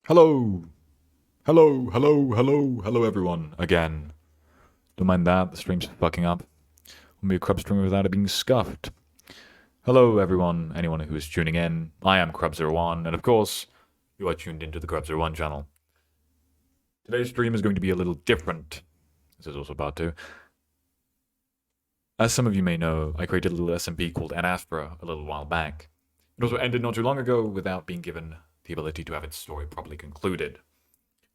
Hello! Hello everyone, again. Don't mind that, the stream's fucking up. Wouldn't be a Crub streamer without it being scuffed. Hello everyone, anyone who is tuning in. I am Crub01, and of course, you are tuned into the Crub01 channel. Today's stream is going to be a little different. This is also part 2. As some of you may know, I created a little SMP called Ad Astra a little while back. It also ended not too long ago without being given the ability to have its story properly concluded.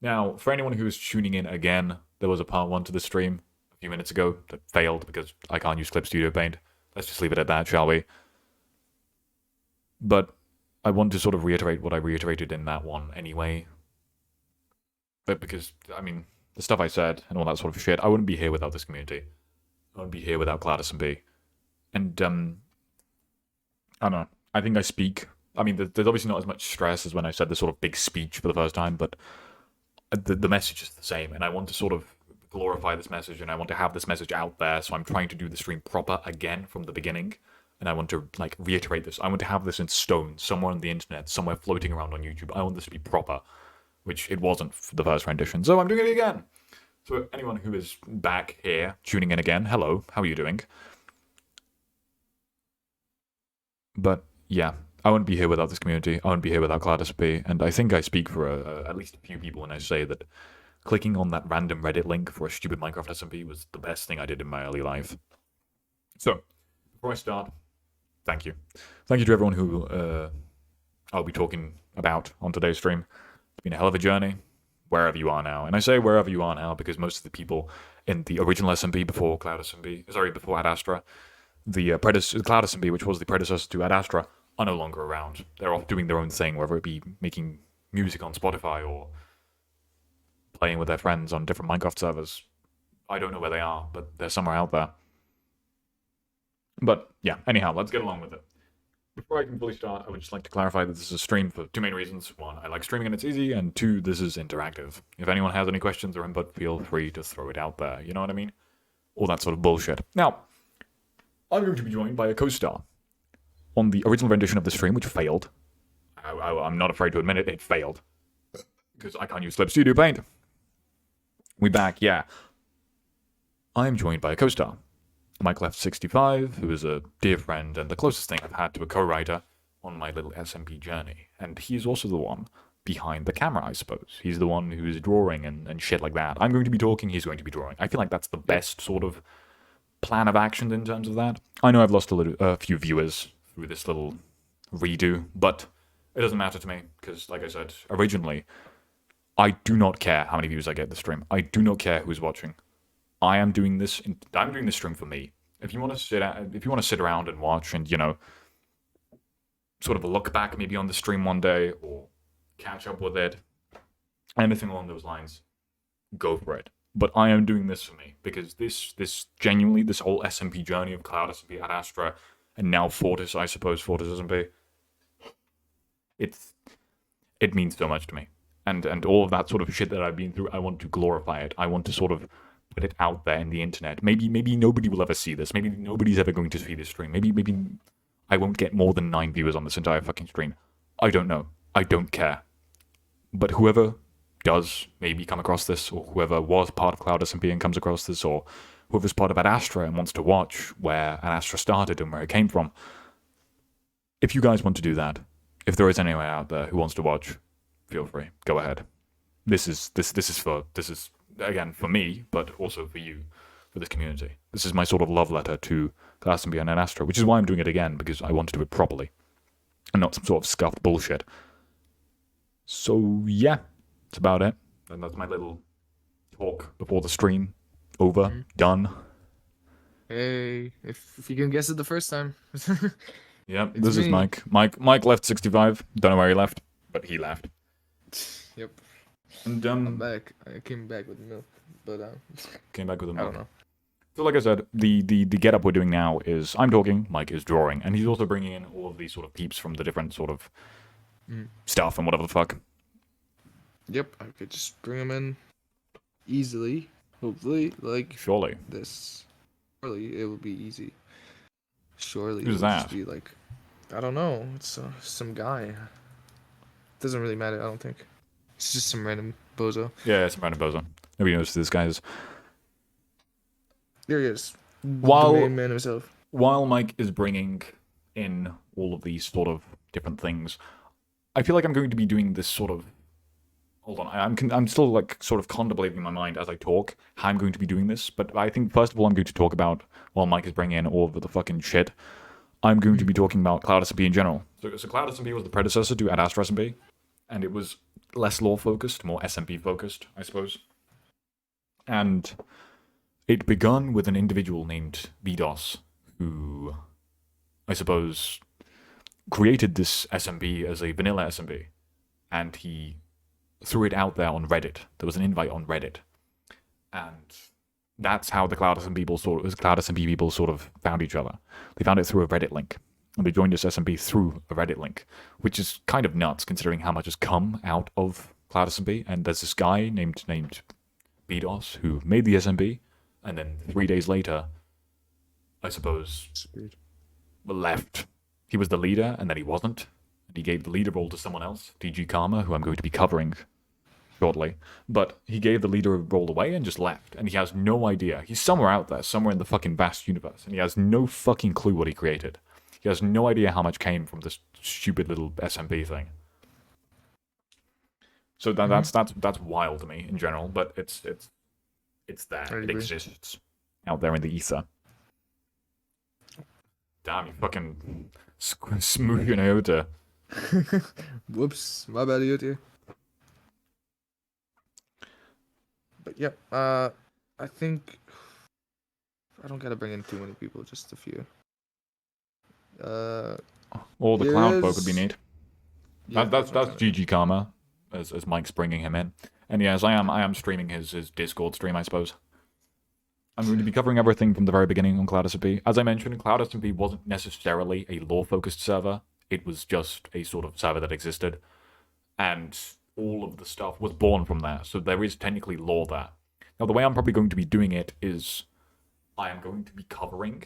Now, for anyone who is tuning in again, there was a part 1 to the stream a few minutes ago that failed because I can't use Clip Studio Paint. Let's just leave it at that, shall we? But I want to sort of reiterate what I reiterated in that one anyway. But because, I mean, the stuff I said and all that sort of shit, I wouldn't be here without this community. I wouldn't be here without Cloud SMP. And, I don't know. I think I speak. I mean, there's obviously not as much stress as when I said the sort of big speech for the first time, but the message is the same, and I want to sort of glorify this message, and I want to have this message out there, so I'm trying to do the stream proper again from the beginning, and I want to, like, reiterate this. I want to have this in stone, somewhere on the internet, somewhere floating around on YouTube. I want this to be proper, which it wasn't for the first rendition, so I'm doing it again. So anyone who is back here, tuning in again, hello, how are you doing? But, yeah. I wouldn't be here without this community. I wouldn't be here without Cloud SMP, and I think I speak for at least a few people when I say that clicking on that random Reddit link for a stupid Minecraft SMP was the best thing I did in my early life. So, before I start, thank you. Thank you to everyone who I'll be talking about on today's stream. It's been a hell of a journey, wherever you are now. And I say wherever you are now because most of the people in the original SMP before before Ad Astra, the Cloud SMP, which was the predecessor to Ad Astra, are no longer around. They're off doing their own thing, whether it be making music on Spotify or playing with their friends on different Minecraft servers. I don't know where they are, but they're somewhere out there. But yeah, anyhow, let's get along with it. Before I can fully start, I would just like to clarify that this is a stream for two main reasons. One, I like streaming and it's easy, and two, this is interactive. If anyone has any questions or input, feel free to throw it out there, you know what I mean? All that sort of bullshit. Now, I'm going to be joined by a co-star on the original rendition of the stream, which failed. I'm not afraid to admit it, it failed. Because I can't use Clip Studio Paint. We back, yeah. I am joined by a co-star, Mike65, who is a dear friend and the closest thing I've had to a co-writer on my little SMP journey. And he's also the one behind the camera, I suppose. He's the one who's drawing and shit like that. I'm going to be talking, he's going to be drawing. I feel like that's the best sort of plan of action in terms of that. I know I've lost a few viewers through this little redo, but it doesn't matter to me, because, like I said, originally, I do not care how many views I get this stream. I do not care who's watching. I'm doing this stream for me. If you want to sit around and watch and, you know, sort of look back maybe on the stream one day, or catch up with it, anything along those lines, go for it. But I am doing this for me, because this genuinely, this whole SMP journey of Cloud SMP, Ad Astra, and now Fortis, I suppose, Fortis SMP, it means so much to me. And all of that sort of shit that I've been through, I want to glorify it. I want to sort of put it out there in the internet. Maybe nobody will ever see this. Maybe nobody's ever going to see this stream. Maybe I won't get more than 9 viewers on this entire fucking stream. I don't know. I don't care. But whoever does maybe come across this, or whoever was part of Cloud SMP and comes across this, or whoever's part of Ad Astra and wants to watch where Ad Astra started and where it came from, if you guys want to do that, if there is anyone out there who wants to watch, feel free. Go ahead. This is again for me, but also for you, for this community. This is my sort of love letter to Cloud SMP and Ad Astra, which is why I'm doing it again, because I want to do it properly and not some sort of scuffed bullshit. So yeah, that's about it. And that's my little talk before the stream. Over. Done. Hey, if you can guess it the first time. Yep, this is Mike. Mike left 65. Don't know where he left, but he left. Yep. And I'm back. I came back with milk, but came back with a I milk. don't know. So like I said, the get up we're doing now is I'm talking, Mike is drawing, and he's also bringing in all of these sort of peeps from the different sort of stuff and whatever the fuck. Yep, I could just bring them in easily. Hopefully, like Surely. this. Surely it will be easy. Surely Who's it'll that? just be like, I don't know. It's some guy. Doesn't really matter. I don't think. It's just some random bozo. Yeah, it's random bozo. Nobody knows who this guy is. There he is. The While main man himself. while Mike is bringing in all of these sort of different things, I feel like I'm going to be doing this sort of. Hold on, I'm still like sort of contemplating in my mind as I talk how I'm going to be doing this. But I think first of all I'm going to talk about while Mike is bringing in all of the fucking shit. I'm going to be talking about Cloud SMP in general. So Cloud SMP was the predecessor to Ad Astra SMP, and it was less lore focused, more SMP focused, I suppose. And it begun with an individual named BDOS, who I suppose created this SMP as a vanilla SMP, and he threw it out there on Reddit. There was an invite on Reddit, and that's how the Cloud SMP people sort of found each other. They found it through a Reddit link, and they joined this SMP through a Reddit link, which is kind of nuts considering how much has come out of Cloud SMP. And there's this guy named BDOS who made the SMP, and then 3 days later, I suppose, left. He was the leader, and then he wasn't. And he gave the leader role to someone else, DG Karma, who I'm going to be covering shortly. But he gave the leader role away and just left. And he has no idea. He's somewhere out there, somewhere in the fucking vast universe, and he has no fucking clue what he created. He has no idea how much came from this stupid little SMP thing. So that's wild to me in general, but it's there. It exists out there in the ether. Damn, you fucking smooth your iota. Whoops, my bad, idiot. But yep, I think I don't gotta bring in too many people, just a few. All the clown folk would be neat. Yeah, That's GG Karma, as Mike's bringing him in. And yes, I am streaming his Discord stream, I suppose. I'm going to be covering everything from the very beginning on Cloud SMP. As I mentioned, Cloud SMP wasn't necessarily a lore-focused server. It was just a sort of server that existed. And all of the stuff was born from there, so there is technically lore there. Now, the way I'm probably going to be doing it is I am going to be covering,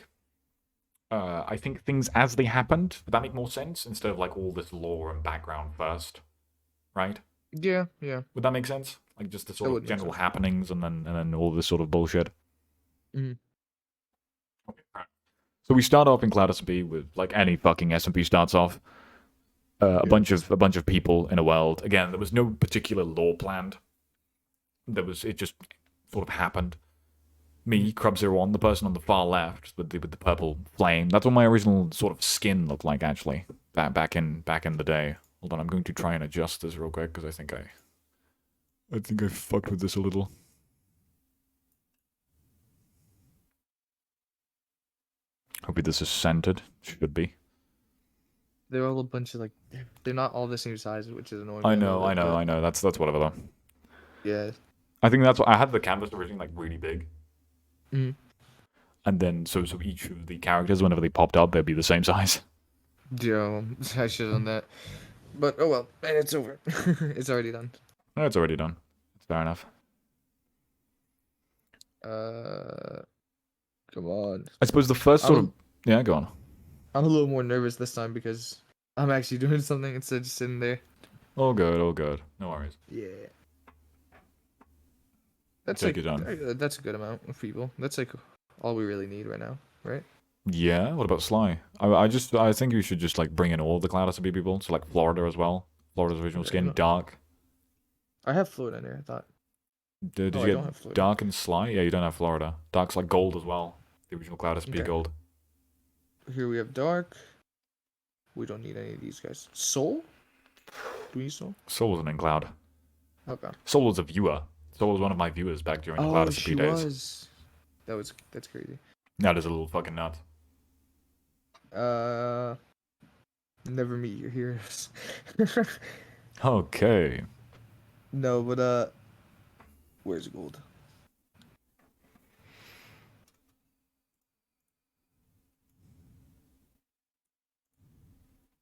I think, things as they happened. Would that make more sense? Instead of, like, all this lore and background first, right? Yeah. Would that make sense? Like, just the sort of general happenings and then all this sort of bullshit? Mm-hmm. Okay, right. So we start off in Cloud SMP with, like any fucking SMP starts off, a bunch of people in a world. Again, there was no particular lore planned. It just sort of happened. Me, Crub01, the person on the far left with the purple flame. That's what my original sort of skin looked like, actually, back in the day. Hold on, I'm going to try and adjust this real quick because I think I fucked with this a little. Hopefully this is centered. Should be. They're all a bunch of, like, they're not all the same size, which is annoying. I know. That's whatever though. Yeah. I think that's what I had the canvas originally like really big. Mm-hmm. And then so each of the characters, whenever they popped up, they'd be the same size. Yeah, I should have done that. But oh well, and it's over. It's already done. No, it's already done. It's fair enough. Come on. I suppose the first sort of yeah, go on. I'm a little more nervous this time because I'm actually doing something instead of just sitting there. All good. No worries. Yeah. That's Take like it on. that's a good amount of people. That's like all we really need right now, right? Yeah. What about Sly? I think you should just like bring in all the Cloud SMP people. So like Florida as well. Florida's original skin, Dark. I have Florida in there. I thought. Did you get Dark and Sly? Yeah, you don't have Florida. Dark's like gold as well. The original Cloud SMP gold. Here we have Dark. We don't need any of these guys. Soul? Do we need Soul? Soul wasn't in Cloud. Okay. Soul was a viewer. Soul was one of my viewers back during the Cloud SMP days. That's crazy. That is a little fucking nuts. Never meet your heroes. Okay. No, but where's gold?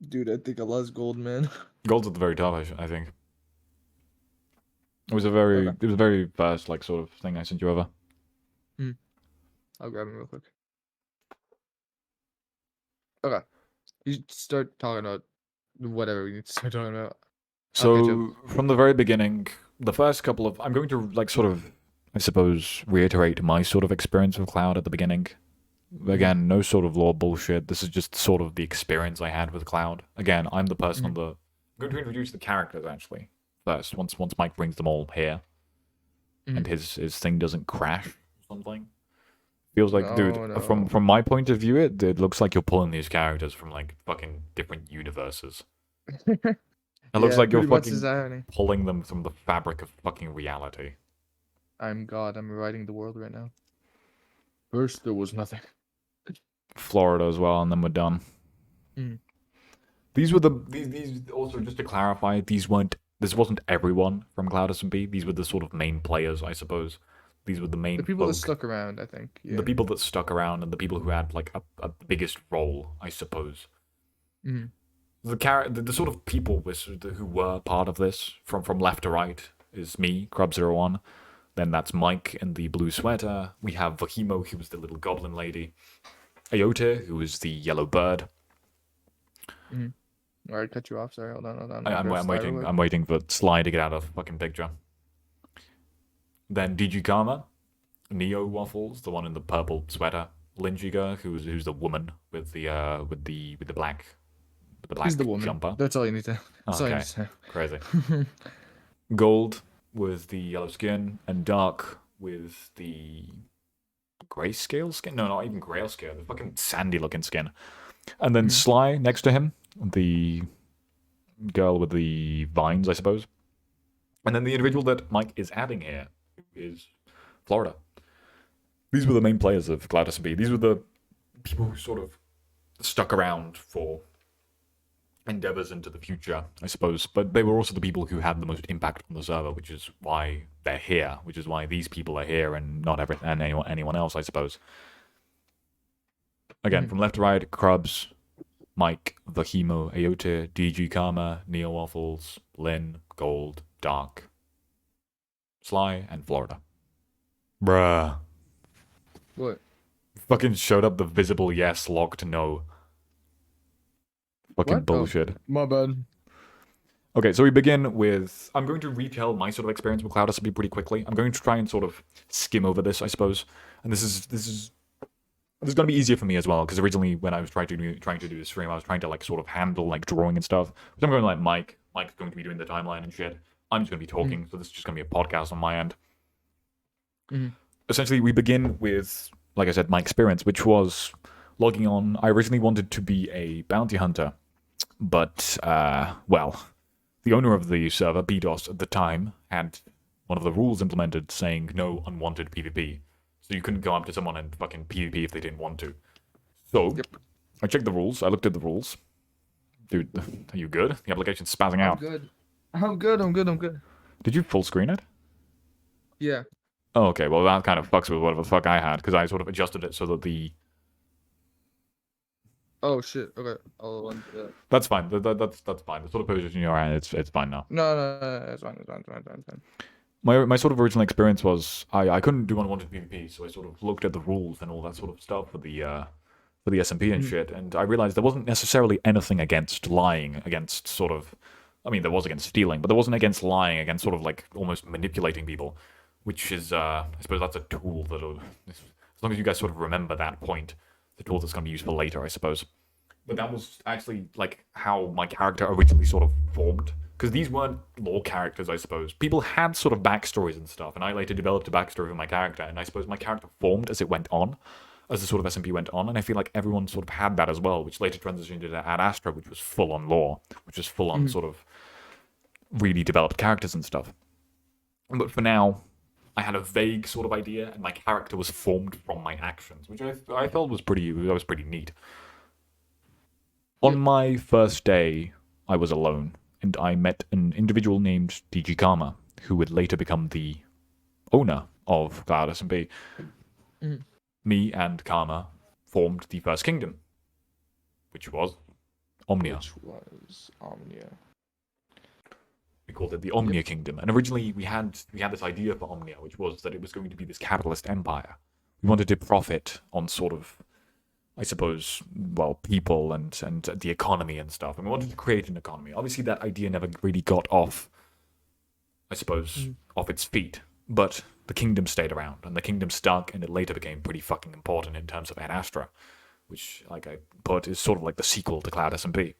Dude, I think I lost gold, man. Gold's at the very top, I think. It was a very fast, like, sort of thing I sent you over. I'll grab him real quick. Okay. You start talking about whatever we need to start talking about. Okay, chill. So from the very beginning, the first couple of I'm going to like sort of I suppose reiterate my sort of experience with Cloud at the beginning. Again, no sort of lore bullshit. This is just sort of the experience I had with Cloud. Again, I'm the person on the. I'm going to introduce the characters actually first. Once Mike brings them all here, and his thing doesn't crash or something. Feels like, dude, No, from my point of view, it looks like you're pulling these characters from like fucking different universes. It looks Yeah, like you're pretty much is fucking irony. pulling them from the fabric of fucking reality. I'm God. I'm rewriting the world right now. First, there was nothing. Florida as well, and then we're done. Mm. These were these also just to clarify, this wasn't everyone from Cloud SMP. These were the sort of main players, I suppose. These were the main The people that folk, stuck around, I think. Yeah. the people that stuck around, and the people who had like a biggest role, I suppose. Mhm. The sort of people who were part of this from left to right is me, Grub01. Then that's Mike in the blue sweater. We have Vahimo, who was the little goblin lady. Ayote, who is the yellow bird. Alright, cut you off. Sorry, hold on. I'm waiting for Sly to get out of the fucking picture. Then DG Karma, Neo Waffles, the one in the purple sweater. Linjiga, who's the woman with the black He's the woman. jumper. That's all you need to. That's all you Okay, need to say. crazy. Gold with the yellow skin, and Dark with the grayscale skin. No, not even grayscale. The fucking sandy looking skin. And then Sly next to him, the girl with the vines, I suppose. And then the individual that Mike is adding here is Florida. These were the main players of Cloud SMP. These were the people who sort of stuck around for endeavors into the future, I suppose. But they were also the people who had the most impact on the server, which is why they're here, which is why these people are here and not anyone else, I suppose. Again, from left to right, Krubs, Mike, Vahimo, Ayote, DG Karma, Neo Waffles, Lynn, Gold, Dark, Sly, and Florida. Bruh. What? Fucking showed up the visible yes, locked no. Fucking What? bullshit. Oh, my bad. Okay, so we begin with... I'm going to retell my sort of experience with Cloud SMP pretty quickly. I'm going to try and sort of skim over this, I suppose. And this is going to be easier for me as well, because originally when I was trying to do this stream, I was trying to like sort of handle like drawing and stuff. So I'm going to like Mike's going to be doing the timeline and shit. I'm just going to be talking, so this is just going to be a podcast on my end. Essentially, we begin with, like I said, my experience, which was logging on. I originally wanted to be a bounty hunter, but, well, the owner of the server, BDOS, at the time, had one of the rules implemented saying no unwanted PvP. So you couldn't go up to someone and fucking PvP if they didn't want to. So, I checked the rules, I looked at the rules. Dude, are you good? The application's spazzing out. I'm good. Did you full screen it? Yeah. Oh, okay, well that kind of fucks with whatever the fuck I had, because I sort of adjusted it so that the... Oh shit. Okay. I'll undo that. That's fine, that's fine. The sort of position you're at, it's fine now. No, it's fine. My sort of original experience was, I couldn't do unwanted PvP, so I sort of looked at the rules and all that sort of stuff for the SMP and shit, and I realized there wasn't necessarily anything against lying, against sort of... I mean, there was against stealing, but there wasn't against lying, against sort of like almost manipulating people. Which is, I suppose that's a tool that'll, as long as you guys sort of remember that point, the tool that's going to be useful later, I suppose. But that was actually, like, how my character originally sort of formed. Because these weren't lore characters, I suppose. People had sort of backstories and stuff, and I later developed a backstory for my character, and I suppose my character formed as it went on, as the sort of SMP went on, and I feel like everyone sort of had that as well, which later transitioned into Ad Astra, which was full-on lore, which was full-on sort of really developed characters and stuff. But for now... I had a vague sort of idea, and my character was formed from my actions, which I felt was pretty neat. On my first day, I was alone, and I met an individual named DG Karma, who would later become the owner of Cloud SMP. Me and Karma formed the first kingdom, which was Omnia. We called it the Omnia Kingdom. And originally we had this idea for Omnia, which was that it was going to be this capitalist empire. We wanted to profit on sort of I suppose, well, people and the economy and stuff. And we wanted to create an economy. Obviously, that idea never really got off, I suppose, off its feet. But the kingdom stayed around, and the kingdom stuck, and it later became pretty fucking important in terms of Ad Astra, which, like I put, is sort of like the sequel to Cloud SMP.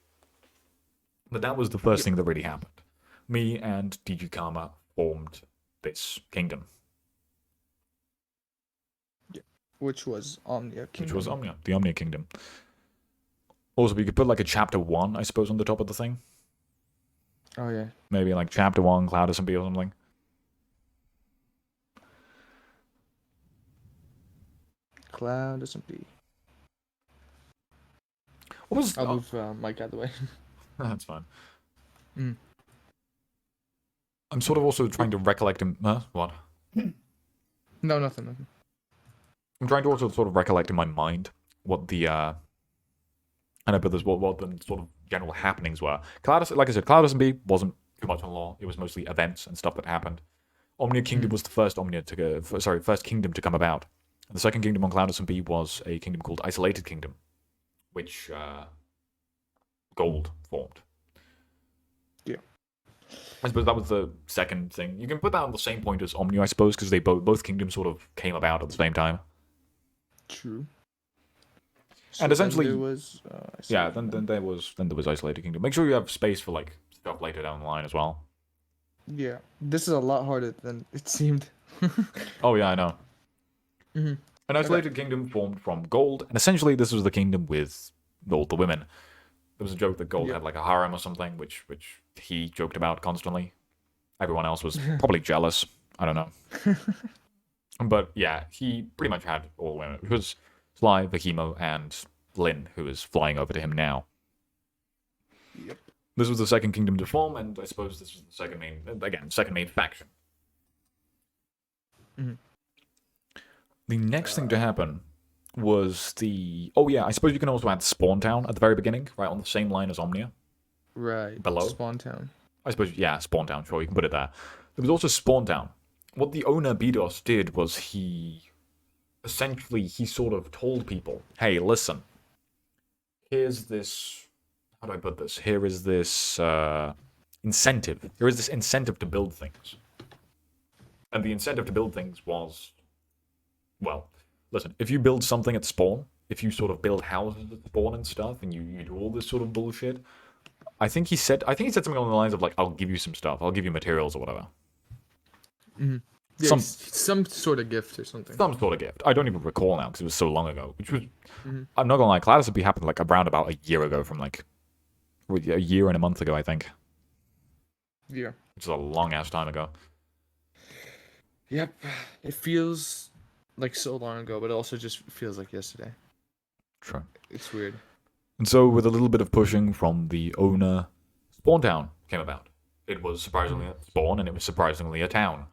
But that was the first thing that really happened. Me and DG Karma formed this kingdom, Which was Omnia Kingdom. which was Omnia, the Omnia Kingdom. Also, we could put like a chapter 1, I suppose, on the top of the thing. Oh yeah. Maybe like chapter 1, Cloud SMP or something. Cloud SMP. What was... I'll move Mike out of the way. That's fine. Mm. I'm sort of also trying to recollect him... Huh? What? No, nothing. I'm trying to also sort of recollect in my mind what the... I know, but there's what the sort of general happenings were. Like I said, Cloud SMP wasn't too much on lore. It was mostly events and stuff that happened. Omnia Kingdom was the first first kingdom to come about. And the second kingdom on Cloud SMP was a kingdom called Isolated Kingdom, which Gold formed. Yeah. I suppose that was the second thing. You can put that on the same point as Omnia, I suppose, because they both kingdoms sort of came about at the same time. True. And essentially, there was, then there was Isolated Kingdom. Make sure you have space for like stuff later down the line as well. Yeah, this is a lot harder than it seemed. Oh yeah, I know. Mm-hmm. An Isolated Kingdom formed from Gold, and essentially this was the kingdom with all the women. There was a joke that Gold had like a harem or something, which he joked about constantly. Everyone else was probably jealous. I don't know. But yeah, he pretty much had all women. It was Sly, Vahimo, and Lynn, who is flying over to him now. Yep. This was the second kingdom to form, and I suppose this was the second main faction. Mm-hmm. The next thing to happen was the... Oh yeah, I suppose you can also add Spawn Town at the very beginning, right on the same line as Omnia. Right. Below. Spawn Town. I suppose, yeah, Spawn Town, sure, you can put it there. There was also Spawn Town. What the owner Bedos did was he sort of told people, hey, listen, here's this... How do I put this? Here is this incentive. There is this incentive to build things. And the incentive to build things was... Well, listen, if you build something at spawn, if you sort of build houses at spawn and stuff, and you do all this sort of bullshit, I think he said something along the lines of like, I'll give you some stuff, I'll give you materials or whatever. Mm-hmm. Yeah, some sort of gift or something. Some sort of gift. I don't even recall now because it was so long ago. Which was, I'm not gonna lie, Cloud SMP happened like around about a year ago, from like a year and a month ago, I think. Yeah. Which is a long ass time ago. Yep. It feels like so long ago, but it also just feels like yesterday. True. It's weird. And so, with a little bit of pushing from the owner, Spawn Town came about. It was surprisingly a spawn, and it was surprisingly a town.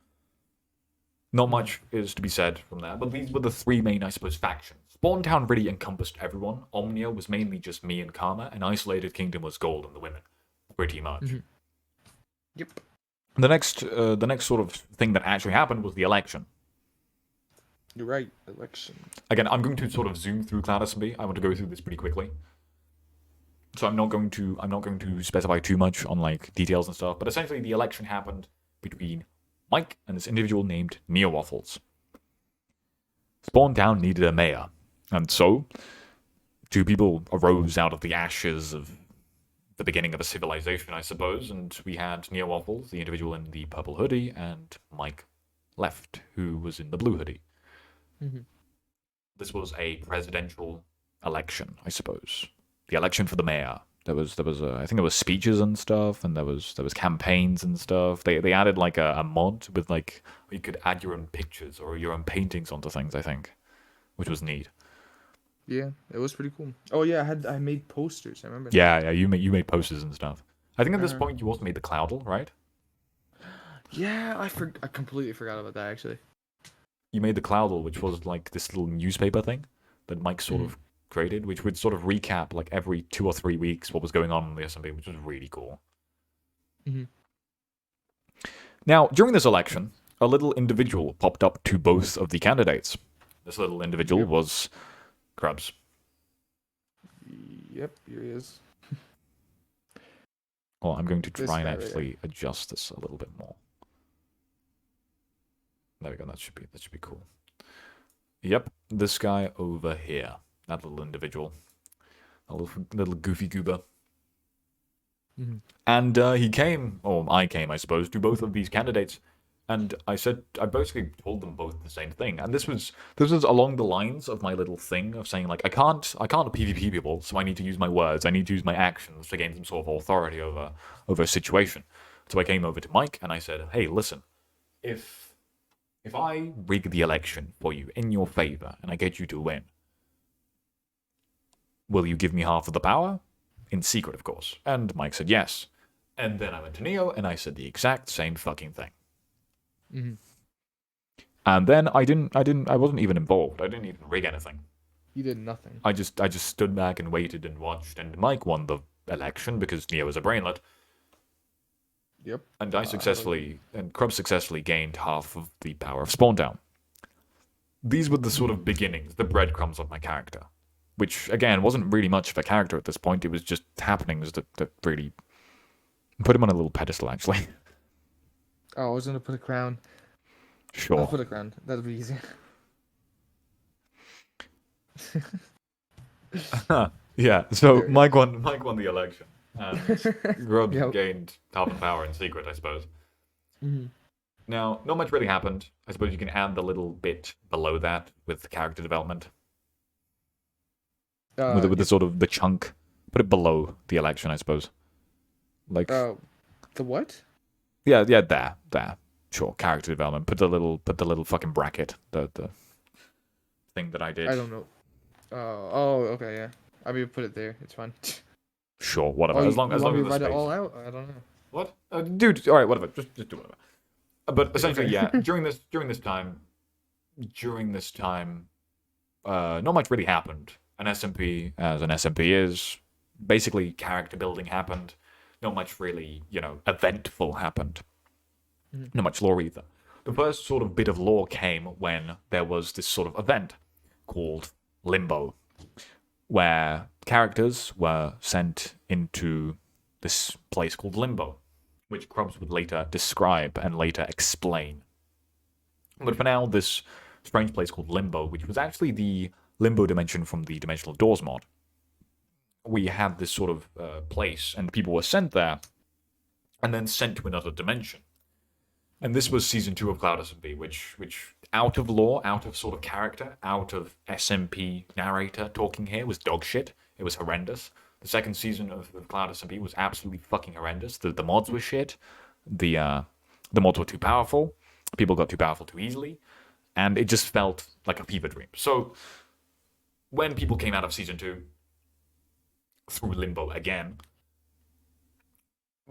Not much is to be said from that, but these were the three main, I suppose, factions. Spawn Town really encompassed everyone. Omnia was mainly just me and Karma, and Isolated Kingdom was Gold and the women. Pretty much. Mm-hmm. Yep. The next sort of thing that actually happened was the election. You're right. Election. Again, I'm going to sort of zoom through Cloud SMP. I want to go through this pretty quickly. So I'm not going to specify too much on like details and stuff, but essentially the election happened between Mike and this individual named Neowaffles. Spawn Town needed a mayor, and so two people arose out of the ashes of the beginning of a civilization, I suppose, and we had Neowaffles, the individual in the purple hoodie, and Mike Left, who was in the blue hoodie. Mm-hmm. This was a presidential election, I suppose. The election for the mayor. There was I think there was speeches and stuff, and there was campaigns and stuff. They added like a mod with like you could add your own pictures or your own paintings onto things, I think, which was neat. Yeah, it was pretty cool. Oh yeah, I made posters. I remember. Yeah, you made posters and stuff. I think at this point you also made the Cloudle, right? Yeah, I completely forgot about that actually. You made the Cloudle, which was like this little newspaper thing that Mike sort of created, which would sort of recap like every 2 or 3 weeks what was going on in the SMP, which was really cool. Mm-hmm. Now, during this election, a little individual popped up to both of the candidates. This little individual was Krabs. Yep, here he is. Well, I'm going to This try and guy right here. actually adjust this a little bit more. There we go. That should be cool. Yep, this guy over here, that little individual, a little goofy goober. Mm-hmm. And he came, or I came, I suppose, to both of these candidates, and I basically told them both the same thing. And this was along the lines of my little thing of saying like I can't PvP people, so I need to use my words, I need to use my actions to gain some sort of authority over a situation. So I came over to Mike and I said, hey, listen, if I rig the election for you in your favor and I get you to win, will you give me half of the power? In secret, of course. And Mike said yes. And then I went to Neo and I said the exact same fucking thing. Mm-hmm. And then I wasn't even involved. I didn't even rig anything. You did nothing. I just stood back and waited and watched, and Mike won the election because Neo was a brainlet. Yep. And Krub successfully gained half of the power of Spawn Down. These were the sort of beginnings, the breadcrumbs of my character. Which, again, wasn't really much of a character at this point. It was just happenings that really put him on a little pedestal, actually. Oh, I was gonna put a crown. Sure. I'll put a crown. That'll be easier. Yeah, so There. Mike won the election. And Grubb Yep. gained half the power in secret, I suppose. Mm-hmm. Now, not much really happened. I suppose you can add the little bit below that with character development. With the sort of the chunk. Put it below the election, I suppose. Like the what? Yeah, there. Sure, character development. Put the little fucking bracket. The thing that I did. I don't know. Oh, okay, yeah. I mean, put it there. It's fine. Sure, whatever. Oh, as long as you want me the to write space. it all out? I don't know. What? Dude, all right, whatever. Just do whatever. But essentially, Okay. yeah. During this time, not much really happened. An SMP, as an SMP is, basically character building happened. Not much really, eventful happened. Mm-hmm. Not much lore either. The first sort of bit of lore came when there was this sort of event called Limbo, where characters were sent into this place called Limbo, which Krubs would later describe and later explain. But for now, this strange place called Limbo, which was actually the Limbo dimension from the Dimensional Doors mod, we had this sort of place, and people were sent there, and then sent to another dimension. And this was Season 2 of Cloud SMP, which out of lore, out of sort of character, out of SMP narrator talking here, was dog shit. It was horrendous. The second season of Cloud SMP was absolutely fucking horrendous. The mods were shit. The mods were too powerful. People got too powerful too easily. And it just felt like a fever dream. So, when people came out of Season 2, through Limbo again,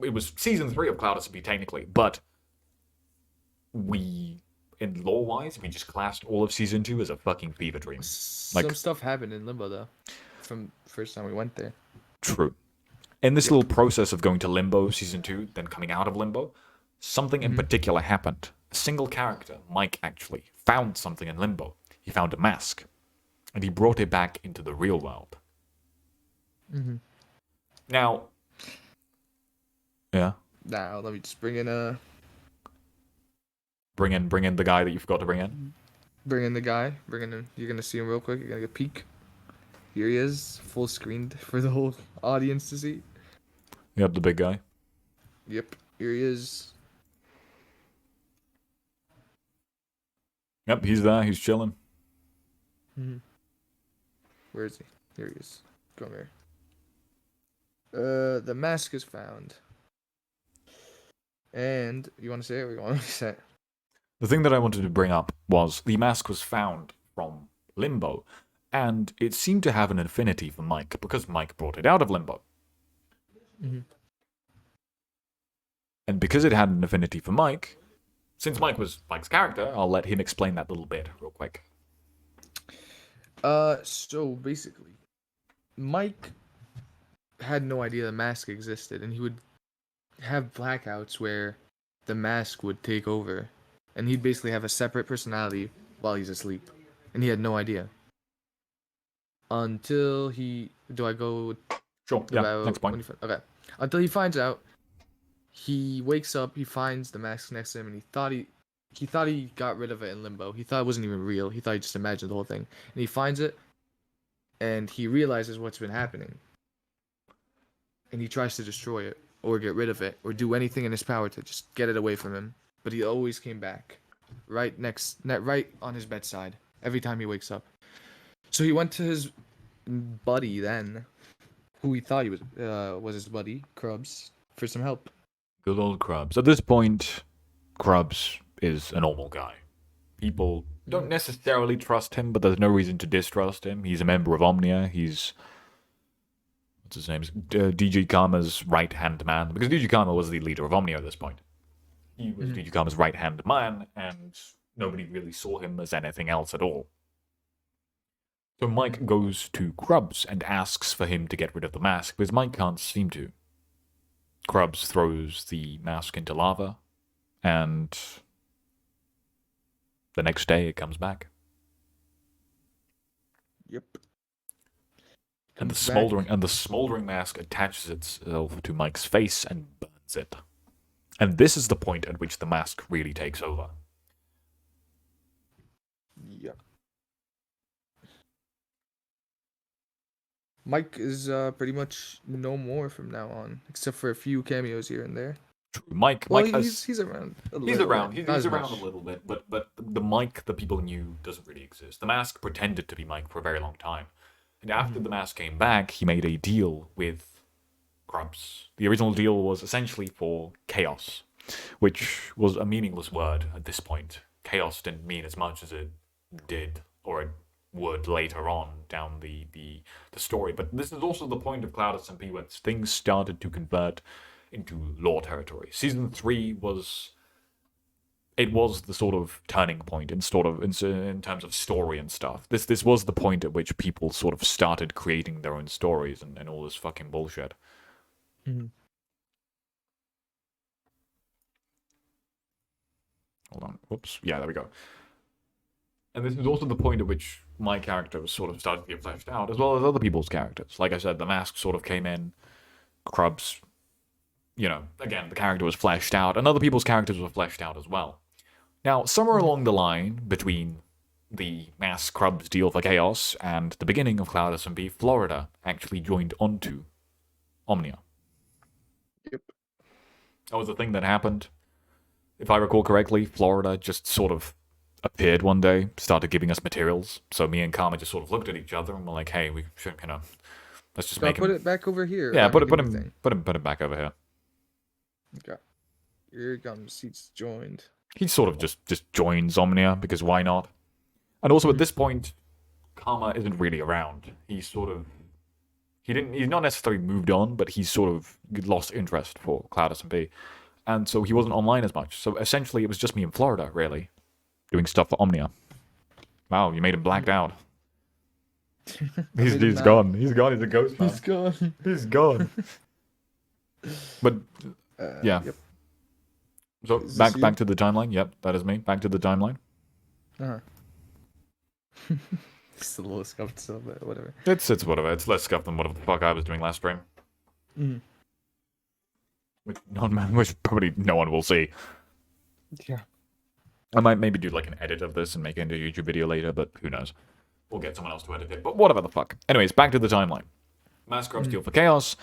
it was Season 3 of Cloud SMP technically, but in lore-wise, we just classed all of Season 2 as a fucking fever dream. Some stuff happened in Limbo, though, from first time we went there. True. In this little process of going to Limbo, Season 2, then coming out of Limbo, something in particular happened. A single character, Mike, actually, found something in Limbo. He found a mask. And he brought it back into the real world. Mm-hmm. Now... Yeah? Now, let me just bring in Bring in the guy that you forgot to bring in. Bring in the guy. Bring in. You're gonna see him real quick. You're gonna get a peek. Here he is, full screened for the whole audience to see. Yep, the big guy. Yep, here he is. Yep, he's there. He's chilling. Mm-hmm. Where is he? Here he is. Come here. The mask is found. And you want to say it? Or you want me to say it? The thing that I wanted to bring up was the mask was found from Limbo, and it seemed to have an affinity for Mike because Mike brought it out of Limbo. Mm-hmm. And because it had an affinity for Mike, since Mike was Mike's character, I'll let him explain that little bit real quick. So basically, Mike had no idea the mask existed, and he would have blackouts where the mask would take over, and he'd basically have a separate personality while he's asleep, and he had no idea. until he. Do I go Sure. Yeah. Next about point. okay? Until he finds out. He wakes up. He finds the mask next to him, and he thought he got rid of it in limbo. He thought it wasn't even real. He thought he just imagined the whole thing. And he finds it, and he realizes what's been happening. And he tries to destroy it, or get rid of it, or do anything in his power to just get it away from him. But he always came back, right on his bedside every time he wakes up. So he went to his buddy then, who he thought he was his buddy, Krubs, for some help. Good old Krubs. At this point, Krubs is a normal guy. People don't necessarily trust him, but there's no reason to distrust him. He's a member of Omnia. He's... what's his name? DG Karma's right-hand man. Because DG Karma was the leader of Omnia at this point. He was DG Karma's right-hand man, and nobody really saw him as anything else at all. So Mike goes to Krubs and asks for him to get rid of the mask, because Mike can't seem to. Krubs throws the mask into lava, and the next day it comes back. Yep. And the smoldering mask attaches itself to Mike's face and burns it. And this is the point at which the mask really takes over. Yep. Mike is pretty much no more from now on, except for a few cameos here and there. True. Well, Mike has... he's around. He's around. Bit, He's around a little bit, but the Mike that people knew doesn't really exist. The mask pretended to be Mike for a very long time. And after the mask came back, he made a deal with Krubs. The original deal was essentially for chaos, which was a meaningless word at this point. Chaos didn't mean as much as it did, or it would later on down the story. But this is also the point of Cloud SMP, where things started to convert into lore territory. Season 3 was... it was the sort of turning point in terms of story and stuff. This was the point at which people sort of started creating their own stories and all this fucking bullshit. Mm-hmm. Hold on. Whoops. Yeah, there we go. And this is also the point at which my character was sort of starting to get fleshed out, as well as other people's characters. Like I said, the mask sort of came in. Krubs, again, the character was fleshed out, and other people's characters were fleshed out as well. Now, somewhere along the line between the Mask Krubs deal for Chaos and the beginning of Cloud SMP, Florida actually joined onto Omnia. Yep. That was the thing that happened. If I recall correctly, Florida just sort of appeared one day, started giving us materials. So me and Karma just sort of looked at each other and were like, "Hey, we should, let's just make him." Put it back over here. Yeah, put him back over here. Okay. Here he comes. He's joined. He sort of just joins Omnia, because why not? And also at this point, Karma isn't really around. He's not necessarily moved on, but he's sort of lost interest for Cloud SMP. And so he wasn't online as much. So essentially it was just me in Florida, really, doing stuff for Omnia. Wow, you made him blacked out. He's gone. He's gone. He's a ghost man. He's gone. He's gone. But yeah. Yep. So back to the timeline. Yep, that is me. Back to the timeline. It's a little scuffed still, but whatever. It's whatever. It's less scuffed than whatever the fuck I was doing last stream. Mm. Which probably no one will see. Yeah. I might maybe do like an edit of this and make it into a YouTube video later, but who knows? We'll get someone else to edit it, but whatever the fuck. Anyways, back to the timeline. Mask Krubs deal for Chaos,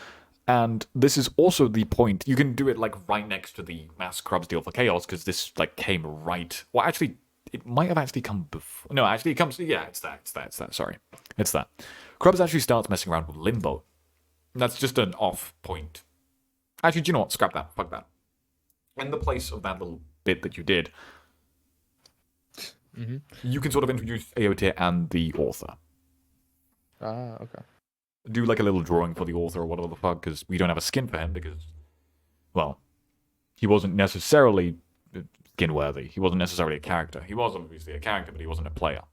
and this is also the point. You can do it like right next to the Mask Krubs deal for Chaos, because this like came right... Well, actually, it might have actually come before... No, actually, it comes... Yeah, it's that. Sorry. It's that. Krubs actually starts messing around with Limbo. That's just an off point. Actually, do you know what? Scrap that. Fuck that. In the place of that little bit that you did, you can sort of introduce Aote and the author. Ah, okay. Do like a little drawing for the author or whatever the fuck, because we don't have a skin for him because, well, he wasn't necessarily skin worthy. He wasn't necessarily a character. He was obviously a character, but he wasn't a player.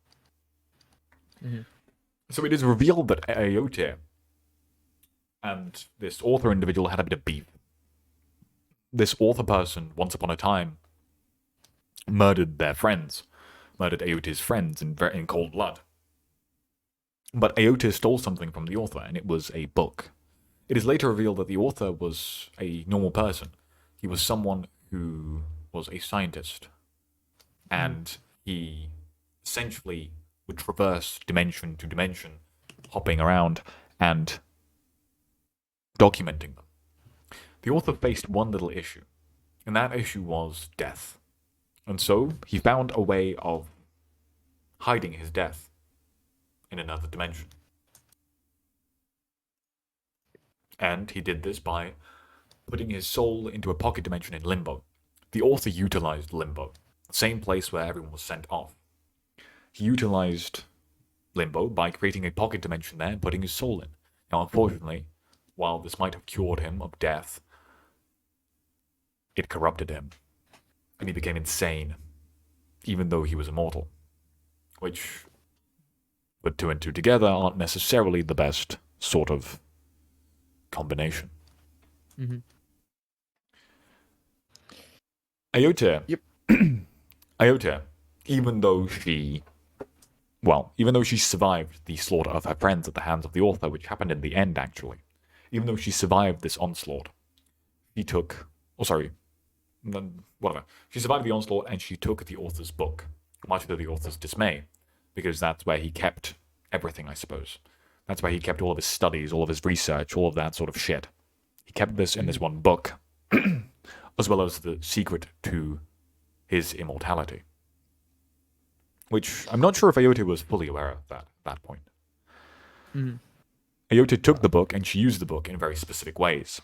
So it is revealed that Aote and this author individual had a bit of beef. This author person, once upon a time, murdered their friends. Murdered Aote's friends in cold blood. But Aote stole something from the author, and it was a book. It is later revealed that the author was a normal person. He was someone who was a scientist, and he essentially would traverse dimension to dimension, hopping around and documenting them. The author faced one little issue, and that issue was death. And so he found a way of hiding his death in another dimension. And he did this by putting his soul into a pocket dimension in Limbo. The author utilized Limbo, the same place where everyone was sent off. He utilized Limbo by creating a pocket dimension there and putting his soul in. Now, unfortunately, while this might have cured him of death, it corrupted him, and he became insane, even though he was immortal. Which, put two and two together, aren't necessarily the best sort of combination. Mm-hmm. Aote. Yep. Aote, even though she survived the slaughter of her friends at the hands of the author, which happened in the end, actually, even though she survived this onslaught, she survived the onslaught and she took the author's book, much to the author's dismay, because that's where he kept everything, I suppose. That's where he kept all of his studies, all of his research, all of that sort of shit. He kept this in this one book, as well as the secret to his immortality. Which I'm not sure if Aote was fully aware of at that point. Mm-hmm. Aote took the book and she used the book in very specific ways,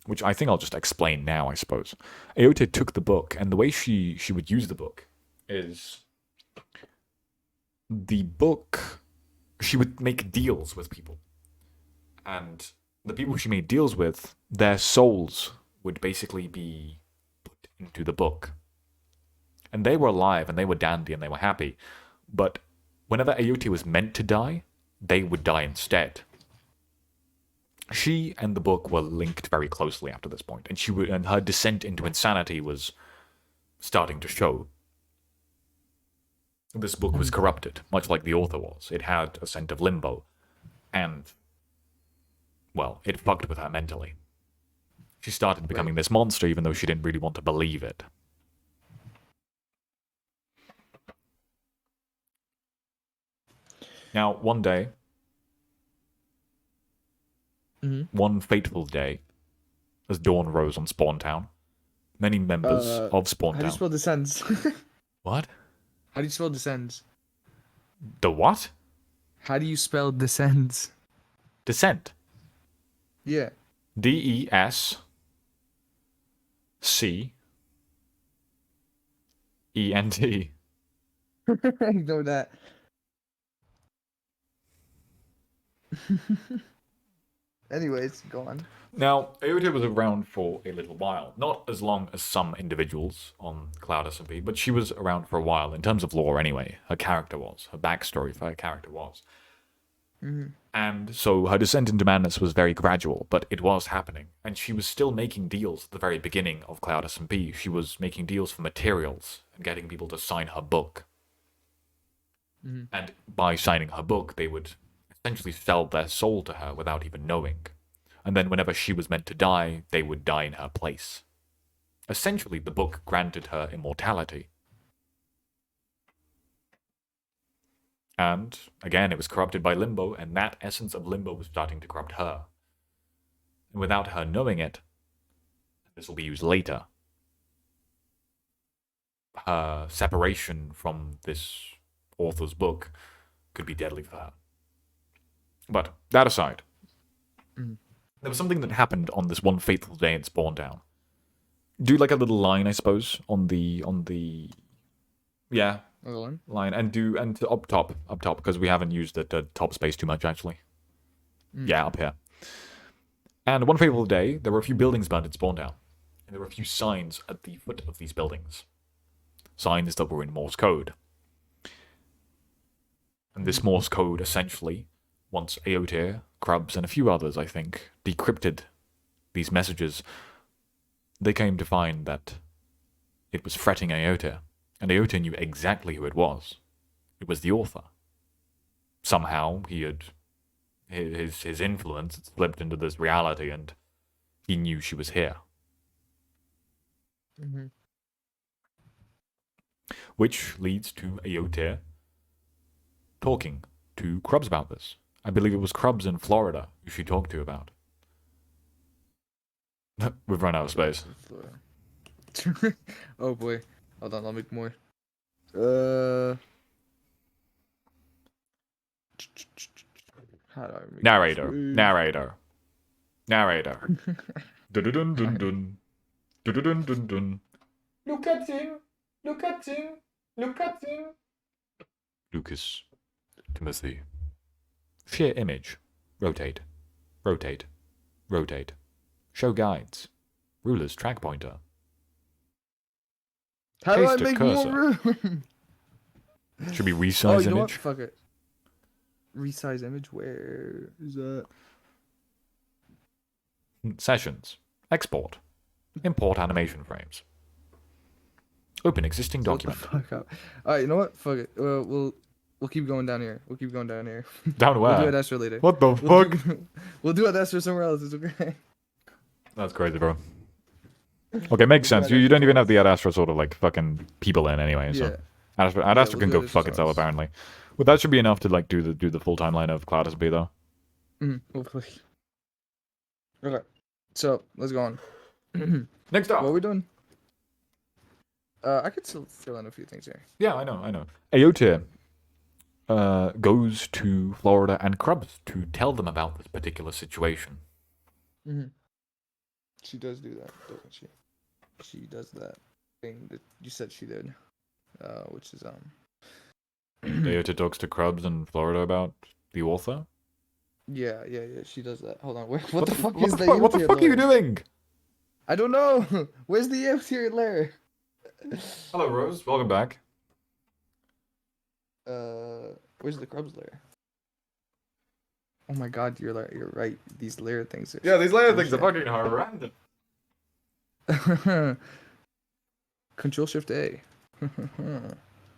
which I think I'll just explain now, I suppose. Aote took the book, and the way she would use the book is the book, she would make deals with people. And the people she made deals with, their souls would basically be put into the book. And they were alive, and they were dandy, and they were happy. But whenever Aote was meant to die, they would die instead. She and the book were linked very closely after this point, and her descent into insanity was starting to show. This book was corrupted, much like the author was. It had a scent of limbo, and, well, it fucked with her mentally. She started becoming this monster, even though she didn't really want to believe it. Now, one day, one fateful day, as dawn rose on Spawn Town, many members of Spawn How do you Town... spell descends? What? How do you spell descends? The what? How do you spell descends? Descent. Yeah. DESCENT. Ignore that. Anyways, go on. Now, Aote was around for a little while. Not as long as some individuals on Cloud SMP, but she was around for a while, in terms of lore anyway. Her character was. Her backstory for her character was. Mm-hmm. And so her descent into madness was very gradual, but it was happening. And she was still making deals at the very beginning of Cloud SMP. She was making deals for materials and getting people to sign her book. Mm-hmm. And by signing her book, they would essentially sell their soul to her without even knowing. And then whenever she was meant to die, they would die in her place. Essentially, the book granted her immortality. And, again, it was corrupted by Limbo, and that essence of Limbo was starting to corrupt her. And without her knowing it, this will be used later, her separation from this author's book could be deadly for her. But, that aside, there was something that happened on this one fateful day in Spawn Town. Do like a little line, I suppose, on the yeah, line, and to up top, because we haven't used the top space too much actually. Yeah, up here. And one fateful day, there were a few buildings burned in Spawn Town, and there were a few signs at the foot of these buildings, signs that were in Morse code. And this Morse code essentially, once Aote, Krubs, and a few others, I think, decrypted these messages, they came to find that it was fretting Aote, and Aote knew exactly who it was. It was the author. Somehow he had his influence had slipped into this reality, and he knew she was here. Mm-hmm. Which leads to Aote talking to Krubs about this. I believe it was Krubs in Florida who she talked to about. We've run out of space. Oh boy. Hold on, I'll make more. How do I make Narrator. this? Narrator. Narrator. Dun dun dun dun. Dun dun dun dun. Look at him. Look at him. Look at him. Lucas. Timothy. Share image. Rotate. Rotate. Rotate. Show guides. Ruler's track pointer. How do I Paste a make cursor. more room? Should we resize Oh, you know what? image? Fuck it. Resize image. Where is that? Sessions. Export. Import animation frames. Open existing What the document. fuck up? All right, you know what? Fuck it. We'll keep going down here. We'll keep going down here. Down where? We'll do it Astro later. What the fuck? We'll do it Astro somewhere else. It's okay. That's crazy, bro. Okay, makes sense. You don't even have the Ad Astra sort of like fucking people in anyway. So Yeah. Ad Astra we'll can do go it fuck itself ourselves. apparently. Well, that should be enough to like do the full timeline of Cloud SMP though. Hopefully. Okay. So let's go on. Next What are we doing? I could still fill in a few things here. Yeah, I know. Aote goes to Florida and Krubs to tell them about this particular situation. She does do that, doesn't she? She does that thing that you said she did, which is Aote talks to Krubs in Florida about the author. Yeah. She does that. Hold on. What the fuck is the What the fuck are you doing? I don't know. Where's the interior layer? Hello, Rose. Welcome back. Where's the Krubs layer? Oh my god, you're right. These layer things are. Yeah, these layer things are bullshit. fucking horrendous. Control Shift A.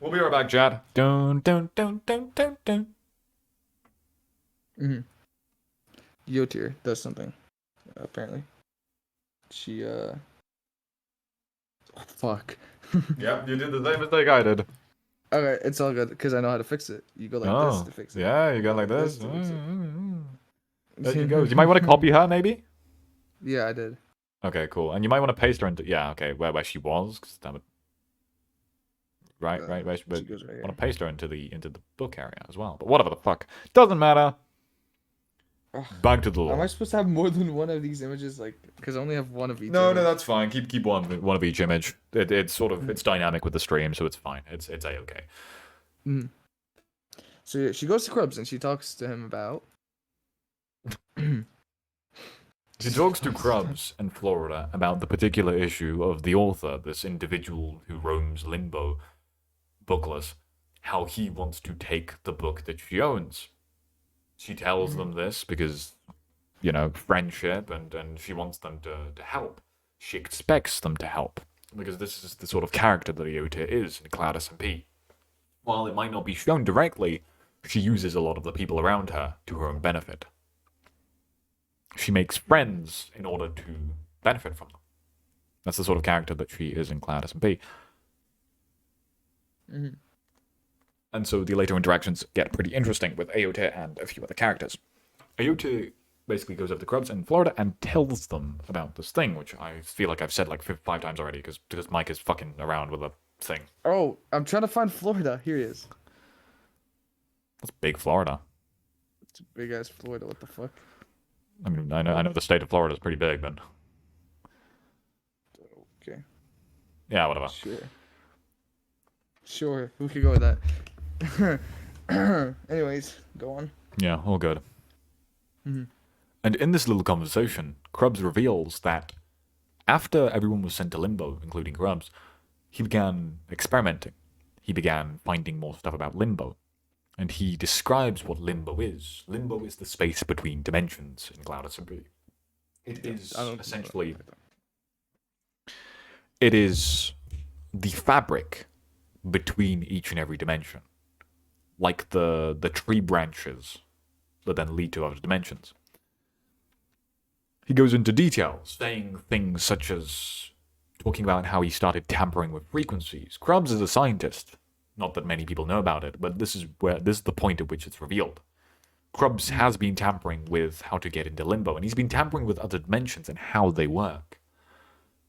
We'll be right back, Chad. Dun. Yotir does something. Apparently. She Oh, fuck. Yep, you did the same mistake I did. Okay, it's all good because I know how to fix it. You go like this to fix it. Yeah, you go like this. to fix it. There she goes. You might want to copy her, maybe? Yeah, I did. Okay, cool. And you might want to paste her into... Yeah, okay, where she was. 'Cause that would... Right. But She goes right I here. want to paste her into the book area as well. But whatever the fuck. Doesn't matter. Ugh. Back to the Am I law. supposed to have more than one of these images? Like, because I only have one of each. No, image. that's fine. Keep one of each image. It's sort of... It's dynamic with the stream, so it's fine. It's A-okay. So yeah, she goes to Krubs and she talks to him about. She talks to Krubs in Florida about the particular issue of the author, this individual who roams limbo, bookless, how he wants to take the book that she owns. She tells them this because, you know, friendship, and she wants them to help. She expects them to help, because this is the sort of character that Aote is in Cloud SMP. While it might not be shown directly, she uses a lot of the people around her to her own benefit. She makes friends in order to benefit from them. That's the sort of character that she is in Cloud SMP. And so the later interactions get pretty interesting with Aote and a few other characters. Aote basically goes over to Krubs in Florida and tells them about this thing, which I feel like I've said like 5 times already because Mike is fucking around with a thing. Oh, I'm trying to find Florida. Here he is. That's big Florida. It's a big ass Florida. What the fuck? I mean, I know the state of Florida is pretty big, but Okay. yeah, whatever. Sure. We could go with that. Anyways, go on. Yeah, all good. Mhm. And in this little conversation, Krubs reveals that after everyone was sent to limbo, including Krubs, he began experimenting. He began finding more stuff about limbo. And he describes what limbo is. Limbo is the space between dimensions in Cloud SMP. It is essentially... It is the fabric between each and every dimension. Like the tree branches that then lead to other dimensions. He goes into details, saying things such as talking about how he started tampering with frequencies. Krubbs is a scientist. Not that many people know about it, but this is the point at which it's revealed. Krubbs has been tampering with how to get into limbo, and he's been tampering with other dimensions and how they work.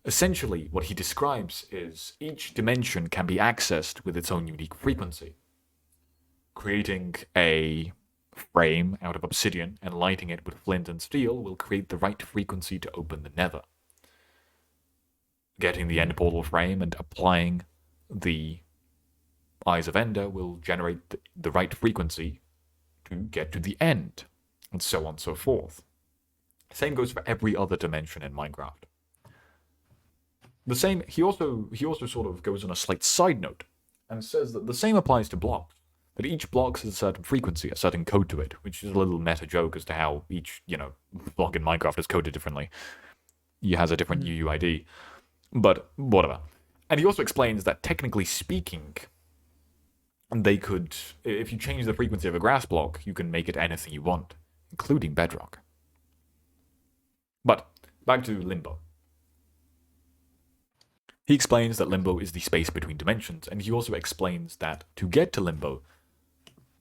Essentially, what he describes is each dimension can be accessed with its own unique frequency. Creating a frame out of obsidian and lighting it with flint and steel will create the right frequency to open the nether. Getting the end portal frame and applying the Eyes of Ender will generate the right frequency to get to the end, and so on and so forth. Same goes for every other dimension in Minecraft. The same, he also sort of goes on a slight side note and says that the same applies to blocks. That each block has a certain frequency, a certain code to it, which is a little meta joke as to how each, block in Minecraft is coded differently. He has a different UUID. But whatever. And he also explains that technically speaking, they could, if you change the frequency of a grass block, you can make it anything you want, including bedrock. But back to Limbo. He explains that Limbo is the space between dimensions, and he also explains that to get to Limbo,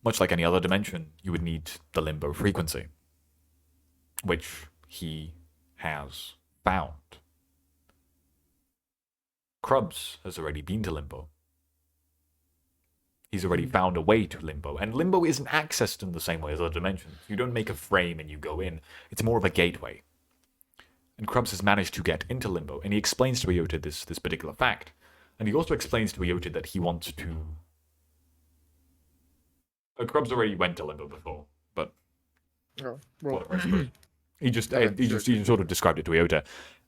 much like any other dimension, you would need the Limbo frequency, which he has found. Krubbs has already been to Limbo. He's already found a way to Limbo, and Limbo isn't accessed in the same way as other dimensions. You don't make a frame and you go in. It's more of a gateway. And Krubbs has managed to get into Limbo, and he explains to Iota this particular fact. And he also explains to Iota that he wants to... Krubbs already went to Limbo before, but... Oh, well... he just sort of described it to Iota.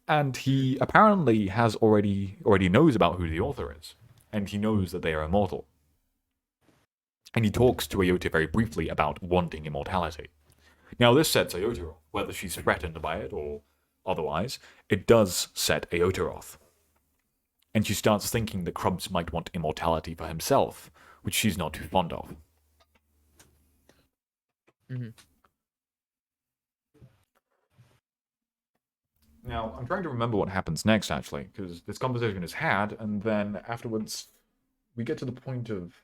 And he apparently has already knows about who the author is. And he knows that they are immortal. And he talks to Iota very briefly about wanting immortality. Now this sets Iota off, whether she's threatened by it or otherwise, it does set Iota off. And she starts thinking that Krubbs might want immortality for himself, which she's not too fond of. Mm-hmm. Now, I'm trying to remember what happens next, actually, because this conversation is had, and then afterwards we get to the point of,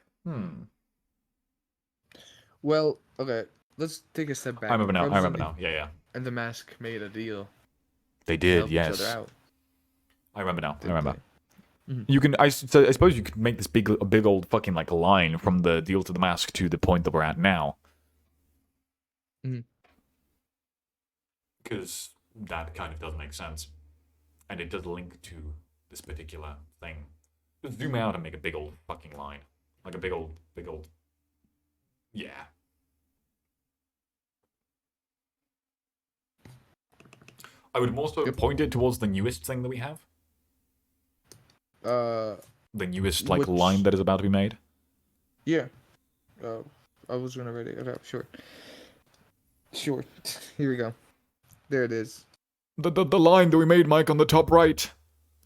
Well, okay, let's take a step back. I remember now. Yeah. And the Mask made a deal. They did, help yes. Each other out. I remember now. Mm-hmm. You can, I suppose you could make this big old fucking like line from the deal to the Mask to the point that we're at now. Because that kind of does make sense, and it does link to this particular thing. Just zoom out and make a big old fucking line, like a big old, yeah. I would more so point it towards the newest thing that we have. The newest line that is about to be made. Yeah. I was gonna write it. Okay, sure. Here we go. There it is. The line that we made, Mike, on the top right.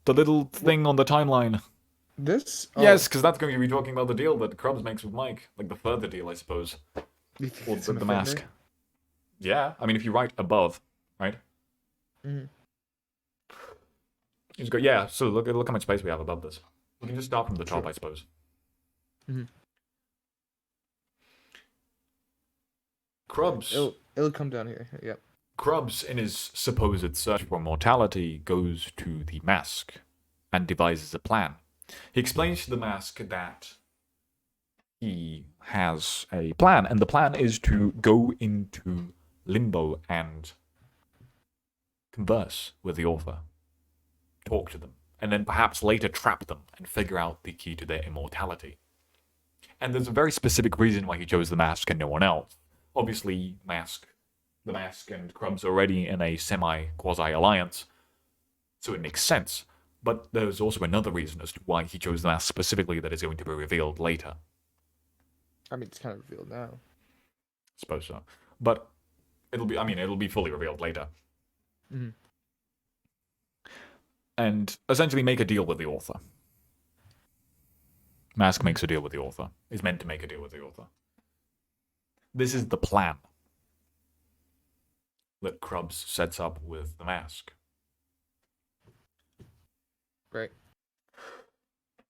The little thing on the timeline. This? Yes, because that's going to be talking about the deal that Krubbs makes with Mike. Like the further deal, I suppose. Or the Mask. Yeah, I mean, if you write above, right? Mm-hmm. You just go, yeah, so look how much space we have above this. We can just start from the top, I suppose. Mm-hmm. Krubbs. It'll come down here, yep. Krubbs, in his supposed search for immortality, goes to the Mask and devises a plan. He explains to the Mask that he has a plan, and the plan is to go into Limbo and converse with the author, talk to them, and then perhaps later trap them and figure out the key to their immortality. And there's a very specific reason why he chose the Mask and no one else. Obviously, the Mask and Krubbs are already in a semi-quasi-alliance, so it makes sense. But there's also another reason as to why he chose the Mask specifically that is going to be revealed later. I mean, it's kind of revealed now. I suppose so. But it'll be fully revealed later. Mm-hmm. And essentially make a deal with the author. Mask makes a deal with the author. Is meant to make a deal with the author. This is the plan. that Krubs sets up with the mask. Right.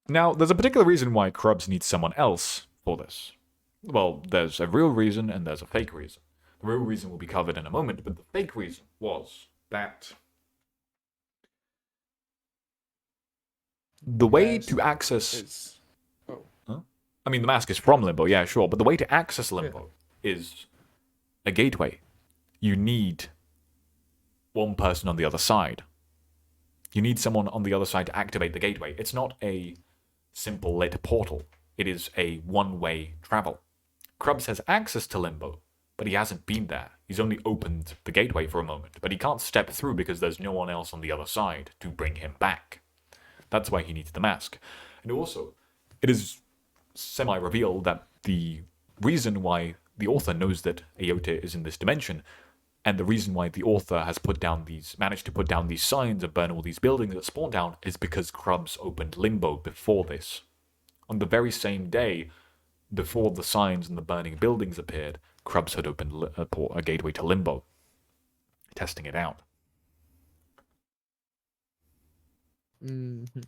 Now, there's a particular reason why Krubs needs someone else for this. Well, there's a real reason and there's a fake reason. The real reason will be covered in a moment, but the fake reason was that the way to access... I mean, the mask is from Limbo, yeah, sure, but the way to access Limbo is a gateway. You need one person on the other side. You need someone on the other side to activate the gateway. It's not a simple lit portal. It is a one-way travel. Krubs has access to Limbo, but he hasn't been there. He's only opened the gateway for a moment, but he can't step through because there's no one else on the other side to bring him back. That's why he needs the mask. And also, it is semi-revealed that the reason why the author knows that Aote is in this dimension, and the reason why the author has managed to put down these signs and burn all these buildings that spawn down, is because Krubs opened Limbo before this. On the very same day, before the signs and the burning buildings appeared, Krubs had opened a gateway to Limbo, testing it out. Mm-hmm.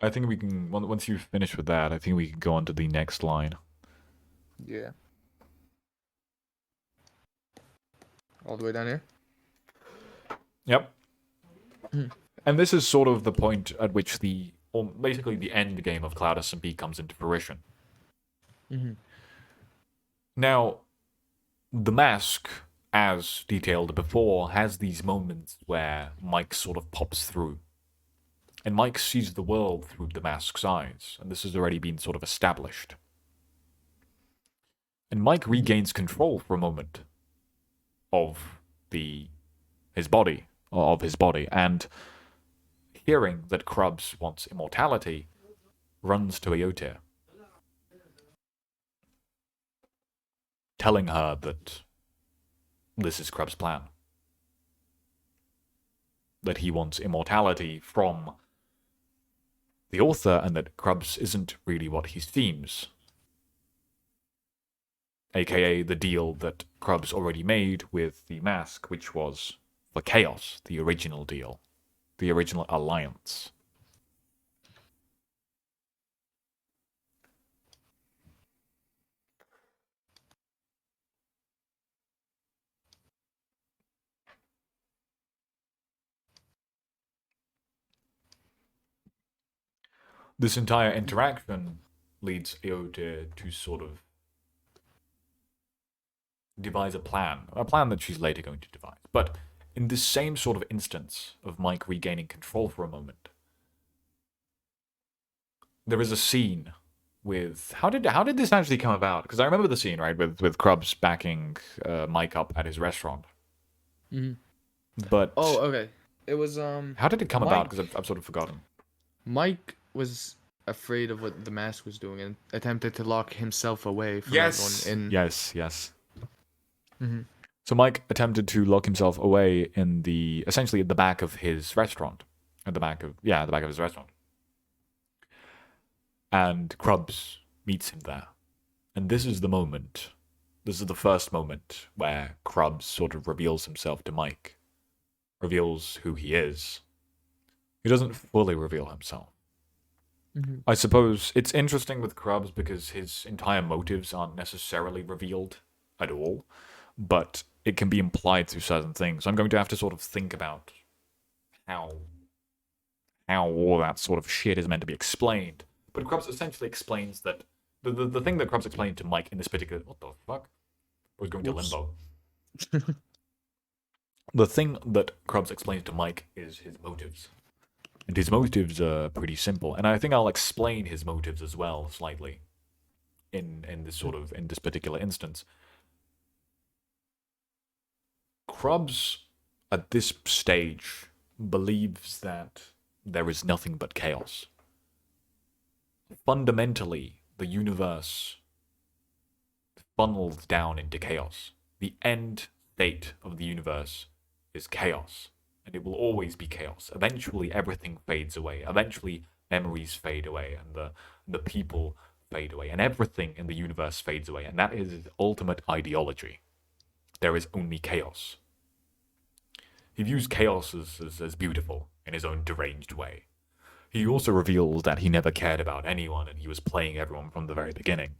I think we can, once you've finished with that, I think we can go on to the next line. Yeah. All the way down here? Yep. Mm. And this is sort of the point at which basically the end game of Cloud SMP comes into fruition. Mm-hmm. Now, the mask, as detailed before, has these moments where Mike sort of pops through. And Mike sees the world through the mask's eyes, and this has already been sort of established. And Mike regains control for a moment of his body, and hearing that Krubs wants immortality, runs to Aote, telling her that this is Krubs' plan. That he wants immortality from the author, and that Krubs isn't really what he seems. AKA the deal that Krubs already made with the mask, which was for Chaos, the original deal. The original alliance. This entire interaction leads Aote to sort of devise a plan that she's later going to devise. But in this same sort of instance of Mike regaining control for a moment, there is a scene with how did this actually come about? Because I remember the scene, right, with Krubs backing Mike up at his restaurant. Mm-hmm. But okay. It was how did it come about? Because I've sort of forgotten. Mike was afraid of what the mask was doing and attempted to lock himself away from Yes. everyone. Yes. Mm-hmm. So Mike attempted to lock himself away in essentially at the back of his restaurant, at the back of his restaurant, and Krubs meets him there, and this is the moment. This is the first moment where Krubs sort of reveals himself to Mike, reveals who he is. He doesn't fully reveal himself. Mm-hmm. I suppose it's interesting with Krubs because his entire motives aren't necessarily revealed at all, but it can be implied through certain things. I'm going to have to sort of think about how all that sort of shit is meant to be explained. But Krubs essentially explains that the thing that Krubs explained to Mike in this particular... What the fuck? I was going to limbo. The thing that Krubs explains to Mike is his motives. And his motives are pretty simple. And I think I'll explain his motives as well, slightly, in this particular instance. Krubs, at this stage, believes that there is nothing but chaos. fundamentally, the universe funnels down into chaos. The end state of the universe is chaos, and it will always be chaos. Eventually, everything fades away. Eventually, memories fade away, and the people fade away, and everything in the universe fades away. And that is his ultimate ideology. There is only chaos. He views chaos as beautiful in his own deranged way. He also reveals that he never cared about anyone and he was playing everyone from the very beginning.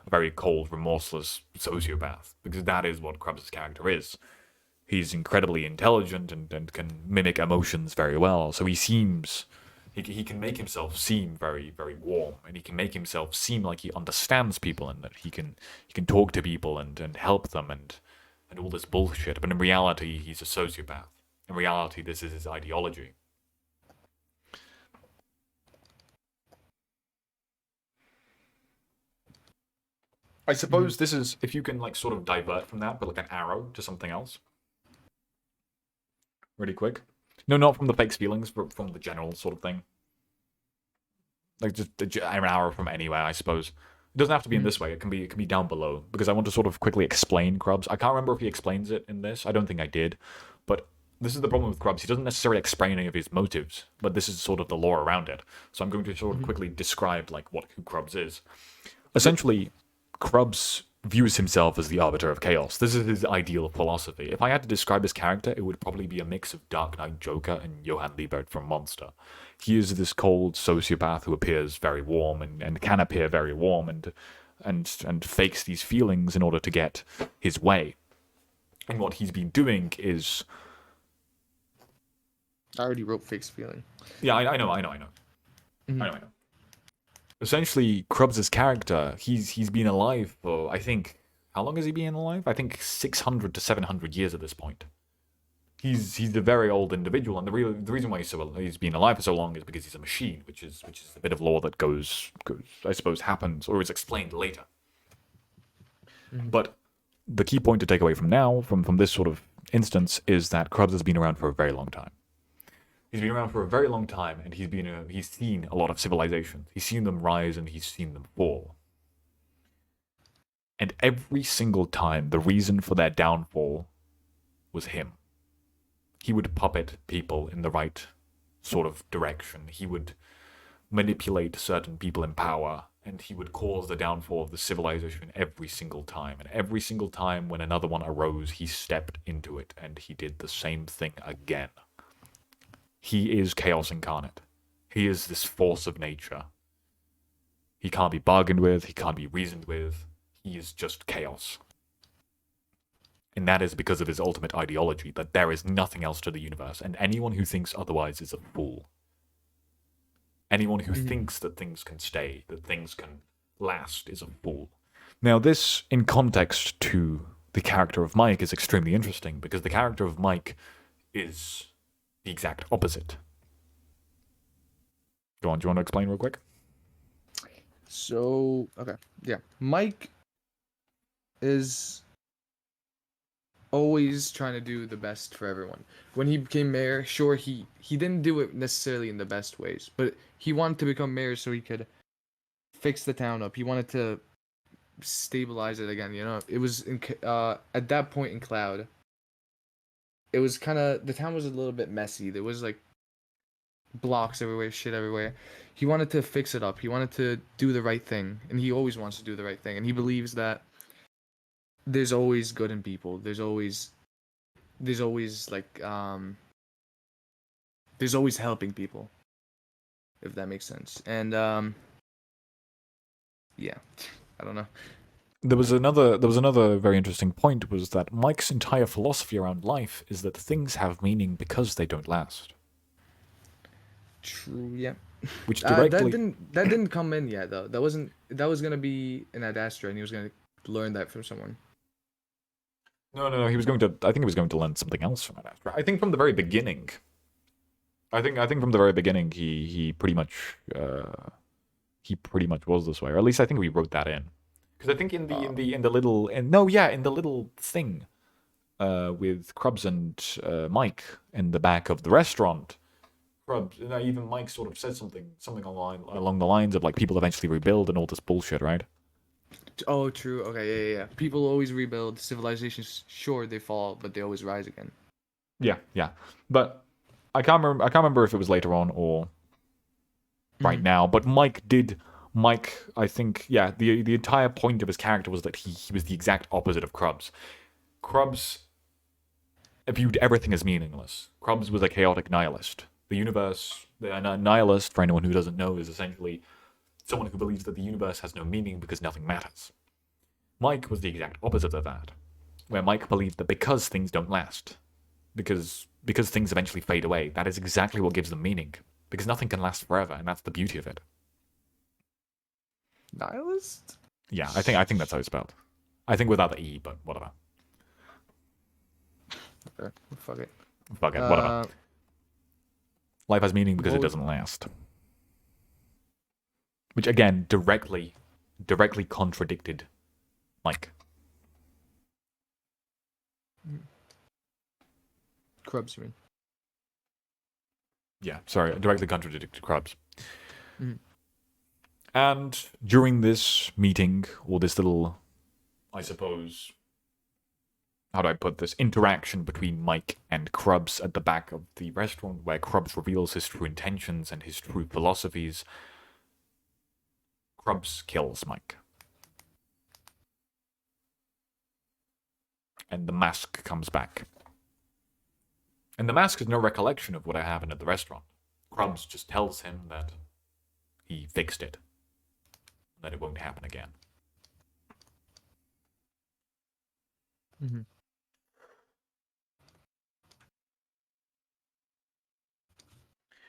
A very cold, remorseless sociopath, because that is what Krebs' character is. He's incredibly intelligent and can mimic emotions very well, so he seems... He can make himself seem very, very warm, and he can make himself seem like he understands people and that he can talk to people and help them and all this bullshit. But in reality, he's a sociopath. In reality, this is his ideology. I suppose this is, if you can like sort of divert from that, but like an arrow to something else. Really quick. No, not from the fake feelings, but from the general sort of thing. Like just an arrow from anywhere, I suppose. It doesn't have to be in this way. It can be down below, because I want to sort of quickly explain Krubs. I can't remember if he explains it in this. I don't think I did, but this is the problem with Krubs. He doesn't necessarily explain any of his motives, but this is sort of the lore around it. So I'm going to sort of quickly describe like who Krubs is. Essentially, Krubs views himself as the arbiter of chaos. This is his ideal philosophy. If I had to describe his character, it would probably be a mix of Dark Knight Joker and Johann Liebert from Monster. He is this cold sociopath who appears very warm and can appear very warm and fakes these feelings in order to get his way. And what he's been doing is... I already wrote fakes feeling. Yeah, I know. Mm-hmm. I know. Essentially, Krubs' character, he's been alive for, I think, how long has he been alive? I think 600 to 700 years at this point. He's a very old individual, and the reason why he's been alive for so long is because he's a machine, which is a bit of lore that goes I suppose happens or is explained later. Mm-hmm. But the key point to take away from now, from this sort of instance, is that Krubs has been around for a very long time. He's been around for a very long time, and he's seen a lot of civilizations. He's seen them rise, and he's seen them fall. And every single time, the reason for their downfall was him. He would puppet people in the right sort of direction. He would manipulate certain people in power, and he would cause the downfall of the civilization every single time. And every single time when another one arose, he stepped into it, and he did the same thing again. He is chaos incarnate. He is this force of nature. He can't be bargained with. He can't be reasoned with. He is just chaos. And that is because of his ultimate ideology, that there is nothing else to the universe, and anyone who thinks otherwise is a fool. Anyone who thinks that things can stay, that things can last, is a fool. Now, this, in context to the character of Mike, is extremely interesting, because the character of Mike is the exact opposite. Go on, do you want to explain real quick? So, okay. Yeah. Mike is always trying to do the best for everyone. When he became mayor, sure, he didn't do it necessarily in the best ways, but he wanted to become mayor so he could fix the town up. He wanted to stabilize it again, you know? It was at that point in Cloud, it was kind of, the town was a little bit messy. There was like blocks everywhere, shit everywhere. He wanted to fix it up. He wanted to do the right thing, and he always wants to do the right thing. And he believes that there's always good in people. There's always like there's always helping people, if that makes sense. And yeah, I don't know. There was another very interesting point, was that Mike's entire philosophy around life is that things have meaning because they don't last. True, yeah. Which directly that didn't come in yet though. That was gonna be an Ad Astra, and he was gonna learn that from someone. No. He was going to. I think he was going to learn something else from Ad Astra. I think from the very beginning. I think from the very beginning he pretty much was this way, or at least I think we wrote that in. Because I think in the little thing with Krubs and Mike in the back of the restaurant, Krubs, even Mike sort of said something along the lines of like people eventually rebuild and all this bullshit, right? Oh, true. Okay, yeah. People always rebuild. Civilizations, sure, they fall, but they always rise again. Yeah. But I can't remember if it was later on or right now. But Mike, I think, yeah, the entire point of his character was that he was the exact opposite of Krubs. Krubs viewed everything as meaningless. Krubs was a chaotic nihilist. A nihilist, for anyone who doesn't know, is essentially someone who believes that the universe has no meaning because nothing matters. Mike was the exact opposite of that, where Mike believed that because things don't last, because things eventually fade away, that is exactly what gives them meaning. Because nothing can last forever, and that's the beauty of it. Nihilist? Yeah, I think that's how it's spelled. I think without the E, but whatever. Okay, fuck it. Fuck it, whatever. Life has meaning because it doesn't last. Which again directly contradicted Mike. Krubs, you mean? Yeah, sorry, directly contradicted Krubs. Mm. And during this meeting, or this little, I suppose, how do I put this, interaction between Mike and Krubs at the back of the restaurant, where Krubs reveals his true intentions and his true philosophies, Krubs kills Mike. And the mask comes back. And the mask has no recollection of what happened at the restaurant. Krubs just tells him that he fixed it. That it won't happen again. Mm-hmm.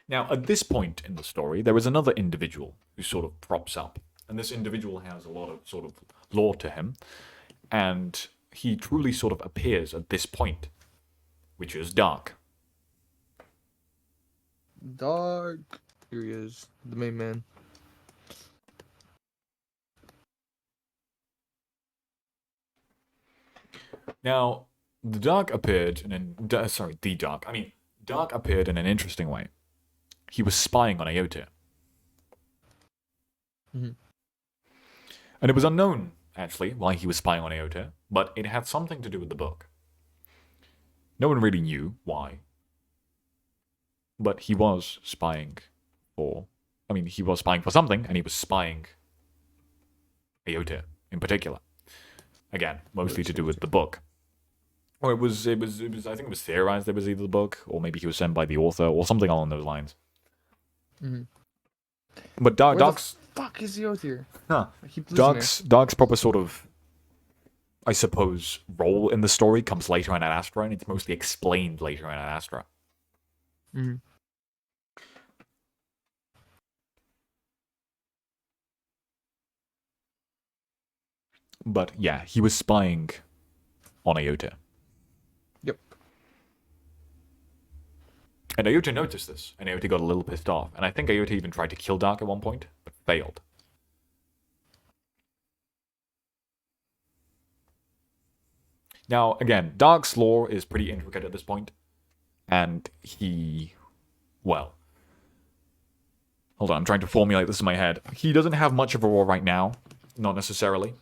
Now, at this point in the story, there is another individual who sort of props up. And this individual has a lot of sort of lore to him. And he truly sort of appears at this point, which is Dark. Dark. Here he is, the main man. Now, the Dark appeared Dark appeared in an interesting way. He was spying on Aote. Mm-hmm. And it was unknown, actually, why he was spying on Aote, but it had something to do with the book. No one really knew why. But he was spying he was spying for something, and he was spying Aote in particular. Again, mostly to do with the book. Or it was I think it was theorized it was either the book, or maybe he was sent by the author, or something along those lines. Mm-hmm. But Dark's... fuck is Yoth here? Huh. I keep losing Dark's proper sort of, I suppose, role in the story comes later in Ad Astra, and it's mostly explained later in Ad Astra. Mm-hmm. But yeah, he was spying on Aote. Yep. And Aote noticed this, and Aote got a little pissed off. And I think Aote even tried to kill Dark at one point, but failed. Now, again, Dark's lore is pretty intricate at this point, and hold on, I'm trying to formulate this in my head. He doesn't have much of a role right now, not necessarily.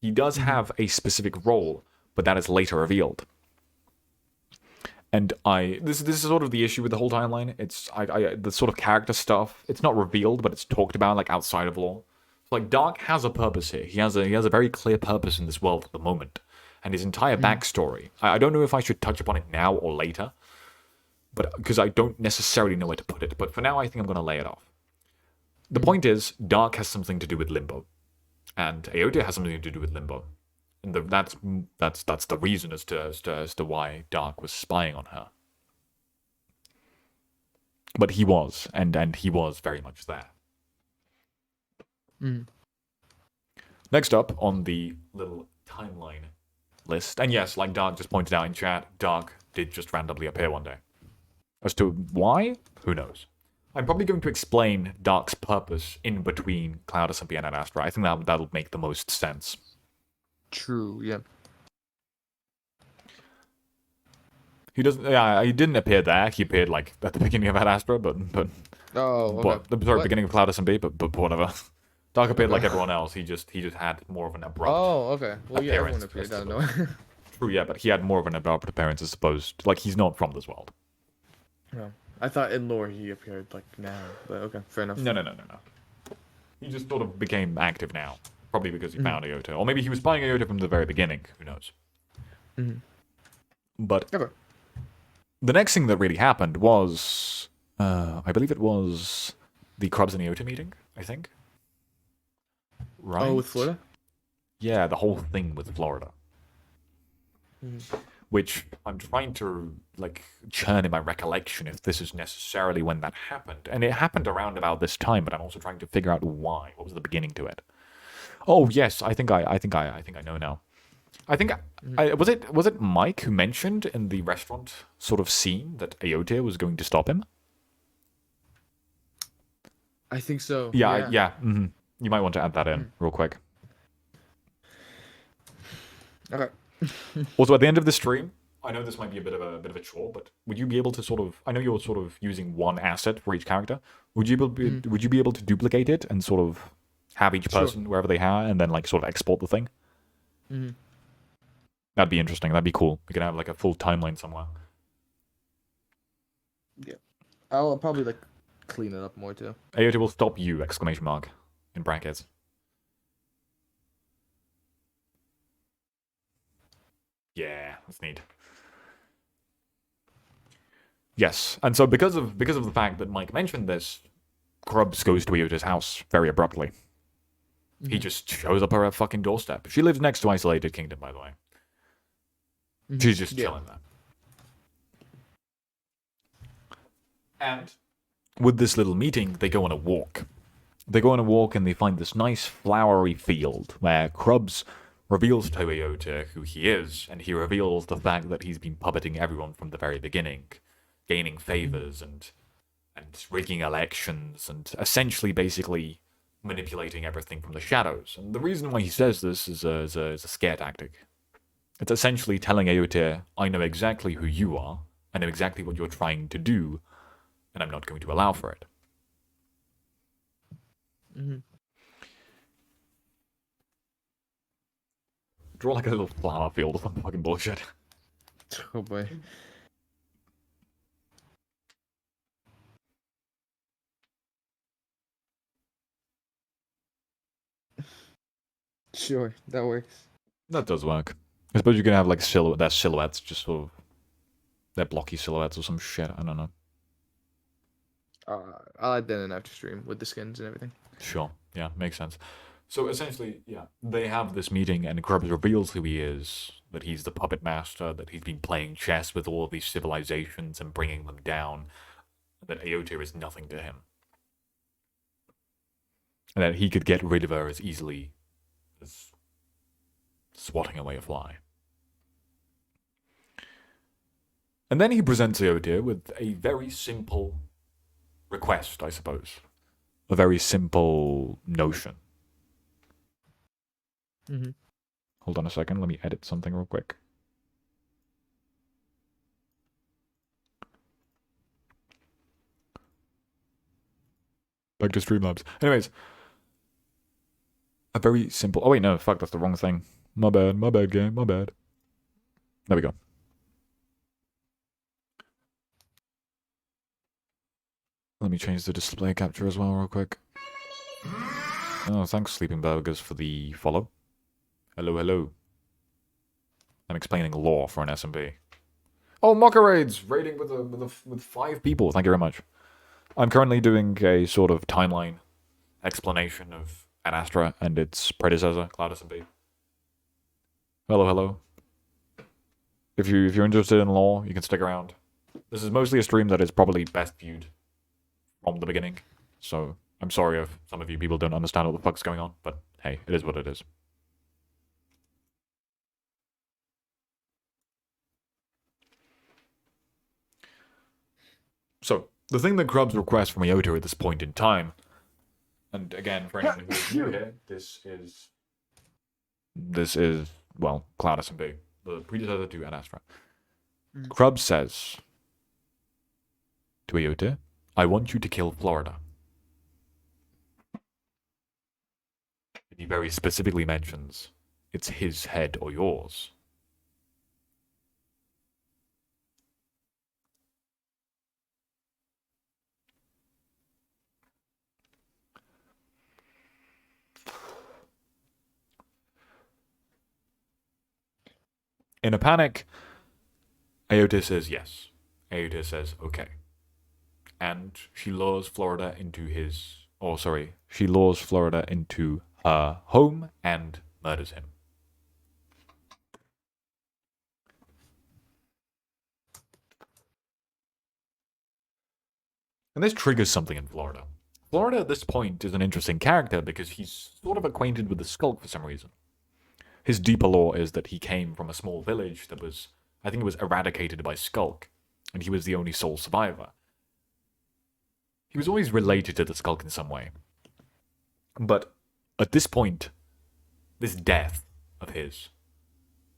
He does have a specific role, but that is later revealed. And this is sort of the issue with the whole timeline. It's the sort of character stuff. It's not revealed, but it's talked about like outside of lore. Like Dark has a purpose here. He has a very clear purpose in this world at the moment, and his entire backstory. I don't know if I should touch upon it now or later, but because I don't necessarily know where to put it. But for now, I think I'm going to lay it off. The point is, Dark has something to do with Limbo, and Aote has something to do with Limbo, and that's the reason as to why Dark was spying on her. But he was, and he was very much there. Mm. Next up on the little timeline list, and yes, like Dark just pointed out in chat, Dark did just randomly appear one day. As to why, who knows? I'm probably going to explain Dark's purpose in between Cloud SMP and Ad Astra. I think that'll make the most sense. True, yeah. He doesn't. Yeah, he didn't appear there. He appeared like at the beginning of Ad Astra, but Oh, okay. sorry, What? beginning of Cloud SMP, but whatever. Dark appeared like Okay. everyone else. He just had more of an abrupt Oh, okay. Well, yeah, everyone appearance. appeared I out of suppose. nowhere. True, yeah, but he had more of an abrupt appearance as opposed. Like he's not from this world. No. I thought in lore he appeared like now, but okay, fair enough. No. He just sort of became active now, probably because he Mhm. found Iota, or maybe he was spying Iota from the very beginning. Who knows? Mhm. But Okay. the next thing that really happened was, I believe it was the Krubs and Iota meeting. I think. Right. Oh, with Florida. Yeah, the whole thing with Florida. Mhm. Which I'm trying to like churn in my recollection if this is necessarily when that happened, and it happened around about this time. But I'm also trying to figure out why. What was the beginning to it? Oh yes, I think I know now. I think was it Mike who mentioned in the restaurant sort of scene that Aote was going to stop him? I think so. Yeah, Yeah. yeah. You might want to add that in Mhm. real quick. Okay. Also, at the end of the stream, I know this might be a bit of a chore, but would you be able to sort of? I know you're sort of using one asset for each character. Mhm. Would you be able to duplicate it and sort of have each Sure. person wherever they are, and then like sort of export the thing? Mhm. That'd be interesting. That'd be cool. We could have like a full timeline somewhere. Yeah. I'll probably like clean it up more too. Aote will stop you! Exclamation mark in brackets. Yeah, that's neat. Yes, and so because of the fact that Mike mentioned this, Krubs goes to Iota's house very abruptly. He Mhm. just shows up at her fucking doorstep. She lives next to Isolated Kingdom, by the way. Mhm. She's just Yeah. chilling there. And with this little meeting, they go on a walk. They go on a walk and they find this nice flowery field where Krubs reveals to Iota who he is, and he reveals the fact that he's been puppeting everyone from the very beginning, gaining favors and rigging elections and essentially basically manipulating everything from the shadows. And the reason why he says this is a scare tactic. It's essentially telling Aote, I know exactly who you are, I know exactly what you're trying to do, and I'm not going to allow for it. Mhm. Draw like a little flower field or some fucking bullshit. Oh boy. Sure, that works. That does work. I suppose you can have like their silhouettes, just sort of their blocky silhouettes or some shit. I don't know. I'll add that in after stream with the skins and everything. Sure. Yeah, makes sense. So essentially, yeah, they have this meeting, and Grubbs reveals who he is, that he's the puppet master, that he's been playing chess with all of these civilizations and bringing them down, that Aote is nothing to him. And that he could get rid of her as easily as swatting away a fly. And then he presents Aote with a very simple request, I suppose. A very simple notion. Mhm. Hold on a second, let me edit something real quick. Back to Streamlabs. Anyways, a very simple. Oh wait, no, fuck, that's the wrong thing. My bad, game, my bad. There we go. Let me change the display capture as well, real quick. Oh, thanks, Sleeping Burgers, for the follow. Hello, hello. I'm explaining lore for an SMP. Oh, Mocha Raids! Raiding with 5 people. Thank you very much. I'm currently doing a sort of timeline explanation of Ad Astra and its predecessor, Cloud SMP. Hello, hello. If you're interested in lore, you can stick around. This is mostly a stream that is probably best viewed from the beginning, so I'm sorry if some of you people don't understand what the fuck's going on, but hey, it is what it is. So, the thing that Krubs requests from Iota at this point in time, and again, for anyone who is new here, this is, well, Cloud SMP, the predecessor to Ad Astra. Mhm. Krub says to Ayote, I want you to kill Florida. He very specifically mentions it's his head or yours. In a panic, Ayote says yes. Ayote says okay. And she lures Florida into she lures Florida into her home and murders him. And this triggers something in Florida. Florida at this point is an interesting character because he's sort of acquainted with the Skulk for some reason. His deeper lore is that he came from a small village that was, I think it was eradicated by Skulk, and he was the only sole survivor. He was always related to the Skulk in some way. But at this point, this death of his,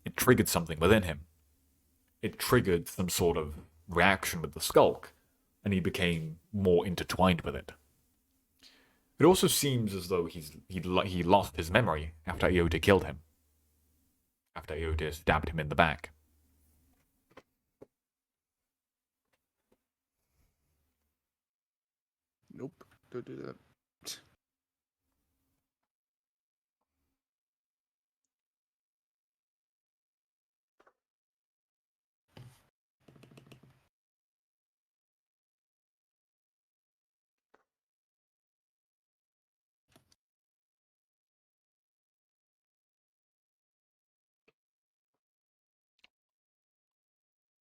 it triggered something within him. It triggered some sort of reaction with the Skulk, and he became more intertwined with it. It also seems as though he lost his memory after Ayote killed him. After Ayote stabbed him in the back. Nope. Don't do that.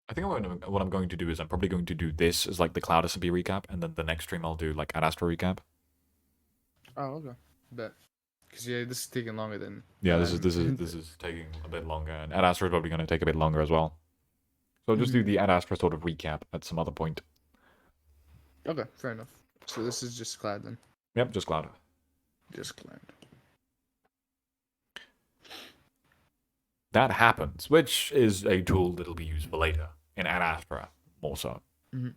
I think what I'm going to do is I'm probably going to do this as like the Cloud SMP recap, and then the next stream I'll do like Ad Astra recap. Oh, okay. Bet. Because yeah, this is taking longer than. Yeah, this is taking a bit longer, and Ad Astra is probably going to take a bit longer as well. So I'll just do the Ad Astra sort of recap at some other point. Okay, fair enough. So this is just Cloud then. Yep, just Cloud. Just Cloud. That happens, which is a tool that'll be used for later in Ad Astra, more so. Mm-hmm.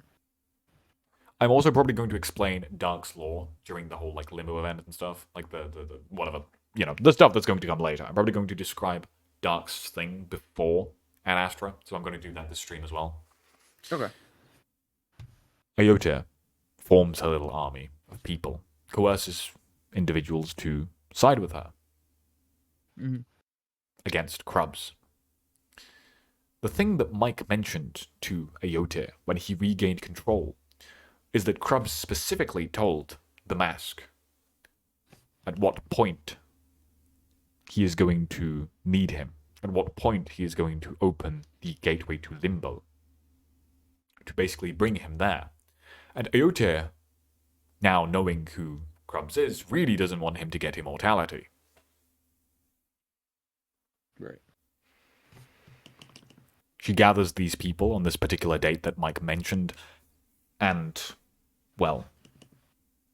I'm also probably going to explain Dark's lore during the whole like limbo event and stuff, like the whatever, the stuff that's going to come later. I'm probably going to describe Dark's thing before Ad Astra, so I'm going to do that this stream as well. Okay. Ayote forms her little army of people, coerces individuals to side with her against Krubs. The thing that Mike mentioned to Ayote when he regained control is that Krubs specifically told the Mask at what point he is going to need him, at what point he is going to open the gateway to Limbo, to basically bring him there. And Ayote, now knowing who Krubs is, really doesn't want him to get immortality. Right. She gathers these people on this particular date that Mike mentioned, and, well,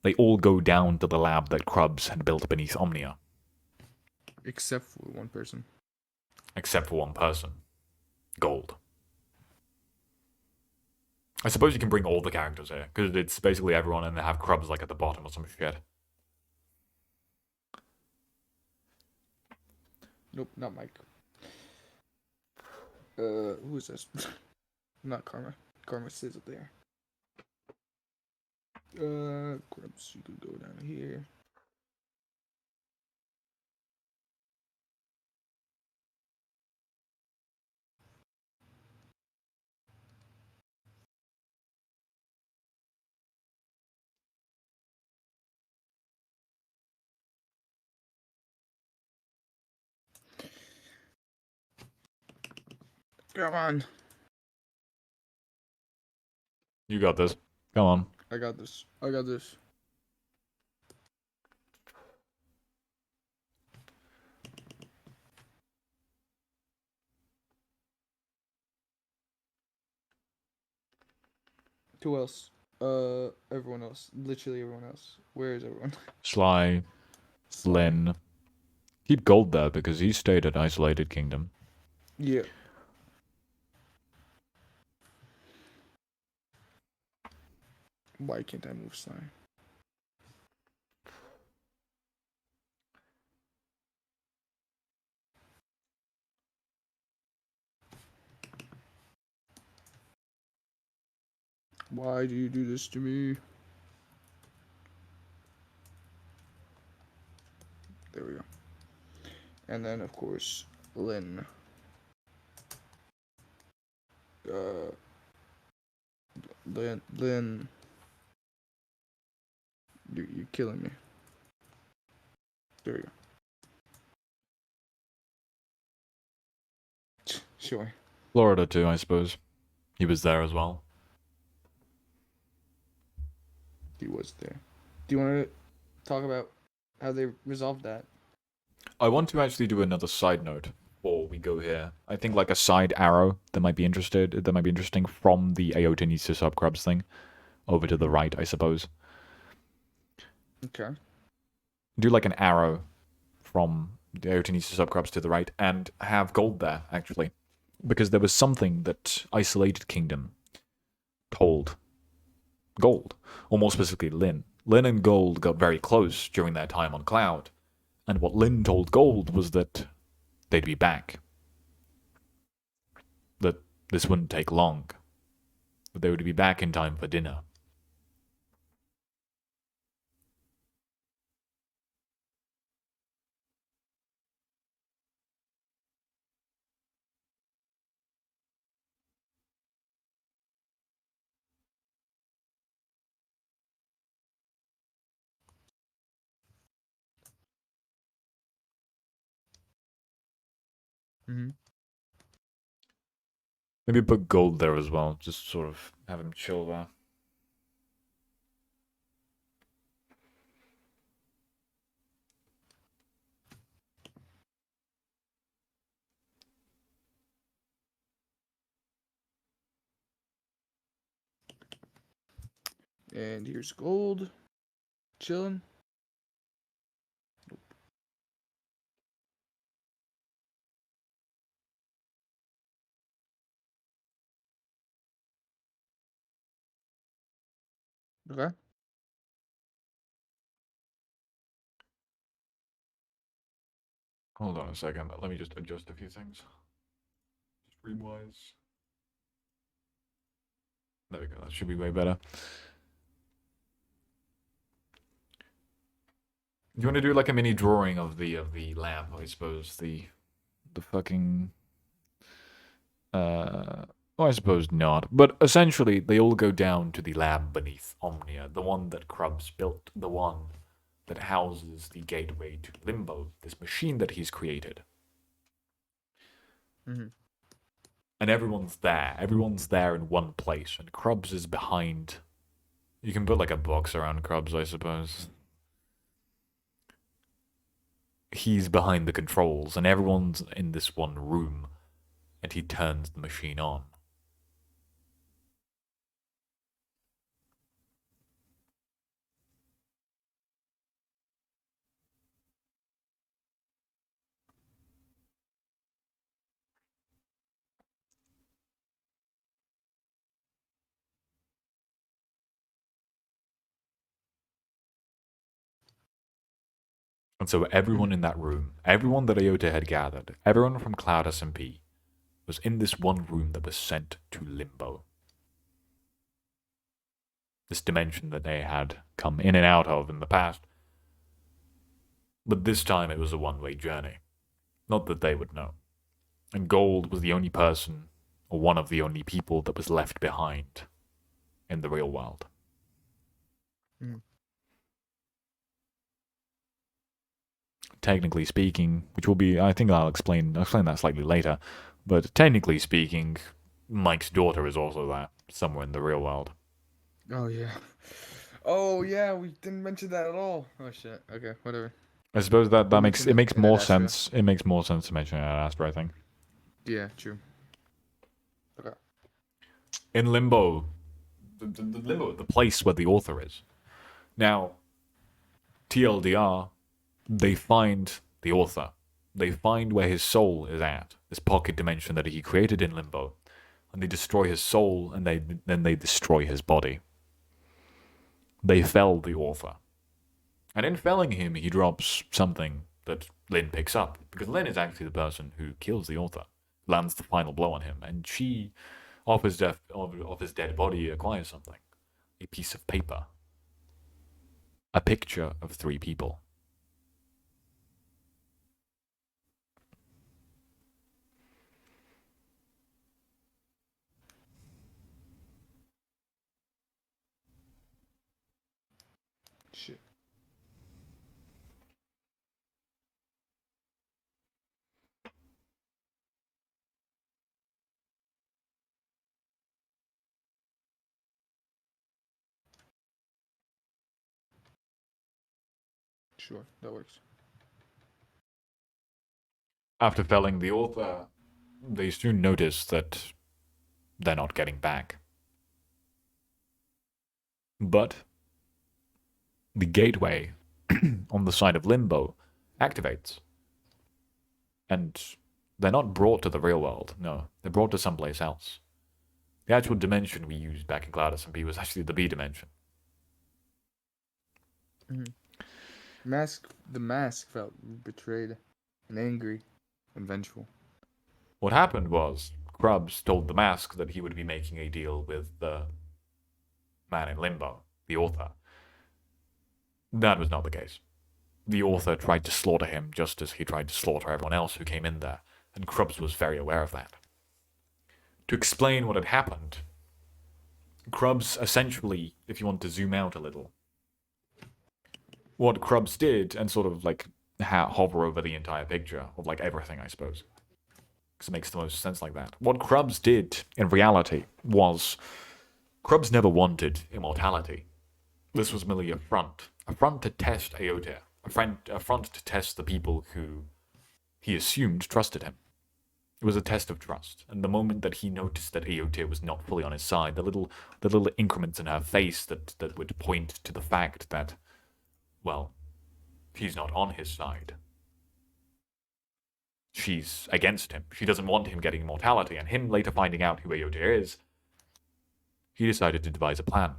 they all go down to the lab that Krubs had built beneath Omnia. Except for one person. Except for one person. Gold. I suppose you can bring all the characters here, because it's basically everyone and they have Krubs like at the bottom or some shit. Nope, not Mike. Who is this? Not Karma. Karma sits up there. Krubs, you could go down here. Come on. You got this. Come on. I got this. I got this. Who else? Everyone else. Literally everyone else. Where is everyone? Sly, Len. Keep Gold there because he stayed at Isolated Kingdom. Yeah. Why can't I move slime? Why do you do this to me? There we go. And then, of course, Lynn. Lynn, you're killing me. There we go. Sure. Florida too, I suppose. He was there as well. He was there. Do you want to talk about how they resolved that? I want to actually do another side note before we go here. I think like a side arrow that might be interesting from the Aota needs to subcrubs thing over to the right, I suppose. Okay. Do like an arrow from the Aota needs to subcrubs to the right and have gold there, actually. Because there was something that Isolated Kingdom told Gold, or more specifically Lynn. Lynn and Gold got very close during their time on Cloud, and what Lynn told Gold was that they'd be back. That this wouldn't take long. That they would be back in time for dinner. Mm-hmm. Maybe put Gold there as well, just sort of have him chill there. And here's Gold. Chilling. Okay. Hold on a second, let me just adjust a few things. Stream-wise. There we go, that should be way better. Do you want to do like a mini drawing of the lab, I suppose? The fucking well, I suppose not. But essentially they all go down to the lab beneath Omnia, the one that Krubs built, the one that houses the gateway to Limbo, this machine that he's created. Mm-hmm. And everyone's there in one place, and Krubs is behind. You can put like a box around Krubs, I suppose. He's behind the controls, and everyone's in this one room, and he turns the machine on. And so everyone in that room, everyone that Aota had gathered, everyone from Cloud SMP, was in this one room that was sent to Limbo. This dimension that they had come in and out of in the past. But this time it was a one-way journey. Not that they would know. And Gold was the only person, or one of the only people that was left behind in the real world. Mm. Technically speaking, which will be, I think I'll explain that slightly later, but technically speaking, Mike's daughter is also there, somewhere in the real world. Oh yeah. Oh yeah, we didn't mention that at all. Oh shit. Okay, whatever. I suppose that We'll makes mention it makes in Ad more Astra. sense. It makes more sense to mention Ad Astra, I think. Yeah, true. Okay. In Limbo, the place where the author is. Now, TLDR, they find the author. They find where his soul is at, this pocket dimension that he created in Limbo, and they destroy his soul, and then they destroy his body. They fell the author. And in felling him, he drops something that Lynn picks up, because Lynn is actually the person who kills the author, lands the final blow on him, and she, off his dead body, acquires something. A piece of paper. A picture of 3 people. Shit. Sure, that works. After felling the author, they soon notice that they're not getting back. But the gateway on the side of Limbo activates. And they're not brought to the real world, no. They're brought to someplace else. The actual dimension we used back in Cloud SMP was actually the B dimension. The mask felt betrayed and angry and vengeful. What happened was, Krubs told the mask that he would be making a deal with the man in Limbo, the author. That was not the case. The author tried to slaughter him just as he tried to slaughter everyone else who came in there, and Krubs was very aware of that. To explain what had happened, Krubs essentially, if you want to zoom out a little, what Krubs did, and sort of like hover over the entire picture of like everything, I suppose, because it makes the most sense like that. What Krubs did in reality was Krubs never wanted immortality. This was merely a front to test Aote, a front to test the people who he assumed trusted him. It was a test of trust, and the moment that he noticed that Aote was not fully on his side, the little increments in her face that would point to the fact that, well, he's not on his side. She's against him. She doesn't want him getting immortality, and him later finding out who Aote is, he decided to devise a plan.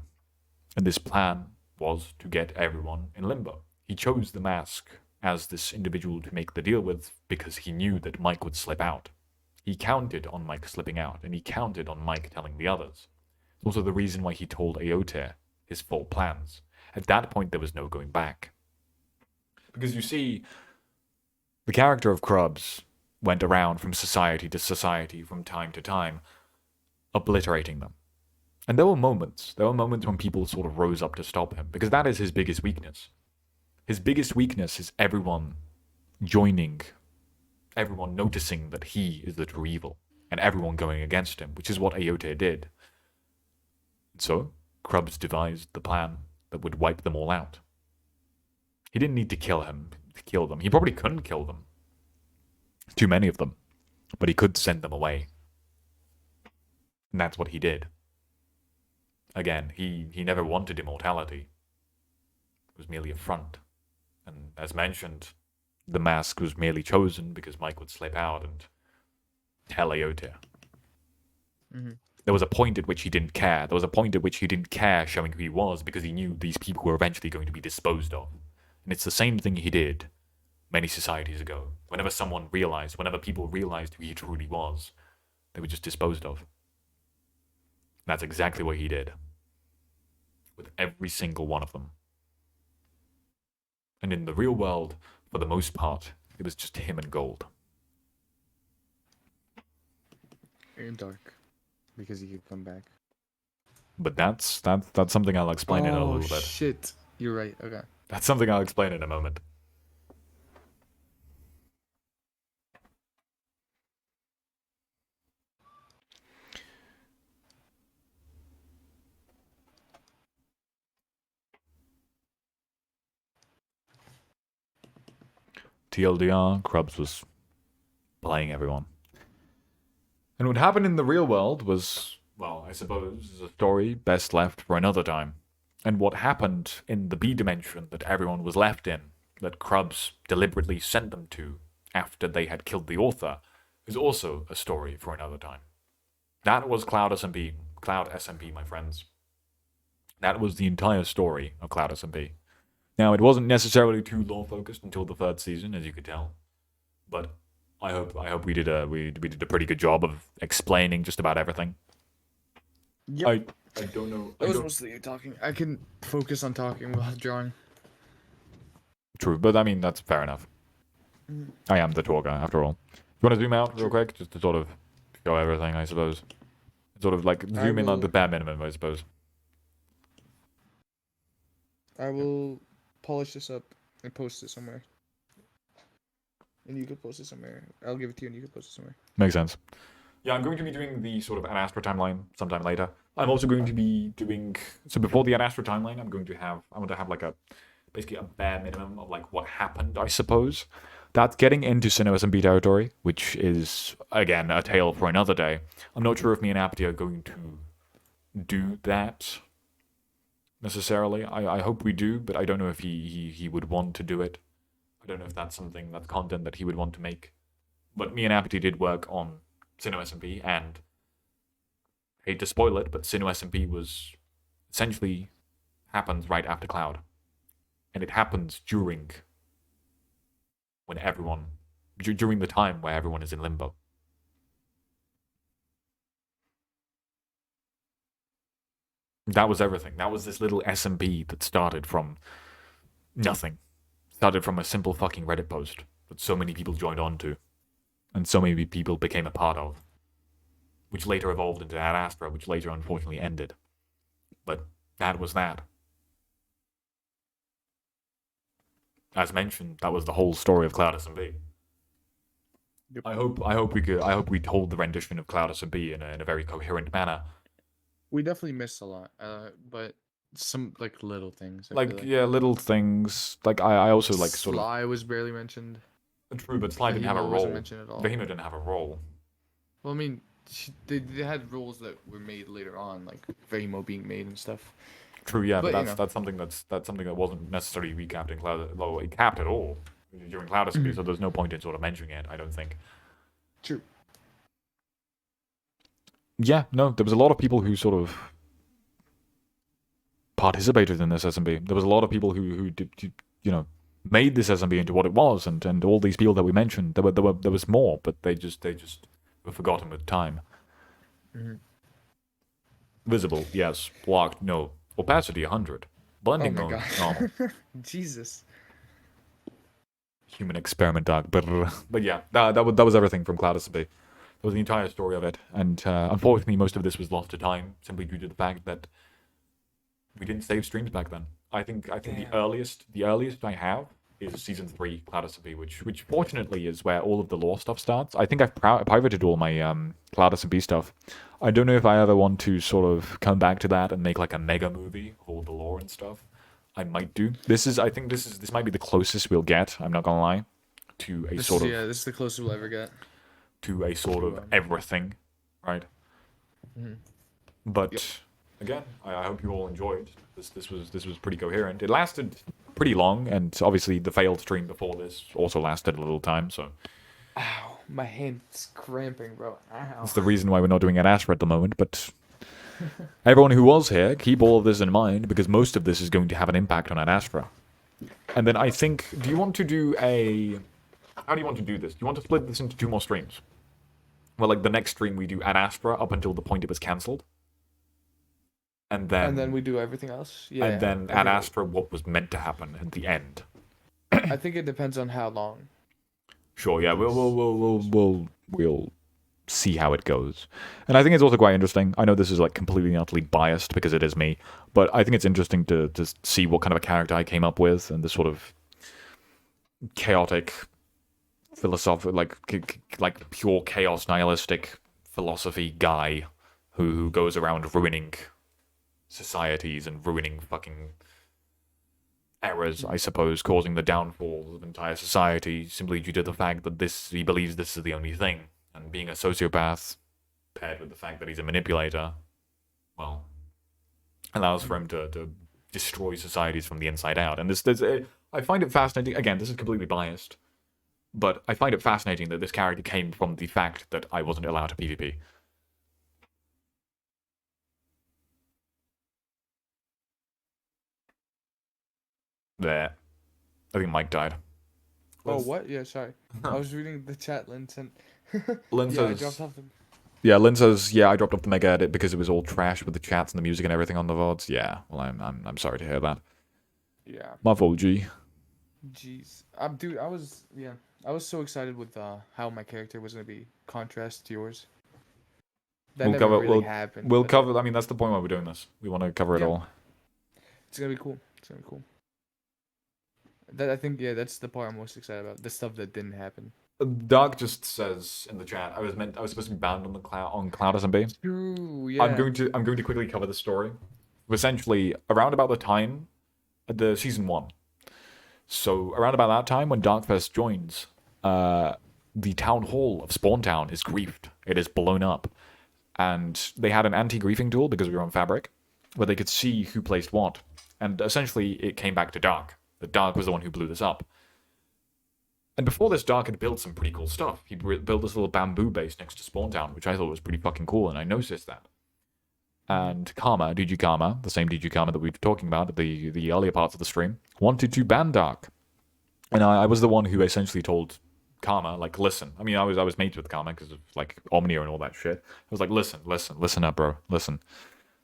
And this plan was to get everyone in Limbo. He chose the mask as this individual to make the deal with because he knew that Mike would slip out. He counted on Mike slipping out, and he counted on Mike telling the others. It's also the reason why he told Aote his full plans. At that point, there was no going back. Because you see, the character of Krubs went around from society to society from time to time, obliterating them. And there were moments when people sort of rose up to stop him, because that is his biggest weakness. His biggest weakness is everyone joining, everyone noticing that he is the true evil, and everyone going against him, which is what Aote did. So, Krubs devised the plan that would wipe them all out. He didn't need to kill them. He probably couldn't kill them. Too many of them. But he could send them away. And that's what he did. Again, he never wanted immortality. It was merely a front. And as mentioned, the mask was merely chosen because Mike would slip out and tell Aote. Mm-hmm. There was a point at which he didn't care. There was a point at which he didn't care showing who he was because he knew these people were eventually going to be disposed of. And it's the same thing he did many societies ago. Whenever people realized who he truly was, they were just disposed of. And that's exactly what he did. With every single one of them. And in the real world, for the most part, it was just him and Gold. And Dark. Because he could come back. But that's something I'll explain in a little bit. Oh, shit. You're right. Okay. That's something I'll explain in a moment. TLDR, Krubs was playing everyone. And what happened in the real world was, well, I suppose, a story best left for another time. And what happened in the B dimension that everyone was left in, that Krubs deliberately sent them to after they had killed the author, is also a story for another time. That was Cloud SMP, my friends. That was the entire story of Cloud SMP. Now, it wasn't necessarily too lore focused until the third season, as you could tell, but I hope we did a pretty good job of explaining just about everything. Yep. I don't know. That was mostly you talking. I can focus on talking while drawing. True, but I mean that's fair enough. I am the tour guy after all. You want to zoom out real quick, just to sort of show everything, I suppose. Sort of like zoom in on the bare minimum, I suppose. I will polish this up and post it somewhere. And you could post it somewhere. I'll give it to you and you can post it somewhere. Makes sense. Yeah, I'm going to be doing the sort of Ad Astra timeline sometime later. I'm also going to be doing so before the Ad Astra timeline. I want to have like basically a bare minimum of like what happened, I suppose. That's getting into Sinnoh SMP territory, which is again a tale for another day. I'm not sure if me and Apathy are going to do that necessarily. I hope we do, but I don't know if he would want to do it. I don't know if that's content that he would want to make. But me and Apathy did work on Sinnoh SMP, and hate to spoil it, but Sinnoh SMP was essentially happens right after Cloud. And it happens during the time where everyone is in limbo. That was everything. That was this little SMP that started from nothing. Started from a simple fucking Reddit post that so many people joined on to. And so many people became a part of. Which later evolved into Ad Astra, which later unfortunately ended. But that was that. As mentioned, that was the whole story of Cloud SMP. Yep. I hope we told the rendition of Cloud SMP in a very coherent manner. We definitely missed a lot, but some like little things. Yeah, little things. Like I also like sort of. Sly was barely mentioned. True, but Sly didn't have a role. Wasn't mentioned at all. Vahima didn't have a role. Well, I mean, they had roles that were made later on, like Vahimo being made and stuff. True, yeah, but that's something that wasn't necessarily recapped in Cloud. Well, it capped at all during Cloud SMP, so there's no point in sort of mentioning it. I don't think. True. Yeah, no, there was a lot of people who sort of participated in this SMP. There was a lot of people who did, made this SMP into what it was, and all these people that we mentioned, there was more, but they just were forgotten with time. Mm-hmm. Visible, yes. Blocked, no. Opacity, 100. Blending mode, normal. Jesus. Human experiment, dog. But yeah, that was everything from Cloud SMP. That was the entire story of it, and unfortunately, most of this was lost to time simply due to the fact that we didn't save streams back then. I think the earliest I have is season 3 Cloud SMP, which fortunately is where all of the lore stuff starts. I think I've pivoted all my Cloud SMP stuff. I don't know if I ever want to sort of come back to that and make like a mega movie of all the lore and stuff. I might do. This might be the closest we'll get. I'm not gonna lie, to a this is the closest we'll ever get to a sort of everything, right? Mm-hmm. But again, I hope you all enjoyed. This was pretty coherent. It lasted pretty long, and obviously the failed stream before this also lasted a little time. So, ow, my hand's cramping, bro. Ow. That's the reason why we're not doing Ad Astra at the moment. But everyone who was here, keep all of this in mind, because most of this is going to have an impact on Ad Astra. And then I think, do you want to do how do you want to do this? Do you want to split this into 2 more streams? Well, like the next stream we do Ad Astra up until the point it was cancelled. And then we do everything else. Yeah. And then Ad Astra, what was meant to happen at the end. I think it depends on how long. Sure, yeah, we'll see how it goes. And I think it's also quite interesting. I know this is like completely and utterly biased because it is me, but I think it's interesting to see what kind of a character I came up with and the sort of chaotic philosophy, like pure chaos nihilistic philosophy guy who goes around ruining societies and ruining fucking errors, I suppose, causing the downfall of entire society simply due to the fact that he believes this is the only thing. And being a sociopath, paired with the fact that he's a manipulator, well, allows for him to destroy societies from the inside out. And I find it fascinating. Again, this is completely biased, but I find it fascinating that this character came from the fact that I wasn't allowed to PvP. There. I think Mike died. Oh, Linz, what? Yeah, sorry. I was reading the chat Lynn sent. Lynn Yeah, I dropped says, off the. yeah, Lynn says, yeah, I dropped off the mega edit because it was all trash with the chats and the music and everything on the VODs. Yeah, well, I'm sorry to hear that. Yeah. My fault, G. Jeez. Dude, I was so excited with how my character was gonna be contrast to yours. That We'll never cover, really we'll, happened, we'll but cover, I mean, that's the point why we're doing this. We want to cover it yeah, all. it's gonna be cool. It's gonna be cool. That I think, yeah, that's the part I'm most excited about. The stuff that didn't happen. Dark just says in the chat, I was supposed to be banned on the Cloud SMP. True. I'm Yeah. going to quickly cover the story. Essentially, around about the time, the season 1. So around about that time, when Dark first joins, the town hall of Spawn Town is griefed. It is blown up, and they had an anti-griefing tool because we were on Fabric, where they could see who placed what, and essentially it came back to Dark. That Dark was the one who blew this up. And before this, Dark had built some pretty cool stuff. He built this little bamboo base next to Spawn Town, which I thought was pretty fucking cool, and I noticed that. And Karma, DG Karma, the same DG Karma that we were talking about at the earlier parts of the stream, wanted to ban Dark. And I was the one who essentially told Karma, like, listen. I mean, I was mates with Karma because of, like, Omnia and all that shit. I was like, listen up, bro, listen.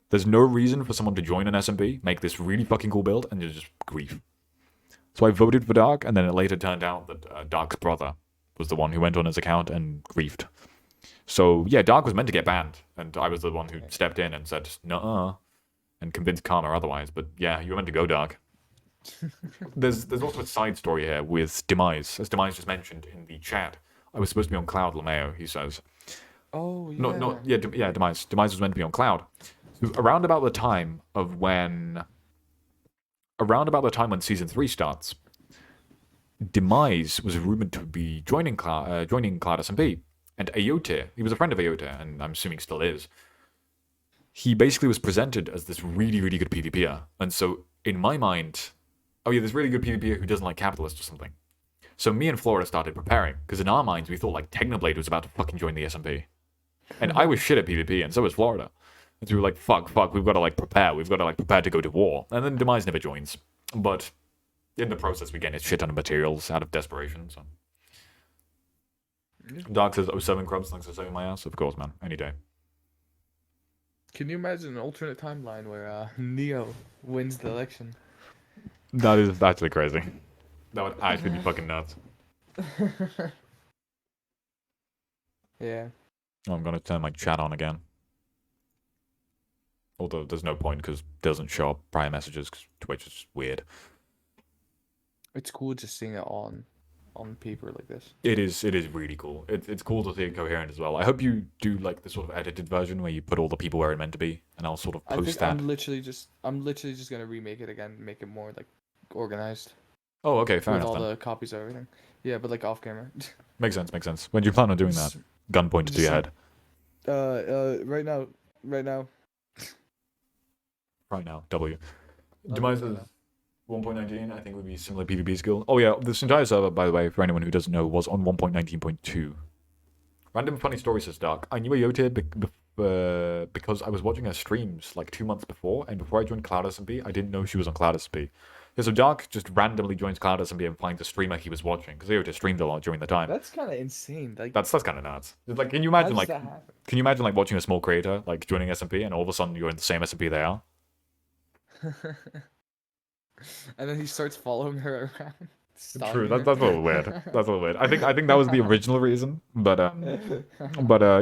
There's no reason for someone to join an SMP, make this really fucking cool build, and just grief. So I voted for Dark, and then it later turned out that Dark's brother was the one who went on his account and griefed. So, yeah, Dark was meant to get banned, and I was the one who stepped in and said, nuh-uh, and convinced Karma otherwise. But, yeah, you were meant to go Dark. There's also a side story here with Demise. As Demise just mentioned in the chat, I was supposed to be on Cloud, LeMayo, he says. Oh, yeah. No, yeah, Demise. Demise was meant to be on Cloud. So around about the time when Season 3 starts, Demise was rumored to be joining Cloud SMP. And Ayote, he was a friend of Ayote, and I'm assuming still is. He basically was presented as this really, really good PvPer. And so, in my mind, oh yeah, this really good PvPer who doesn't like capitalists or something. So me and Florida started preparing, because in our minds we thought like Technoblade was about to fucking join the SMP. And I was shit at PvP, and so was Florida. And so we were like, fuck, we've got to like prepare. We've got to like prepare to go to war. And then Demise never joins. But in the process, we get a shit ton of materials out of desperation, so. Dark says 07 Crubs, thanks for saving my ass. Of course, man. Any day. Can you imagine an alternate timeline where Neo wins the election? That is actually crazy. That would actually be fucking nuts. Yeah. Oh, I'm gonna turn my chat on again. Although there's no point because it doesn't show up prior messages because Twitch is weird. It's cool just seeing it on paper like this. It is really cool. It's cool to see it coherent as well. I hope you do like the sort of edited version where you put all the people where it's meant to be, and I'll sort of post that. I'm literally just gonna remake it again, make it more like organized. Oh, okay, fair enough. With all then. the copies of everything. Yeah, but like off camera. Makes sense. When do you plan on doing that? Gun pointed to your head. Right now. Right now, W. Oh, Demise right is now. 1.19, I think would be similar PvP skill. Oh yeah, this entire server, by the way, for anyone who doesn't know, was on 1.19.2. Random funny story says Dark. I knew Ayote because I was watching her streams like 2 months before, and before I joined Cloud SMP, I didn't know she was on Cloud SMP. Yeah, so Dark just randomly joins Cloud SMP and finds the streamer he was watching, because Ayote streamed a lot during the time. That's kind of insane. Like That's kind of nuts. Like, can you how imagine does like that happen? can you imagine like watching a small creator like joining SMP and all of a sudden you're in the same SMP they are? And then he starts following her around. True, stalking that's her. a little weird. That's a little weird. I think that was the original reason, but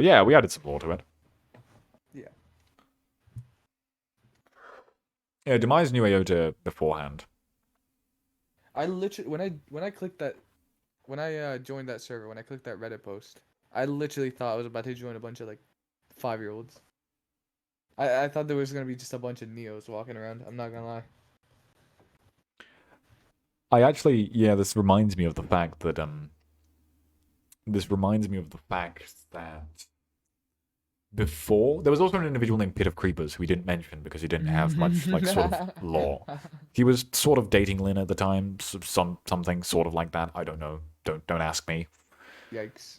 yeah, we added some more to it. Yeah. Yeah, Demise knew Ayote beforehand. I literally when I clicked that when I joined that server, when I clicked that Reddit post, I literally thought I was about to join a bunch of like 5-year-olds. I thought there was gonna be just a bunch of Neos walking around. I'm not gonna lie. This reminds me of the fact that before there was also an individual named Pit of Creepers who we didn't mention because he didn't have much like sort of lore. He was sort of dating Lynn at the time, something sort of like that. I don't know. Don't ask me. Yikes.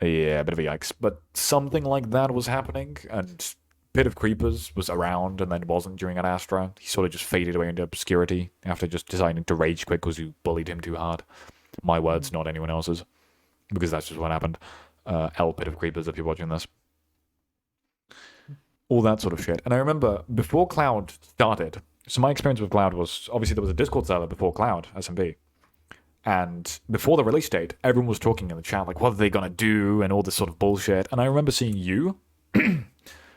Yeah, a bit of a yikes. But something like that was happening, and Pit of Creepers was around and then wasn't during Ad Astra. He sort of just faded away into obscurity after just deciding to rage quit because you bullied him too hard. My words, not anyone else's, because that's just what happened. L Pit of Creepers, if you're watching this. All that sort of shit. And I remember before Cloud started, so my experience with Cloud was, obviously there was a Discord server before Cloud SMP. And before the release date, everyone was talking in the chat, like, what are they gonna do, and all this sort of bullshit. And I remember seeing you,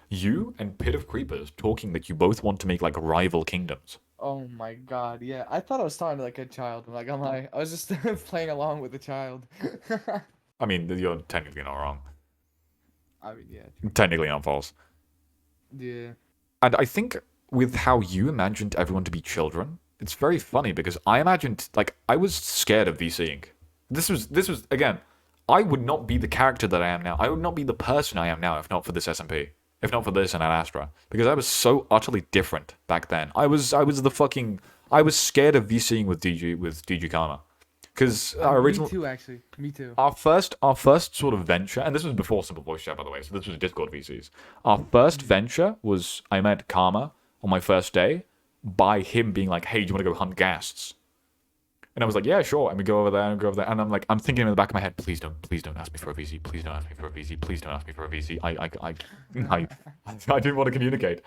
you and Pit of Creepers talking that you both want to make, like, rival kingdoms. Oh my god, yeah. I thought I was talking to like a child. Like I was just playing along with a child. I mean, you're technically not wrong. I mean, yeah. Technically not false. Yeah. And I think with how you imagined everyone to be children, it's very funny because I imagined, like, I was scared of VCing. This was again, I would not be the character that I am now. I would not be the person I am now if not for this SMP. If not for this and Ad Astra. Because I was so utterly different back then. I was scared of VCing with DG Karma. Because our original... Me too, actually. Me too. Our first sort of venture, and this was before Simple Voice Chat, by the way, so this was Discord VCs. Our first venture was, I met Karma on my first day by him being like, hey, do you want to go hunt ghasts? And I was like, yeah, sure. And we go over there and I'm like, I'm thinking in the back of my head, please don't ask me for a VC. Please don't ask me for a VC. Please don't ask me for a VC. I didn't want to communicate.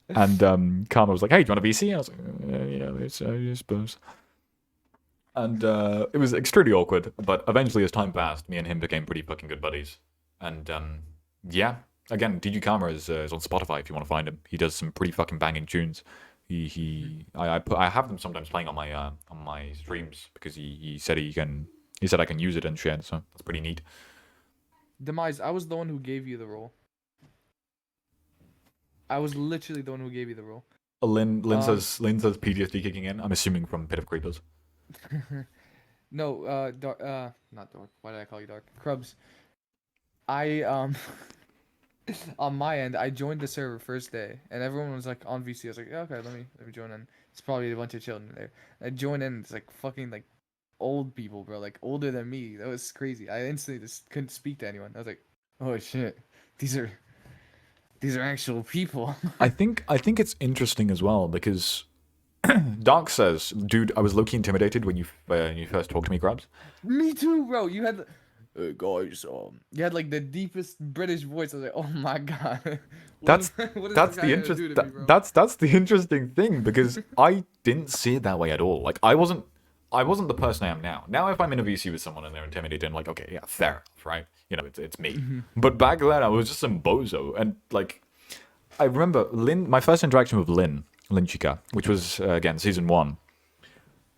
And Karma was like, hey, do you want a VC? And I was like, yeah, I suppose. And it was extremely awkward, but eventually as time passed, me and him became pretty fucking good buddies. And yeah, again, DG Karma is on Spotify if you want to find him. He does some pretty fucking banging tunes. I have them sometimes playing on my streams because he said I can use it and shit, so that's pretty neat. Demise, I was the one who gave you the role. I was literally the one who gave you the role. Lynn says PTSD kicking in. I'm assuming from Pit of Creepers. No, not Dark. Why did I call you Dark? Krubs. I on my end, I joined the server first day, and everyone was like on VC. I was like, yeah, okay, let me join in. It's probably a bunch of children there. I joined in. It's like fucking like old people, bro, like older than me. That was crazy. I instantly just couldn't speak to anyone. I was like, oh shit, these are actual people. I think it's interesting as well because Dark says, dude, I was low-key intimidated when you first talked to me, Krabs. Me too, bro. You had hey guys, you had like the deepest British voice. I was like, oh my god. That's the interesting thing because I didn't see it that way at all. Like I wasn't the person I am now. Now if I'm in a VC with someone and they're intimidated, I'm like, okay, yeah, fair enough, right? You know, it's me. Mm-hmm. But back then I was just some bozo, and like I remember my first interaction with Lynn Chica, which was again season 1.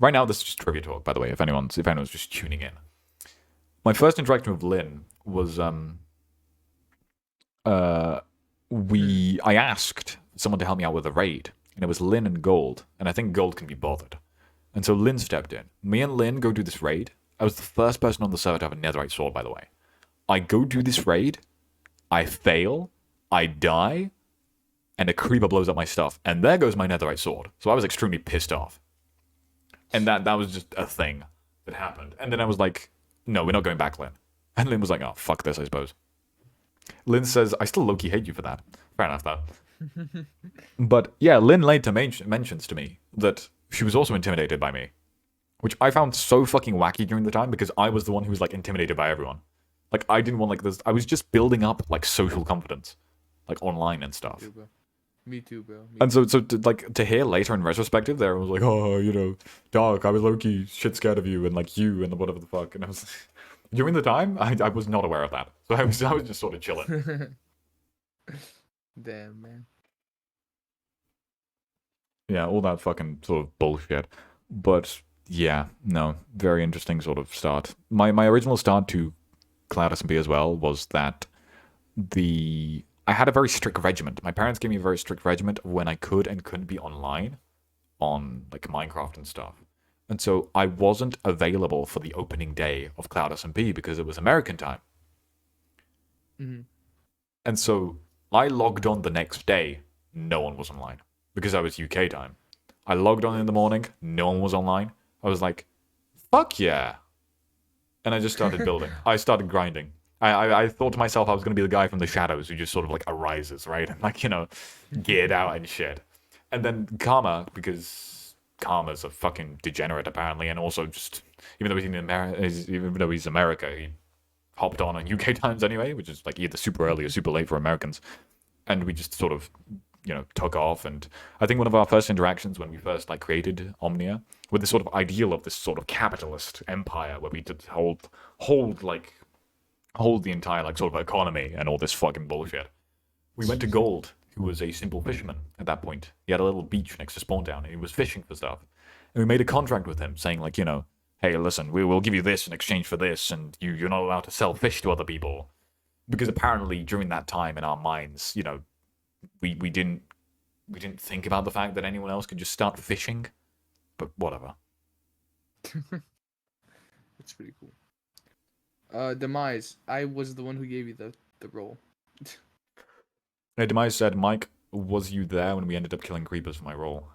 Right now this is just trivia talk, by the way, if anyone's just tuning in. My first interaction with Lynn was I asked someone to help me out with a raid, and it was Lynn and Gold, and I think Gold can be bothered. And so Lynn stepped in. Me and Lynn go do this raid. I was the first person on the server to have a netherite sword, by the way. I go do this raid, I fail, I die, and a creeper blows up my stuff, and there goes my netherite sword. So I was extremely pissed off. And that was just a thing that happened. And then I was like, no, we're not going back, Lynn. And Lynn was like, oh, fuck this, I suppose. Lynn says, I still low-key hate you for that. Fair enough, though. But yeah, Lynn later mentions to me that she was also intimidated by me. Which I found so fucking wacky during the time because I was the one who was like intimidated by everyone. Like I didn't want like this. I was just building up like social confidence. Like online and stuff. Me too, bro. And so to hear later in retrospective, there was like, oh, you know, Dark, I was low-key shit scared of you and like you and whatever the fuck. And I was during the time, I was not aware of that. So I was just sort of chilling. Damn, man. Yeah, all that fucking sort of bullshit. But yeah, no, very interesting sort of start. My original start to Cloud SMP as well was that I had a very strict regiment. My parents gave me a very strict regiment of when I could and couldn't be online on like Minecraft and stuff. And so I wasn't available for the opening day of Cloud SMP because it was American time. Mm-hmm. And so I logged on the next day, no one was online because I was UK time. I logged on in the morning, no one was online. I was like, fuck yeah. And I just started building. I started grinding. I thought to myself I was gonna be the guy from the shadows who just sort of like arises, right? And like, geared out and shit. And then Karma, because Karma's a fucking degenerate apparently, and also just even though he's America, he hopped on UK times anyway, which is like either super early or super late for Americans. And we just sort of took off. And I think one of our first interactions when we first like created Omnia with this sort of ideal of this sort of capitalist empire where we did hold the entire like sort of economy and all this fucking bullshit. We went to Gold, who was a simple fisherman at that point. He had a little beach next to Spawn Town and he was fishing for stuff. And we made a contract with him saying like, hey, listen, we will give you this in exchange for this, and you're not allowed to sell fish to other people. Because apparently during that time in our minds, we didn't think about the fact that anyone else could just start fishing. But whatever. That's pretty cool. Demise, I was the one who gave you the role. Hey, Demise said, Mike, was you there when we ended up killing creepers for my role?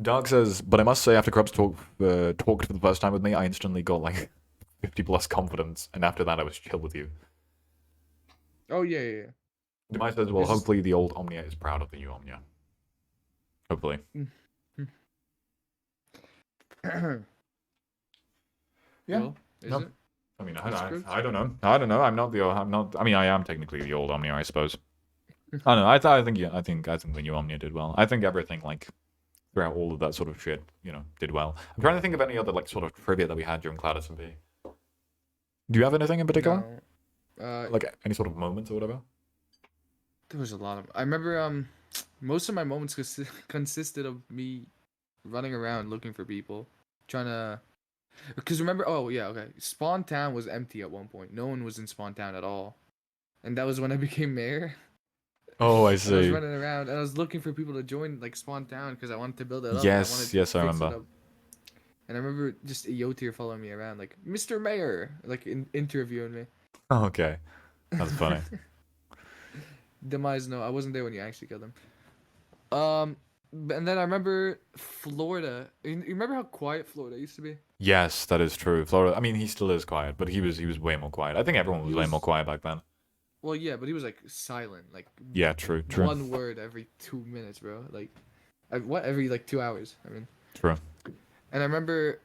Dark says, but I must say, after Krubs talked for the first time with me, I instantly got like 50 plus confidence, and after that I was chill with you. Oh, yeah. Demise says, well, hopefully the old Omnia is proud of the new Omnia. Hopefully. Yeah. Well, is no. it? I mean, I don't know. I am technically the old Omnia, I suppose. I don't know. I think the new Omnia did well. I think everything, like, throughout all of that sort of shit, did well. I'm trying to think of any other, like, sort of trivia that we had during Cloud SMP. Do you have anything in particular? No. Like, any sort of moments or whatever? There was a lot of. I remember most of my moments consisted of me running around looking for people, trying to. Because remember, oh yeah, okay. Spawn Town was empty at one point. No one was in Spawn Town at all, and that was when I became mayor. Oh, I And I was see. running around and I was looking for people to join like Spawn Town because I wanted to build it up. Yes, yes, I fix it remember. up. And I remember just a Yotir following me around, like Mr. Mayor, like interviewing me. Oh, okay. That's funny. Demise, no, I wasn't there when you actually killed him. And then I remember Florida. You remember how quiet Florida used to be? Yes, that is true. Florida, I mean, he still is quiet, but he was way more quiet. I think everyone was way more quiet back then. Well, yeah, but he was like silent, like Yeah, true. one word every 2 minutes, bro. Like, every like 2 hours. I mean, True. and I remember.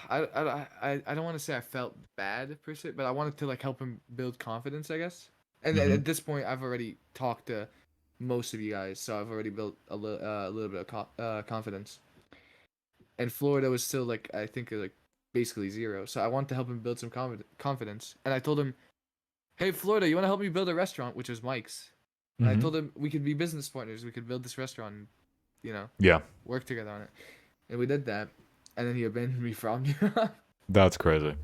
I don't want to say I felt bad per se, but I wanted to like help him build confidence, I guess. And at this point, I've already talked to most of you guys, so I've already built a little bit of confidence. And Florida was still like, I think like basically zero, so I wanted to help him build some confidence. And I told him, "Hey, Florida, you want to help me build a restaurant?" Which was Mike's. And I told him we could be business partners. We could build this restaurant, and, Yeah. work together on it. And we did that. And then he abandoned me from you. That's crazy.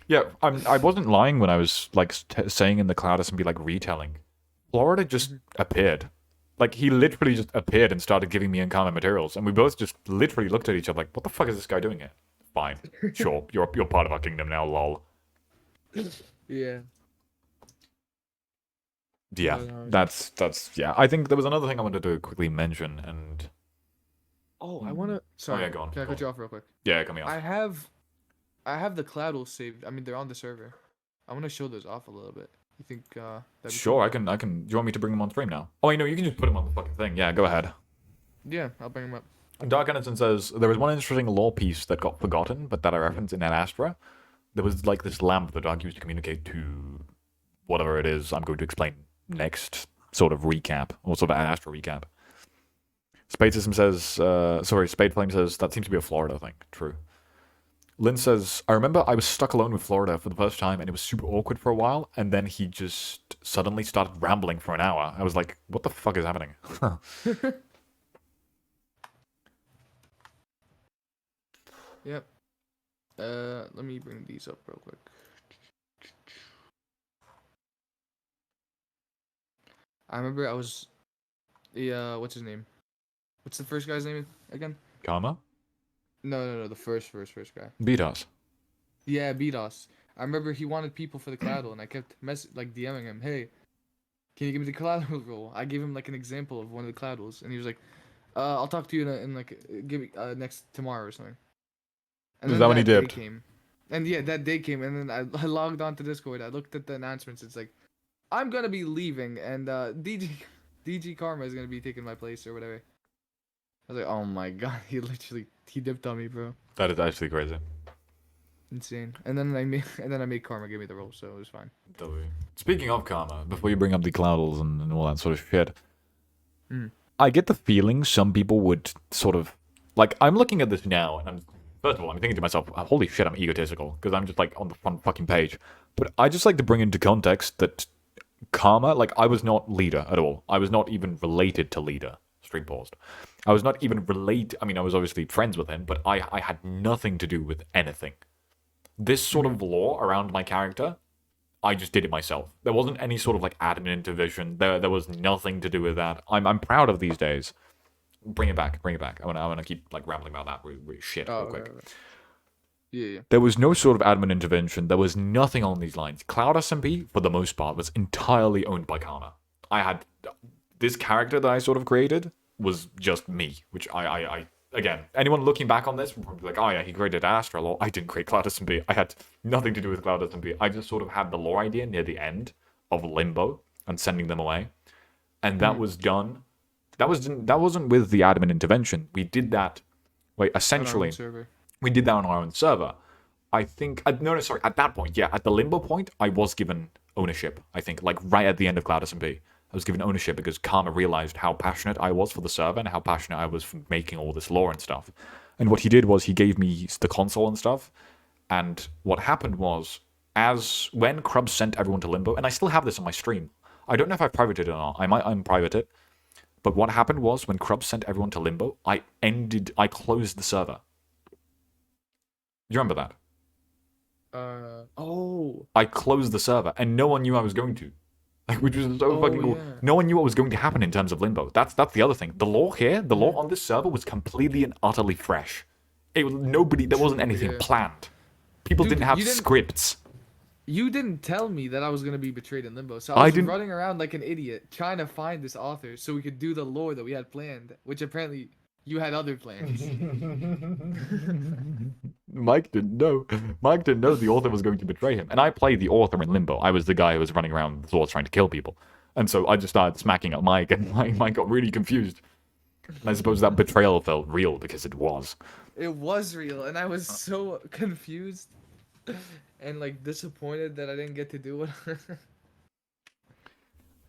Yeah, I wasn't lying when I was like saying in the Cloud SMP like retelling. Florida just appeared. Like he literally just appeared and started giving me uncommon materials, and we both just literally looked at each other like, "What the fuck is this guy doing here?" Fine, sure, you're part of our kingdom now, lol. Yeah. Yeah, that's yeah. I think there was another thing I wanted to quickly mention, and Oh, I wanna. Sorry, yeah, go on. Can I cut you off real quick? Yeah, cut me off. I have the Cloudles saved. I mean, they're on the server. I want to show those off a little bit. You think that'd be Sure, cool? I can. Do you want me to bring them on stream now? Oh, you can just put them on the fucking thing. Yeah, go ahead. Yeah, I'll bring them up. Dark Anderson says there was one interesting lore piece that got forgotten, but that I referenced in Ad Astra. There was like this lamp that Dark used to communicate to whatever it is I'm going to explain next. Sort of recap, or sort of Ad Astra recap. Spade System says, Spade Flame says that seems to be a Florida thing. True. Lynn says, I remember I was stuck alone with Florida for the first time and it was super awkward for a while, and then he just suddenly started rambling for an hour. I was like, what the fuck is happening? Yep. Let me bring these up real quick. I remember I was, what's his name? What's the first guy's name again? Karma? No, the first guy. Beat us. Yeah, BDOS. I remember he wanted people for the Claddle, and I kept DMing him, "Hey, can you give me the Claddle role?" I gave him like an example of one of the Claddles, and he was like, "I'll talk to you in like give me next tomorrow or something." And Is then that when he that day dipped? came. And yeah, that day came, and then I logged on to Discord. I looked at the announcements. It's like, I'm gonna be leaving, and DG Karma is gonna be taking my place or whatever. I was like, oh my god, he dipped on me, bro. That is actually crazy. Insane. And then I made Karma give me the role, so it was fine. W. Speaking of karma, before you bring up the cloudals and all that sort of shit, Mm. I get the feeling some people would sort of like. I'm looking at this now, and I'm first of all, I'm thinking to myself, holy shit, I'm egotistical because I'm just like on the front fucking page. But I just like to bring into context that karma, like I was not leader at all. I was not even related to leader. Stream paused. I was not even related. I mean, I was obviously friends with him, but I had nothing to do with anything. This sort of lore around my character, I just did it myself. There wasn't any sort of like admin intervention. There was nothing to do with that. I'm proud of these days. Bring it back, bring it back. I wanna keep like rambling about that shit real quick. Okay. Yeah. There was no sort of admin intervention. There was nothing on these lines. Cloud SMP, for the most part, was entirely owned by Karma. I had this character that I sort of created was just me, which I again, anyone looking back on this would probably be like, oh yeah, he created Astra lore. I didn't create Cloud SMP. I had nothing to do with Cloud SMP. I just sort of had the lore idea near the end of Limbo and sending them away. And that was done. That wasn't with the admin intervention. We did that. Wait, essentially, we did that on our own server. I think no, sorry. At that point, yeah, at the Limbo point, I was given ownership. I think like right at the end of Cloud SMP. I was given ownership because Karma realized how passionate I was for the server and how passionate I was for making all this lore and stuff. And what he did was he gave me the console and stuff. And what happened was, when Krubs sent everyone to Limbo, and I still have this on my stream. I don't know if I've privated it or not. I might unprivate it. But what happened was when Krubs sent everyone to Limbo, I closed the server. Do you remember that? I closed the server, and no one knew I was going to. Like, which was so fucking cool. Yeah. No one knew what was going to happen in terms of Limbo. That's the other thing. The lore here, the lore on this server was completely and utterly fresh. There wasn't anything planned. People Dude, didn't have scripts. You didn't tell me that I was gonna be betrayed in Limbo, so I was running around like an idiot trying to find this author so we could do the lore that we had planned, which apparently you had other plans. Mike didn't know. Mike didn't know the author was going to betray him. And I played the author in Limbo. I was the guy who was running around with swords trying to kill people. And so I just started smacking at Mike, and Mike got really confused. And I suppose that betrayal felt real because it was. It was real, and I was so confused and like disappointed that I didn't get to do it.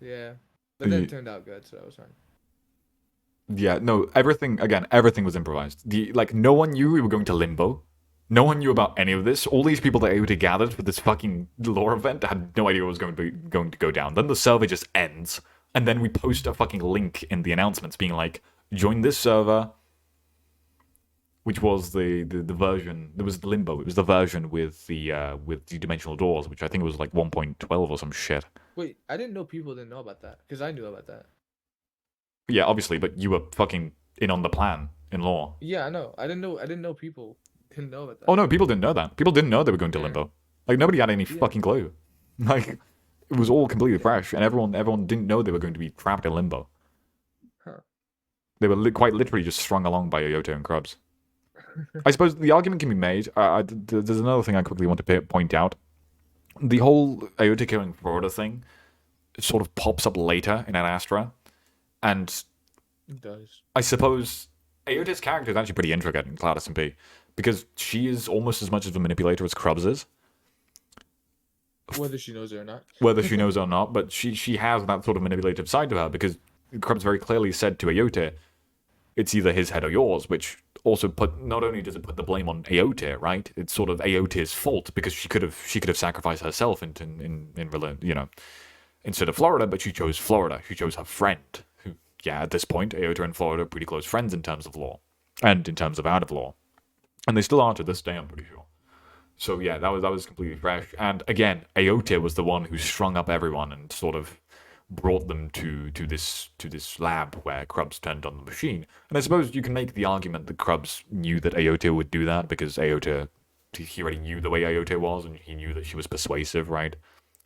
Yeah. But then it turned out good, so that was fine. Yeah, no, everything was improvised. No one knew we were going to Limbo. No one knew about any of this. All these people that AOT gathered for this fucking lore event had no idea what was going to go down. Then the server just ends, and then we post a fucking link in the announcements being like, join this server, which was the version. There was Limbo. It was the version with the dimensional doors, which I think was like 1.12 or some shit. Wait, I didn't know people didn't know about that, because I knew about that. Yeah, obviously, but you were fucking in on the plan in lore. Yeah, I know. I didn't know people didn't know about that. Oh no, people didn't know that. People didn't know they were going to Limbo. Like nobody had any fucking clue. Like it was all completely fresh, and everyone didn't know they were going to be trapped in Limbo. Huh. They were quite literally just strung along by Yoyoto and Krubs. I suppose the argument can be made. There's another thing I quickly want to point out. The whole Aota killing Florida thing sort of pops up later in Ad Astra, and It does. I suppose Aota's character is actually pretty intricate in Cloud SMP because she is almost as much of a manipulator as Krubs is. Whether she knows it or not. Whether she knows it or not, but she has that sort of manipulative side to her because Krubs very clearly said to Aota, it's either his head or yours, which also not only does it put the blame on Aota, right? It's sort of Aota's fault because she could have sacrificed herself in instead of Florida, but she chose Florida. She chose her friend. Who, yeah, at this point, Aota and Florida are pretty close friends in terms of lore and in terms of out of lore, and they still are to this day, I'm pretty sure. So yeah, that was completely fresh. And again, Aota was the one who strung up everyone and sort of brought them to this lab where Krubs turned on the machine. And I suppose you can make the argument that Krubs knew that Aota would do that because Aota, he already knew the way Aota was and he knew that she was persuasive, right?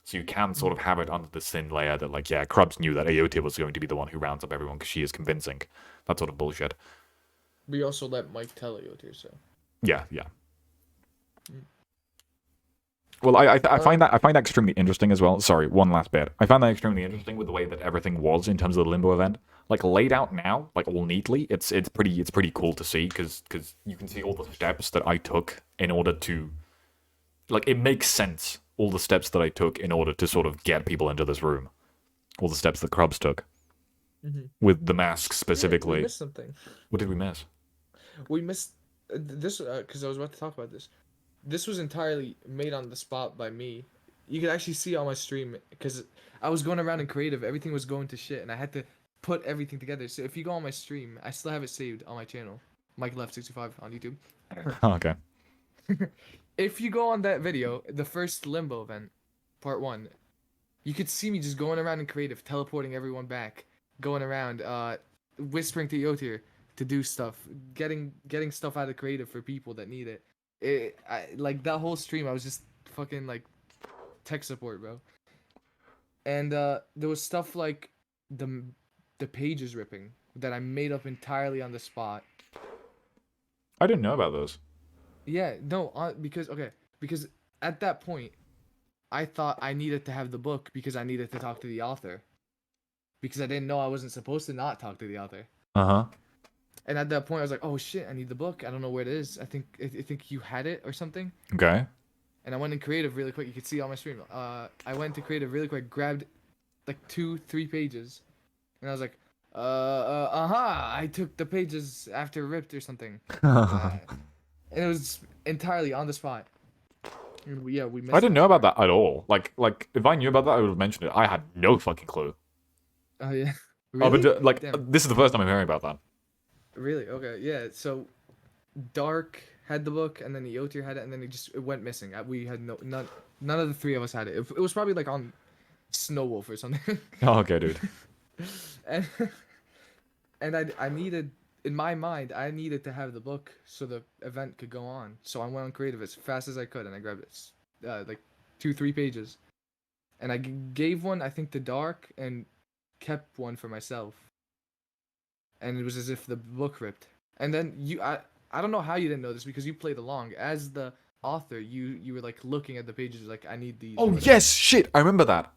So you can sort of have it under the thin layer that like, yeah, Krubs knew that Aota was going to be the one who rounds up everyone because she is convincing. That sort of bullshit. We also let Mike tell Aota, so. Yeah. Well, I find that extremely interesting as well. Sorry, one last bit. I found that extremely interesting with the way that everything was in terms of the limbo event, like laid out now, like all neatly. It's pretty cool to see because you can see all the steps that I took in order to, like, it makes sense. All the steps that I took in order to sort of get people into this room, all the steps that Krubs took with the mask We specifically. missed something. What did we miss? We missed this because I was about to talk about this. This was entirely made on the spot by me. You could actually see on my stream because I was going around in creative. Everything was going to shit, and I had to put everything together. So if you go on my stream, I still have it saved on my channel, Mike Left 65 on YouTube. Okay. If you go on that video, the first Limbo event, part 1, you could see me just going around in creative, teleporting everyone back, going around, whispering to Yotir to do stuff, getting stuff out of creative for people that need it. Like that whole stream, I was just fucking like tech support, bro. And there was stuff like the pages ripping that I made up entirely on the spot. I didn't know about those. Yeah, no, because at that point, I thought I needed to have the book because I needed to talk to the author. Because I didn't know I wasn't supposed to not talk to the author. Uh-huh. And at that point, I was like, "Oh shit, I need the book. I don't know where it is. I think you had it or something." Okay. And I went in creative really quick. You could see on my stream. I went to creative really quick, grabbed like 2-3 pages, and I was like, I took the pages after ripped or something. And it was entirely on the spot. And we missed I didn't know about part. that at all. Like if I knew about that, I would have mentioned it. I had no fucking clue. Oh yeah. Oh, Really? but like Damn. this is the first time I'm hearing about that. Really? Okay. Yeah. So, Dark had the book, and then Yotir had it, and then it went missing. We had none of the three of us had it. It was probably like on Snowwolf or something. Oh, okay, dude. and I needed, in my mind, I needed to have the book so the event could go on. So I went on creative as fast as I could, and I grabbed it, like 2-3 pages, and I gave one I think to Dark and kept one for myself. And it was as if the book ripped. And then I don't know how you didn't know this because you played along as the author. You were like looking at the pages like I need these. or Oh whatever. yes, shit! I remember that.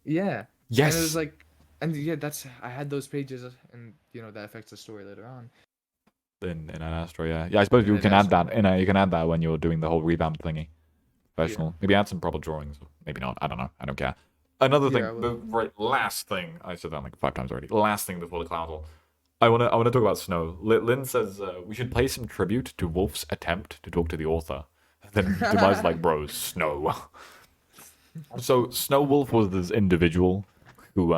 Yeah. Yes. And it was like, and yeah, I had those pages, and that affects the story later on. in an Astro, yeah. I suppose In you an can add Astro. that you can add that when you're doing the whole revamp thingy. Professional. Maybe add some proper drawings. Maybe not. I don't know. I don't care. Another Yeah, I thing, will. the last thing, I said that like 5 times already. Last thing before the cloud. I wanna talk about Snow. Lynn says we should pay some tribute to Wolf's attempt to talk to the author. Then Demise like, bro, Snow. So Snow Wolf was this individual who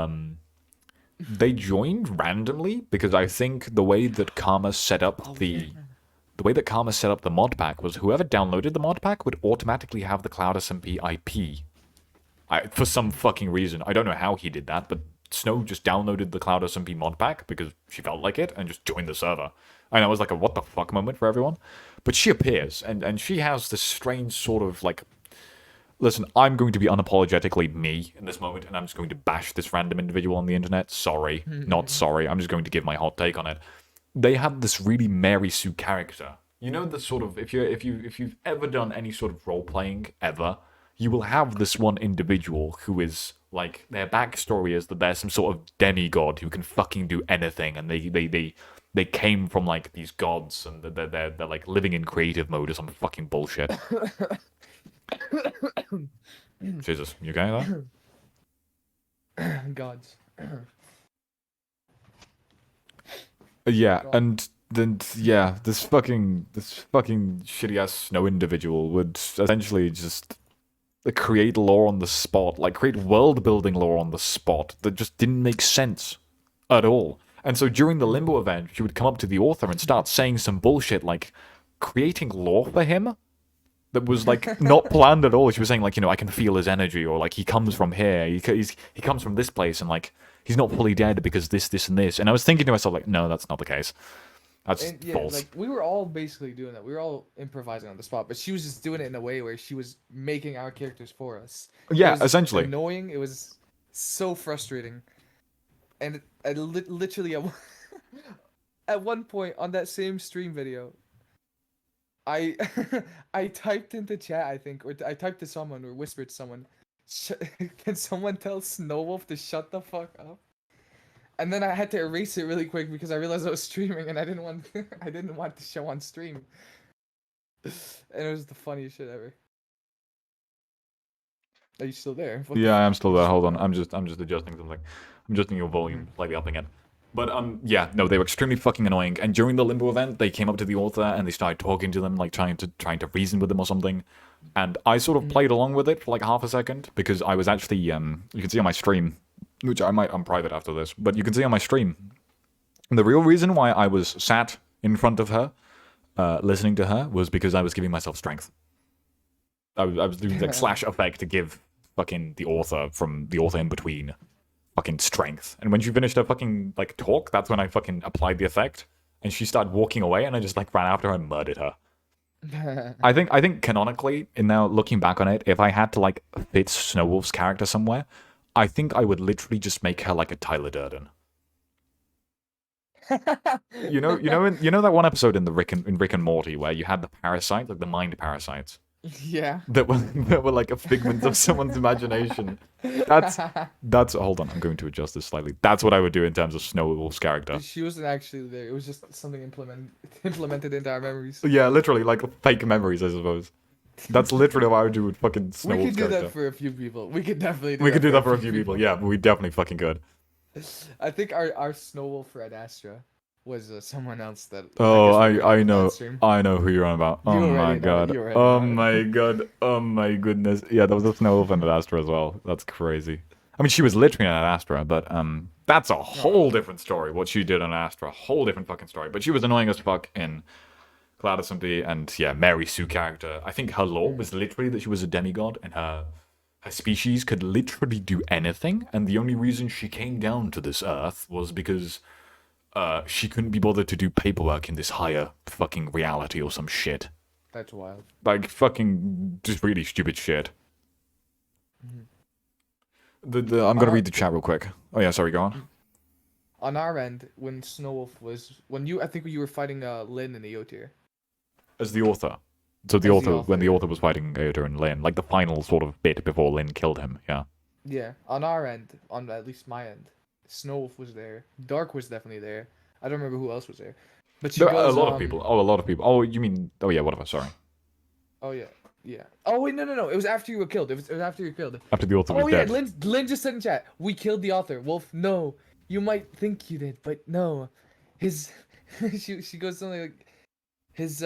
they joined randomly because I think the way that Karma set up the way that Karma set up the mod pack was whoever downloaded the mod pack would automatically have the Cloud SMP IP. For some fucking reason. I don't know how he did that, but Snow just downloaded the Cloud SMP mod pack because she felt like it and just joined the server. And it was like a what the fuck moment for everyone. But she appears, and she has this strange sort of like, listen, I'm going to be unapologetically me in this moment, and I'm just going to bash this random individual on the internet. Sorry, not sorry. I'm just going to give my hot take on it. They had this really Mary Sue character. You know the sort of if you've ever done any sort of role playing ever, you will have this one individual who is like their backstory is that they're some sort of demigod who can fucking do anything, and they came from like these gods, and they're like living in creative mode or some fucking bullshit. Jesus, you okay there? Gods. Yeah, and then this fucking shitty ass Snow individual would essentially just create lore on the spot, like create world building lore on the spot that just didn't make sense at all. And so during the Limbo event, she would come up to the author and start saying some bullshit like creating lore for him that was like not planned at all. She was saying like, I can feel his energy, or like he comes from here, he comes from this place, and like he's not fully dead because this and this. And I was thinking to myself like, no, that's not the case. That's false. Like we were all basically doing that. We were all improvising on the spot, but she was just doing it in a way where she was making our characters for us. Yeah, It was essentially. annoying. It was so frustrating, and literally at one point on that same stream video, I I typed into chat, I think, or I typed to someone or whispered to someone. Can someone tell Snowwolf to shut the fuck up? And then I had to erase it really quick because I realized I was streaming and I didn't want I didn't want the show on stream. And it was the funniest shit ever. Are you still there? What the Yeah, I'm fuck? still You there. shut Hold on. up. I'm just adjusting something. I'm adjusting your volume, slightly upping it. But yeah, no, they were extremely fucking annoying. And during the limbo event, they came up to the author and they started talking to them, like trying to reason with them or something. And I sort of played along with it for like half a second because I was actually you can see on my stream, which I might unprivate after this, but you can see on my stream. The real reason why I was sat in front of her, listening to her, was because I was giving myself strength. I was doing like slash effect to give fucking the author from the author in between fucking strength. And when she finished her fucking like talk, that's when I fucking applied the effect. And she started walking away, and I just like ran after her and murdered her. I think canonically, in now looking back on it, if I had to like fit Snowwolf's character somewhere, I think I would literally just make her like a Tyler Durden. You know that one episode in Rick and Morty where you had the parasites, like the mind parasites. Yeah. That were like a figment of someone's imagination. That's hold on, I'm going to adjust this slightly. That's what I would do in terms of Snowwolf's character. She wasn't actually there. It was just something implemented into our memories. Yeah, literally like fake memories, I suppose. That's literally what I would do with fucking Snowwolf's We could do character. that for a few people. We could definitely do We could do that for a few people. Yeah, we definitely fucking could. I think our Snowwolf for Ad Astra was someone else that. Oh, guess we I were know. on that stream. I know who you're on about. Oh You my already know, god. you already Oh know. my god. Oh my goodness. Yeah, there was a Snowwolf and an Astra as well. That's crazy. I mean, she was literally an Astra, but that's a whole different story. What she did on Astra, whole different fucking story. But she was annoying as fuck in Cloud SMP, and yeah, Mary Sue character. I think her lore was literally that she was a demigod, and her species could literally do anything, and the only reason she came down to this earth was because she couldn't be bothered to do paperwork in this higher fucking reality or some shit. That's wild. Like fucking just really stupid shit. I'm gonna read the chat real quick. Oh yeah, sorry, go on. On our end, when Snowwolf was I think you were fighting Lynn in the O tier. As the author. So the As the author, when the author. author was fighting Aoda and Lin, like the final sort of bit before Lin killed him, yeah. Yeah, on our end, on at least my end, Snowwolf was there. Dark was definitely there. I don't remember who else was there. But she There are goes, a lot of people. Oh, a lot of people. Oh, you mean... Oh, yeah, whatever, sorry. Oh yeah, yeah. Oh wait, no. It was after you were killed. It was after you were killed. After the author was Oh yeah, dead. Lynn just said in chat, we killed the author. Wolf, no. You might think you did, but no. His she goes something like his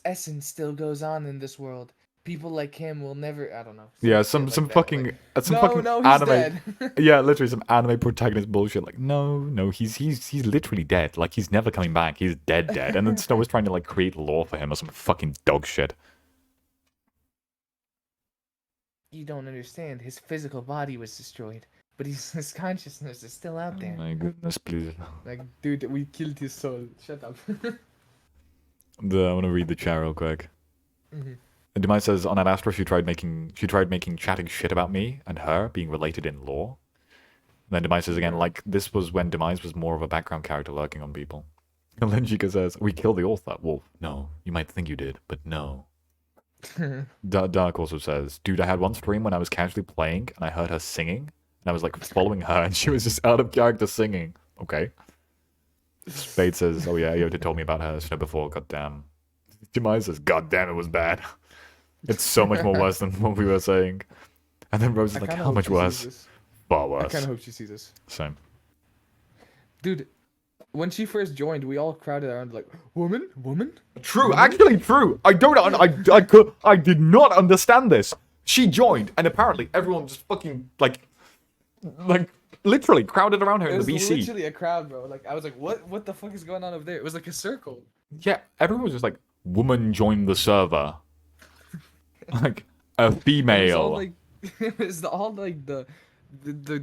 essence still goes on in this world. People like him will never I don't know. Yeah, shit some like that, fucking... like, some no, fucking no, he's anime... dead. Yeah, literally some anime protagonist bullshit. Like, no, he's literally dead. Like, he's never coming back. He's dead. And then Snow was trying to, like, create lore for him or some fucking dog shit. You don't understand. His physical body was destroyed, but his consciousness is still out Oh there. my goodness, please. Like, dude, we killed his soul. Shut up. I'm gonna read the chat real quick. Mhm. And Demise says, on Ad Astra, she tried making chatting shit about me and her being related in lore. And then Demise says again, like, this was when Demise was more of a background character lurking on people. And then Chica says, we killed the author. Wolf, no. You might think you did, but no. Dark also says, dude, I had one stream when I was casually playing and I heard her singing. And I was like following her and she was just out of character singing. Okay. Spade says, oh yeah, Yoda told me about her snow before, goddamn. Demise says, goddamn, it was bad. It's so much more worse than what we were saying. And then Rose is I like, kinda how hope much she sees worse? this. Far I worse. kind of hope she sees this. Same. Dude, when she first joined, we all crowded around like, woman? True, actually true. I don't. I did not understand this. She joined, and apparently everyone just fucking like literally crowded around her It in was the BC. literally a crowd, bro. Like, I was like, what the fuck is going on over there? It was like a circle. Yeah, everyone was just like, "Woman joined the server." Like a It was all female. like, it was all like the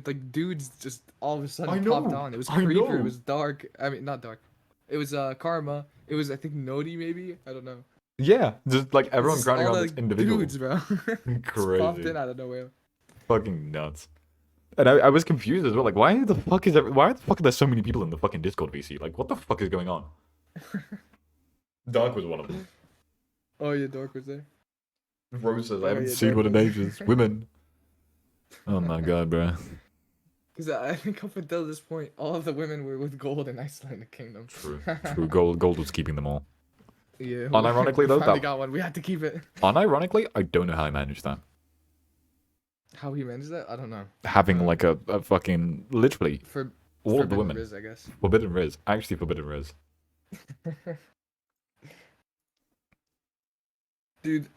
like dudes just all of a I sudden know, popped on. It was I Creeper. know. It was Dark. I mean, not Dark. It was Karma. It was I think Nodi maybe. I don't know. Yeah, just like everyone Just crowding all around the this individual. dudes, bro. Just popped Crazy. in out of nowhere. Fucking nuts. And I was confused as well. Like, why the fuck are there so many people in the fucking Discord VC? Like, what the fuck is going on? Dark was one of them. Oh yeah, Dork was there. Rose says, I Oh haven't yeah, seen Dork what it was ages. Women. Oh my god, bro. Because I think up until this point, all of the women were with gold in Icelandic Kingdom. True. True. Gold was keeping them all. Yeah, Unironically, we though, finally that... got one. We had to keep it. Unironically, I don't know how I managed that. How he managed that, I don't know. Having like a fucking... Literally, For all of the Forbidden women. Riz, I guess. Forbidden Riz. Actually, Forbidden Riz. Dude,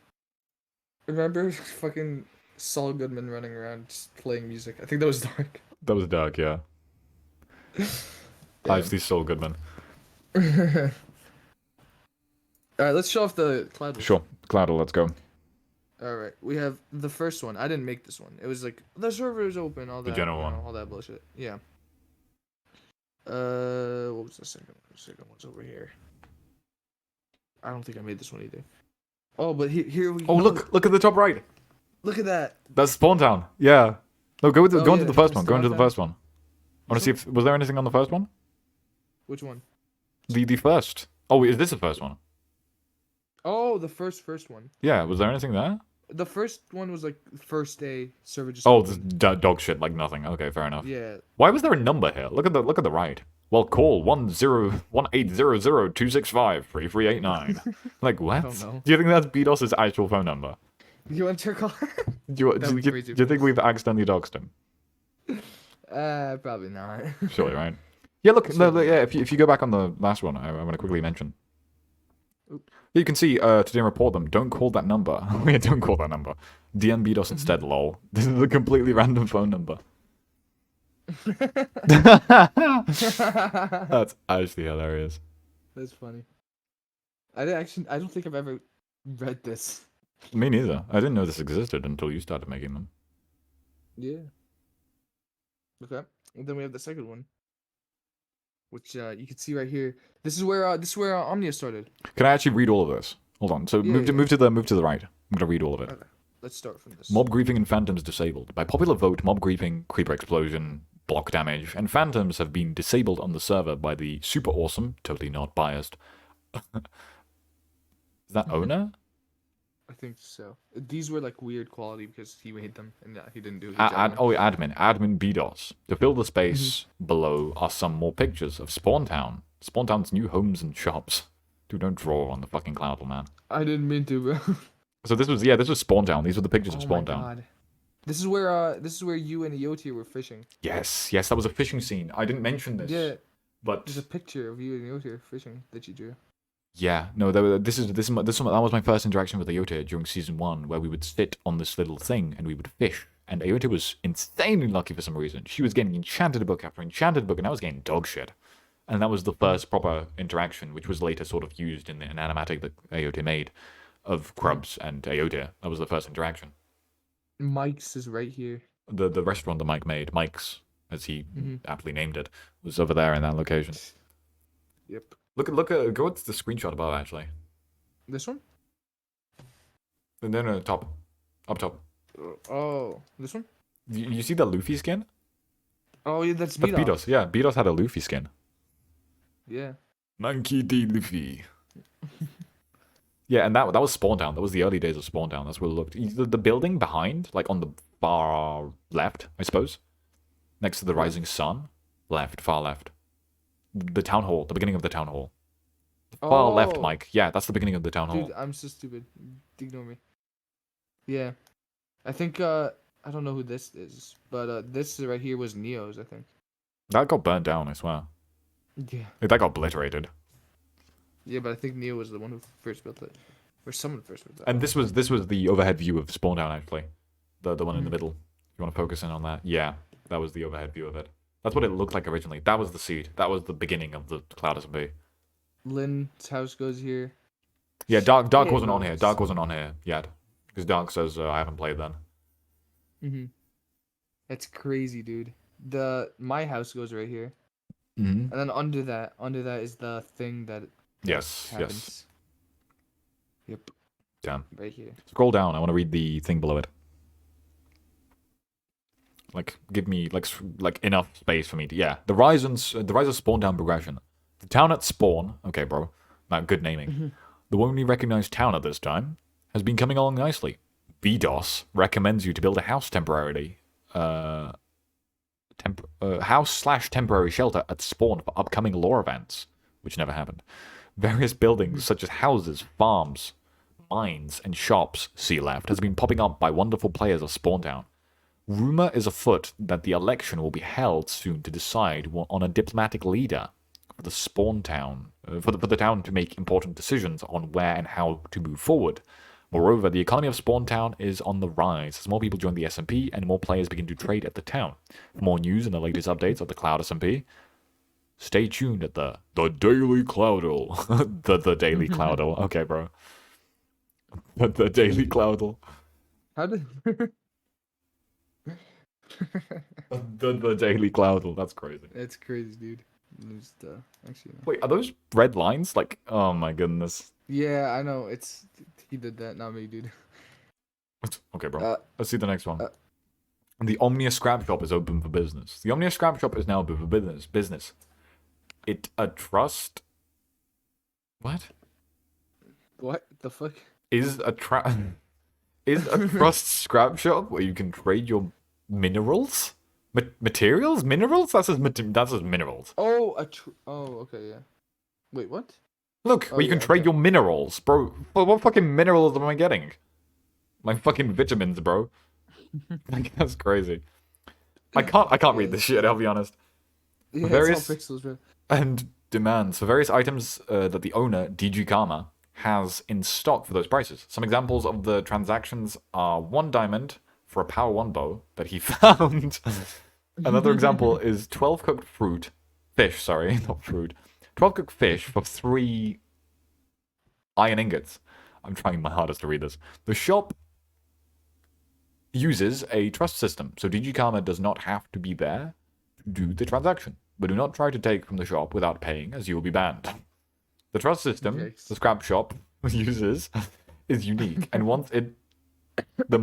remember fucking Saul Goodman running around just playing music? I think that was Dark. That was dark, yeah. Actually, so good, man. Alright, let's show off the cloud. Sure. Cloudle, let's go. Alright, we have the first one. I didn't make this one. It was like, the server is open, all that. The general you know, one. all that bullshit. Yeah. What was the second one? The second one's over here. I don't think I made this one either. Oh, but here we Oh, no, look at the top right. Look at that. That's Spawn Town. Yeah. No, go into yeah, the first it's one. Go into the Spawn first one. I want to see if was there anything on the first one? Which one? The first. Oh, is this the first one? Oh, the first one. Yeah. Was there anything there? The first one was like first day server just Oh, this opened. dog shit like nothing. Okay, fair enough. Yeah. Why was there a number here? Look at the right. Well, call 1-800-265-3389. Like what? don't know. Do you think that's BDOS's actual phone number? You want to call? Do That'd be you crazy think if it we've accidentally doxed him? Probably not. Surely, right? Yeah, look, no, Certainly. yeah. If you go back on the last one, I want to quickly mention. Oop. You can see today report them. Don't call that number. Yeah, don't call that number. DM BDOS instead. Lol. This is a completely random phone number. That's actually hilarious. That's funny. I don't think I've ever read this. Me neither. I didn't know this existed until you started making them. Yeah. Okay. And then we have the second one, which you can see right here. This is where Omnia started. Can I actually read all of this? Hold on. So Yeah, move yeah. to the right. I'm gonna read all of it. Okay. Let's start from this. Mob griefing and phantoms disabled. By popular vote, mob griefing, creeper explosion, block damage, and phantoms have been disabled on the server by the super awesome, totally not biased. Is that owner? I think so. These were like weird quality because he made them and he didn't do a good job. Admin BDOS. To fill the space below are some more pictures of Spawn Town. Spawn Town's new homes and shops. Dude, don't draw on the fucking cloud, man. I didn't mean to, bro. So this was Spawn Town. These were the pictures of Oh my Spawn Town. god. This is where you and Eoti were fishing. Yes, that was a fishing scene. I didn't mention this. Yeah. But There's a picture of you and Eoti fishing that you drew. yeah, no, that was my first interaction with Ayota during season 1, where we would sit on this little thing and we would fish. And Ayota was insanely lucky for some reason. She was getting enchanted book after enchanted book, and I was getting dog shit. And that was the first proper interaction, which was later sort of used in an animatic that Ayota made of Krubs and Ayota. That was the first interaction. Mike's is right here. The restaurant that Mike made, Mike's, as he aptly named it, was over there in that location. Yep. Look at go to the screenshot above actually. This one? No, top, up top. Oh, this one? You see the Luffy skin? Oh yeah, that's That's Beatos. BDOS. Yeah, BDOS had a Luffy skin. Yeah. Monkey D. Luffy. Yeah, and that was Spawn Town. That was the early days of Spawn Town. That's where it looked. The building behind, like on the far left, I suppose, next to the rising sun, far left. The town hall, the beginning of the town hall. Far left, Oh. Mike. Yeah, that's the beginning of the town hall. Dude, I'm so stupid. Ignore me. Yeah. I think I don't know who this is, but this right here was Neo's, I think. That got burnt down, I swear. Yeah. Like, that got obliterated. Yeah, but I think Neo was the one who first built it. Or someone first built it. And this was the overhead view of Spawn Town, actually. The one in the Mhm. middle. If you want to focus in on that. Yeah, that was the overhead view of it. That's what it looked like originally. That was the seed. That was the beginning of the Cloud SMP. Lynn's house goes here. Yeah, Dark Yeah, wasn't on here. nice. Dark wasn't on here yet. Because Dark says, I haven't played then. Mm-hmm. That's crazy, dude. My house goes right here. Mm-hmm. And then under that is the thing that Yes, happens. yes. Yep. Damn. Right here. Scroll down. I want to read the thing below it. Like, give me like enough space for me to. Yeah, the rise of Spawn Town progression. The town at spawn. Okay, bro. Good naming. The only recognized town at this time has been coming along nicely. BDOS recommends you to build a house temporarily. House/temporary shelter at spawn for upcoming lore events, which never happened. Various buildings, such as houses, farms, mines, and shops, see left, has been popping up by wonderful players of Spawn Town. Rumor is afoot that the election will be held soon to decide on a diplomatic leader for the Spawn Town, for the town to make important decisions on where and how to move forward. Moreover, the economy of Spawn Town is on the rise as more people join the SMP and more players begin to trade at the town. For more news and the latest updates of the Cloud SMP, stay tuned at the Daily Cloudle. the Daily Cloudle. Okay, bro. The Daily Cloudle. How did? The Daily Cloudle. That's crazy. That's crazy, dude. Just, actually, no. Wait, are those red lines? Like, oh my goodness. Yeah, I know. He did that, not me, dude. Okay, bro. Let's see the next one. The Omnia Scrap Shop is open for business. The Omnia Scrap Shop is now open for business. It a trust. What? What the fuck? Is a trust scrap shop where you can trade your minerals, materials, minerals. That's as minerals. Oh, okay, yeah. Wait, what? Look, where you can trade your minerals, bro. What fucking minerals am I getting? My fucking vitamins, bro. Like, that's crazy. I can't read this shit. I'll be honest. Yeah, Various it's all pixels, bro. and demands for various items that the owner DG Karma has in stock for those prices. Some examples of the transactions are 1 diamond for a power 1 bow that he found. Another example is 12 cooked fish, not fruit. 12 cooked fish for 3 iron ingots. I'm trying my hardest to read this. The shop uses a trust system, so DG Karma does not have to be there to do the transaction. But do not try to take from the shop without paying, as you will be banned. The trust system the scrap shop uses is unique and makes it the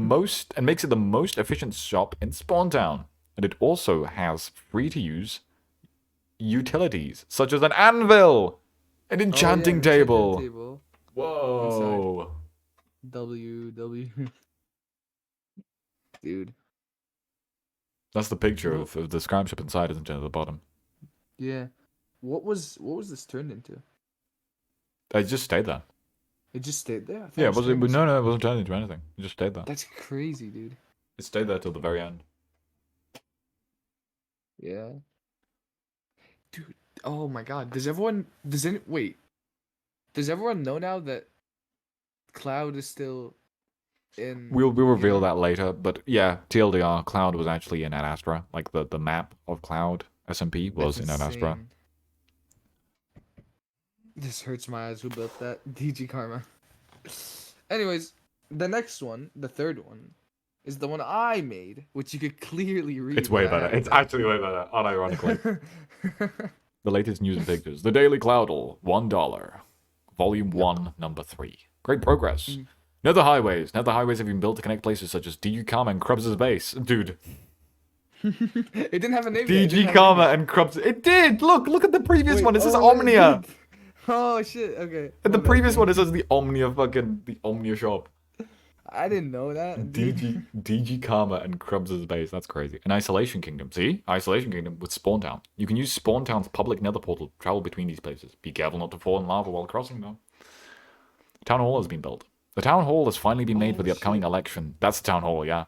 most efficient shop in Spawn Town. And it also has free to use utilities such as an anvil, an enchanting table. Whoa. W. Dude. That's the picture of the scrap shop inside, isn't it, at the bottom? Yeah. What was this turned into? It just stayed there. It just stayed there? Yeah, it wasn't turned into anything. It just stayed there. That's crazy, dude. It stayed there till the very end. Yeah. Dude, oh my god. Does everyone know now that Cloud is still in We'll reveal that later, but yeah, TLDR, Cloud was actually in Ad Astra. Like the map of Cloud SMP was in Ad Astra. This hurts my eyes. Who built that? DG Karma. Anyways, the next one, the third one, is the one I made, which you could clearly read. It's way better. It's actually way better, unironically. The latest news and pictures. The Daily Cloudle, $1. Volume 1, number 3. Great progress. Nether highways have been built to connect places such as DG Karma and Krubs' base. Dude. It didn't have a name. DG Karma and Krubs. It did! Look at the previous one. It says Omnia. Oh shit, okay. And the previous one, it says the Omnia shop. I didn't know that. DG Karma and Krubs' base. That's crazy. An Isolation Kingdom. See? Isolation Kingdom with Spawn Town. You can use Spawn Town's public nether portal to travel between these places. Be careful not to fall in lava while crossing, though. Town Hall has been built. The Town Hall has finally been made for the upcoming election. That's the Town Hall, yeah.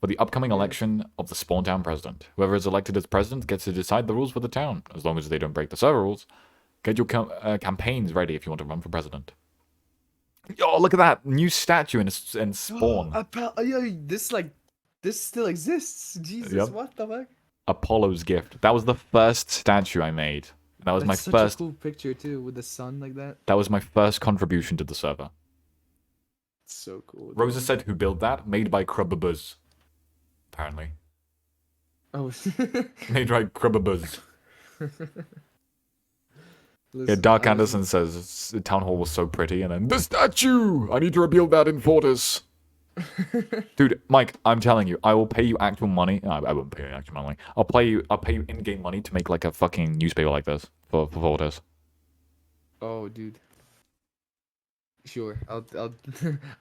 For the upcoming election of the Spawn Town president. Whoever is elected as president gets to decide the rules for the town, as long as they don't break the server rules. Get your campaigns ready if you want to run for president. Oh, look at that new statue in Spawn. This still exists. Jesus, Yep. what the fuck? Apollo's gift. That was the first statue I made. That was That's my such first. a cool picture too, with the sun like that. That was my first contribution to the server. It's so cool. Dude. Rosa said, "Who built that? Made by Crubbabuzz." Apparently, Oh. made by Crubbabuzz. Yeah, Listen, Dark Anderson says the town hall was so pretty, and then the statue. I need to rebuild that in Fortis. Dude, Mike, I'm telling you, I will pay you actual money. No, I won't pay you actual money. I'll pay you in-game money to make like a fucking newspaper like this for Fortis. Oh, dude. Sure, I'll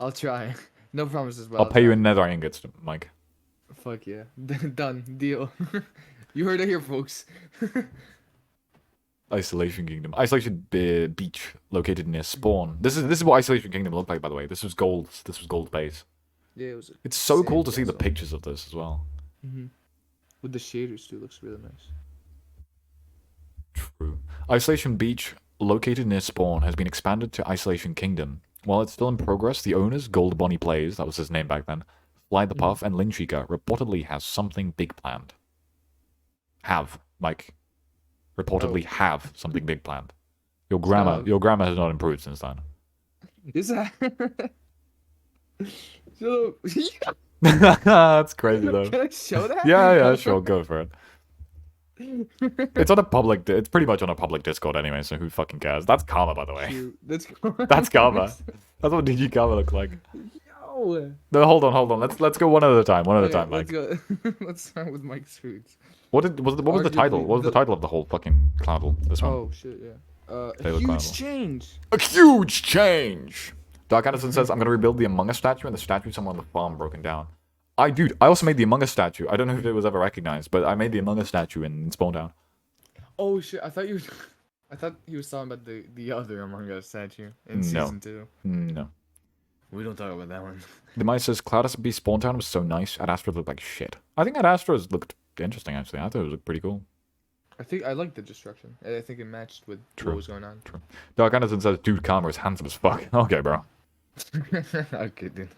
I'll try. No promises, but I'll I'll pay you try. in nether ingots, Mike. Fuck yeah. Done. Deal. You heard it here, folks. Isolation Kingdom. Beach, located near spawn. This is what Isolation Kingdom looked like, by the way. This was gold. This was gold base. Yeah, it was a It's so cool to sand see the castle. pictures of this as well. With the shaders too, looks really nice. True. Isolation Beach, located near spawn, has been expanded to Isolation Kingdom. While it's still in progress, the owners, Gold Bonnie Plays, that was his name back then, Fly the Puff, and Linchika reportedly has something big planned. Mike. Reportedly have something big planned. Your grammar has not improved since then. Is that? So, That's crazy though. can I show that? Yeah, sure, go for it. It's on a public. It's pretty much on a public Discord anyway, so who fucking cares? That's karma, by the way. Shoot, That's That's karma. That's what DG karma looks like. Yo. No, hold on. Let's go one at a time. One at a time, Mike. Let's go. Let's start with Mike's foods. What was the title? Arguably What was the title of the whole fucking Cloudle? This one. Oh shit, yeah. A Taylor huge Cloudle. change. A huge change. Dark Anderson says, I'm going to rebuild the Among Us statue, and the statue somewhere on the farm broken down. I also made the Among Us statue. I don't know if it was ever recognized, but I made the Among Us statue in Spawn Town. Oh shit! I thought he was talking about the other Among Us statue in season 2. No. We don't talk about that one. Demise says, Cloud SMP Spawn Town was so nice. Ad Astra looked like shit. I think Ad Astra's looked interesting, actually. I thought it looked pretty cool. I think I like the destruction. I think it matched with True. what was going on. True. Dark Anderson says, dude, Karma is handsome as fuck. Okay, bro. Okay, dude.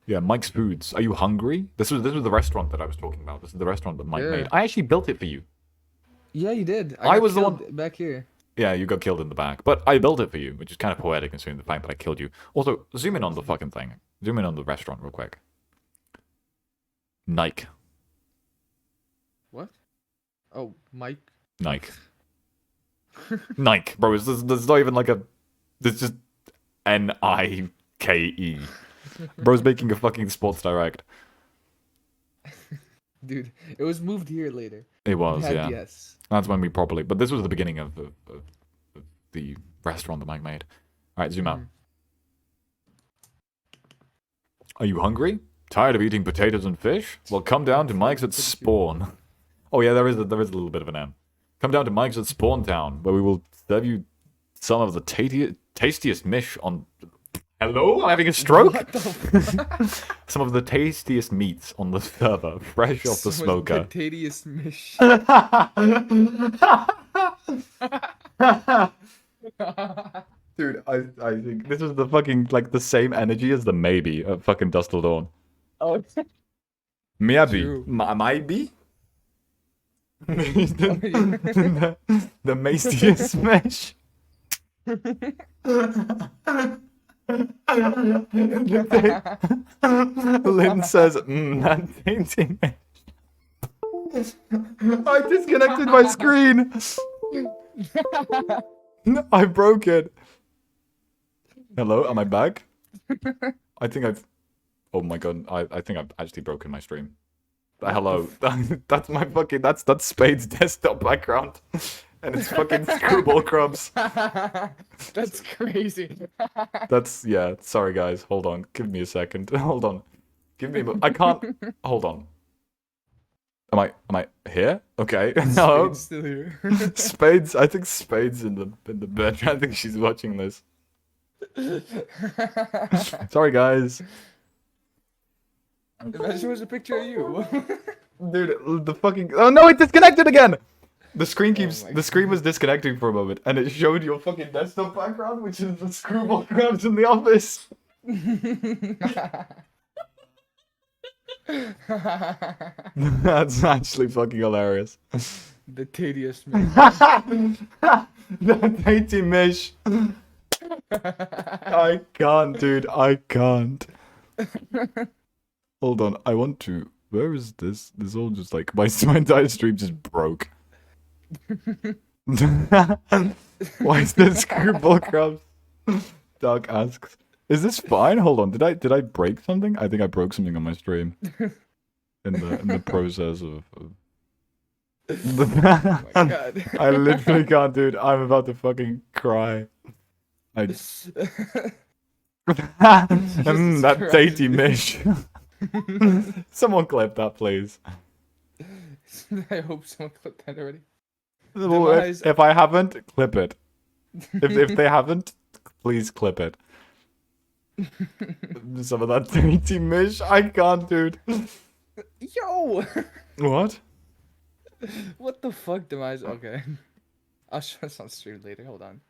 Yeah, Mike's Foods. Are you hungry? This was the restaurant that I was talking about. This is the restaurant that Mike Yeah. made. I actually built it for you. Yeah, you did. I got was the killed one- back here. Yeah, you got killed in the back. But I built it for you, which is kind of poetic considering the fact that I killed you. Also, zoom in on the fucking thing. Zoom in on the restaurant real quick. Nike. What? Oh, Mike. Nike. Nike. Bro, there's not even like a... There's just Nike. Bro's making a fucking Sports Direct. Dude, it was moved here later. It was, Had yeah. Yes. That's when we properly... But this was the beginning of the restaurant that Mike made. Alright, zoom out. Are you hungry? Tired of eating potatoes and fish? Well, come down to Mike's at Spawn. Oh yeah, there is a little bit of an M. Come down to Mike's at Spawn Town, where we will serve you some of the tastiest mish on... Hello? I'm having a stroke? What the fuck? Some of the tastiest meats on the server, fresh off the smoker. Potatoes mish. Dude, I think this is the fucking, like, the same energy as the maybe at fucking Dust Till Dawn. Oh, Maybe. True. Maybe? the mastiest mesh. Lynn says, that dainty mesh. I disconnected my screen. I broke it. Hello, am I back? I think I've... Oh my god, I think I've actually broken my stream. Hello. That's my fucking... That's Spade's desktop background. And it's fucking Screwball Crumbs. That's crazy. Yeah, sorry guys. Hold on. Give me a second. Hold on. Give me I can't... Hold on. Am I here? Okay. Hello. Spade's still here. Spades, I think Spades in the bed. I think she's watching this. Sorry guys. Imagine it was a picture of you. Dude, the fucking... Oh no, it disconnected again! The screen keeps... my the screen was disconnecting for a moment, and it showed your fucking desktop background, which is the Screwball Crabs in the office. That's actually fucking hilarious. The tedious man. The dainty mish. I can't, dude. I can't. Hold on. I want to... Where is this? This all just like... My entire stream just broke. Why is there Screwball Crabs? Doug asks. Is this fine? Hold on. Did I break something? I think I broke something on my stream. In the process of Oh my god. I literally can't, dude. I'm about to fucking cry. That Christ. dainty mish. Someone clip that, please. I hope someone clipped that already. Well, Demise. if I haven't, clip it. If they haven't, please clip it. Some of that dainty mish. I can't, dude. Yo! What? What the fuck, Demise? Okay. I'll show this on stream later. Hold on.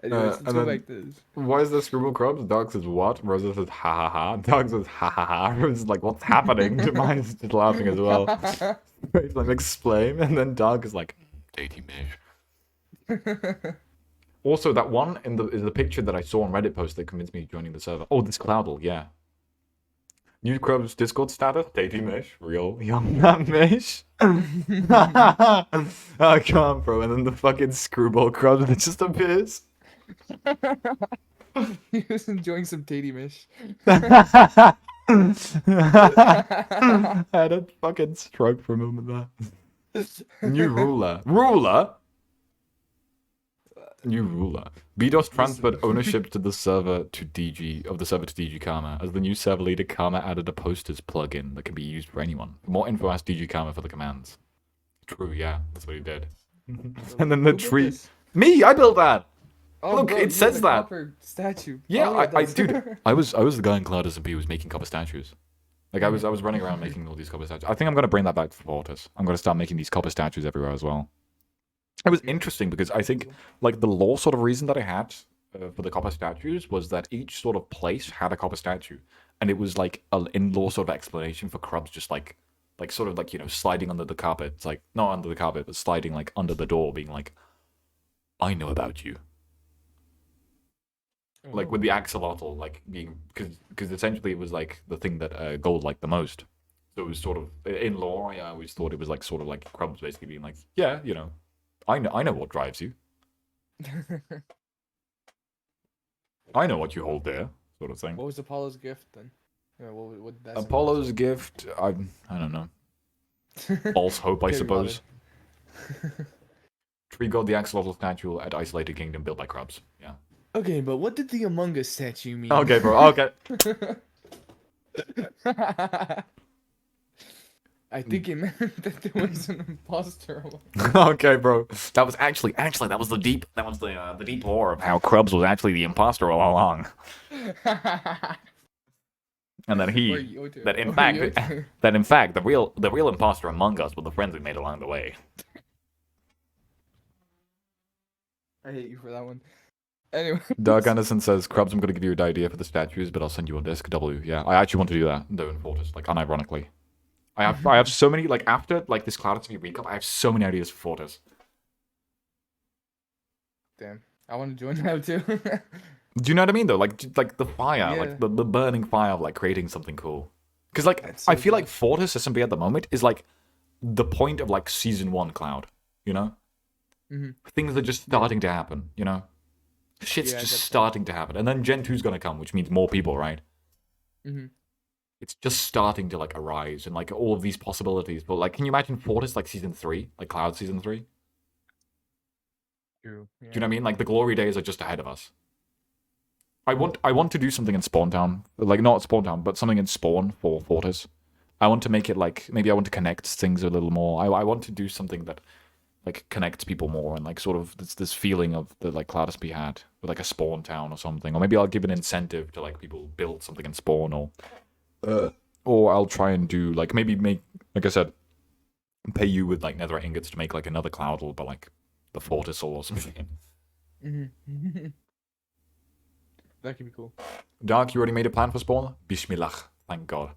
Anyways, let's and go then- back to this. Why is there scribble crabs? Dog says what? Rosa says ha ha ha. Dog says ha ha ha. Rosa's like, what's happening? Demise just laughing as well. He's like, explain. And then Dog is like, dainty mish. Also, that one is the picture that I saw on Reddit post that convinced me of joining the server. Oh, this Cloudle, yeah. New Crub's Discord status, dainty mish, real young man mish. I can't, bro. And then the fucking screwball crab that just appears. He was enjoying some tatey mish. I had a fucking stroke for a moment there. New ruler. Ruler? New ruler. BDOS transferred ownership to the server to DG of the server to DG Karma. As the new server leader, Karma added a posters plugin that can be used for anyone. For more info, ask DG Karma for the commands. True, yeah, that's what he did. And then the Who built tree. this? Me, I built that. Oh, Look, bro, it you have says the that. copper statue. Yeah, Oh, dude, I was the guy in Cloud SMP who was making copper statues. Like I was running around making all these copper statues. I think I'm gonna bring that back for Fortis. I'm gonna start making these copper statues everywhere as well. It was interesting because I think like the lore sort of reason that I had for the copper statues was that each sort of place had a copper statue, and it was like an in-lore sort of explanation for Krubs just like sort of like, you know, sliding under the carpet. It's like not under the carpet, but sliding like under the door, being like, I know about you. Like with the axolotl, like being because essentially it was like the thing that Gold liked the most. So it was sort of in lore. I always thought it was like sort of like Krubs basically being like, yeah, you know, I know what drives you. I know what you hold there, sort of thing. What was Apollo's gift then? Yeah, what did that Apollo's gift, I don't know. False hope, I Can't be suppose. Tree God the axolotl statue at Isolated Kingdom built by Krubs. Yeah. Okay, but what did the Among Us statue mean? Okay, bro. Okay. I think it meant that there was an imposter. Okay, bro. That was actually that was the deep lore of how Krubs was actually the imposter all along. And then in fact the real imposter among us were the friends we made along the way. I hate you for that one. Anyway. Doug Anderson says, Krubs, I'm gonna give you an idea for the statues, but I'll send you a disc. W. Yeah, I actually want to do that, though, in Fortis, like unironically. I have so many, like after like this Cloud SMP recap, I have so many ideas for Fortis. Damn. I want to join now too. Do you know what I mean though? Like the fire, Yeah. like the burning fire of like creating something cool. Because like That's so I feel cool. like Fortis SMP at the moment is like the point of like season 1 Cloud, you know? Mhm. Things are just starting to happen, you know? Shit's Yeah, I just get that. starting to happen. And then Gen 2's gonna come, which means more people, right? Mhm. It's just starting to like arise and like all of these possibilities. But like, can you imagine Fortis like season 3? Like Cloud season 3? True. Do you know what I mean? Like the glory days are just ahead of us. I want to do something in Spawn Town, like not Spawn Town, but something in Spawn for Fortis. I want to make it like maybe I want to connect things a little more. I want to do something that like connects people more and like sort of this feeling of the like Cloud SP had with like a Spawn Town or something. Or maybe I'll give an incentive to like people build something in Spawn or I'll try and do like maybe make, like I said, pay you with like netherite ingots to make like another Cloudle, but like the Fortis or something. Mhm. That could be cool. Dark, you already made a plan for Spawn? Bismillah. Thank God.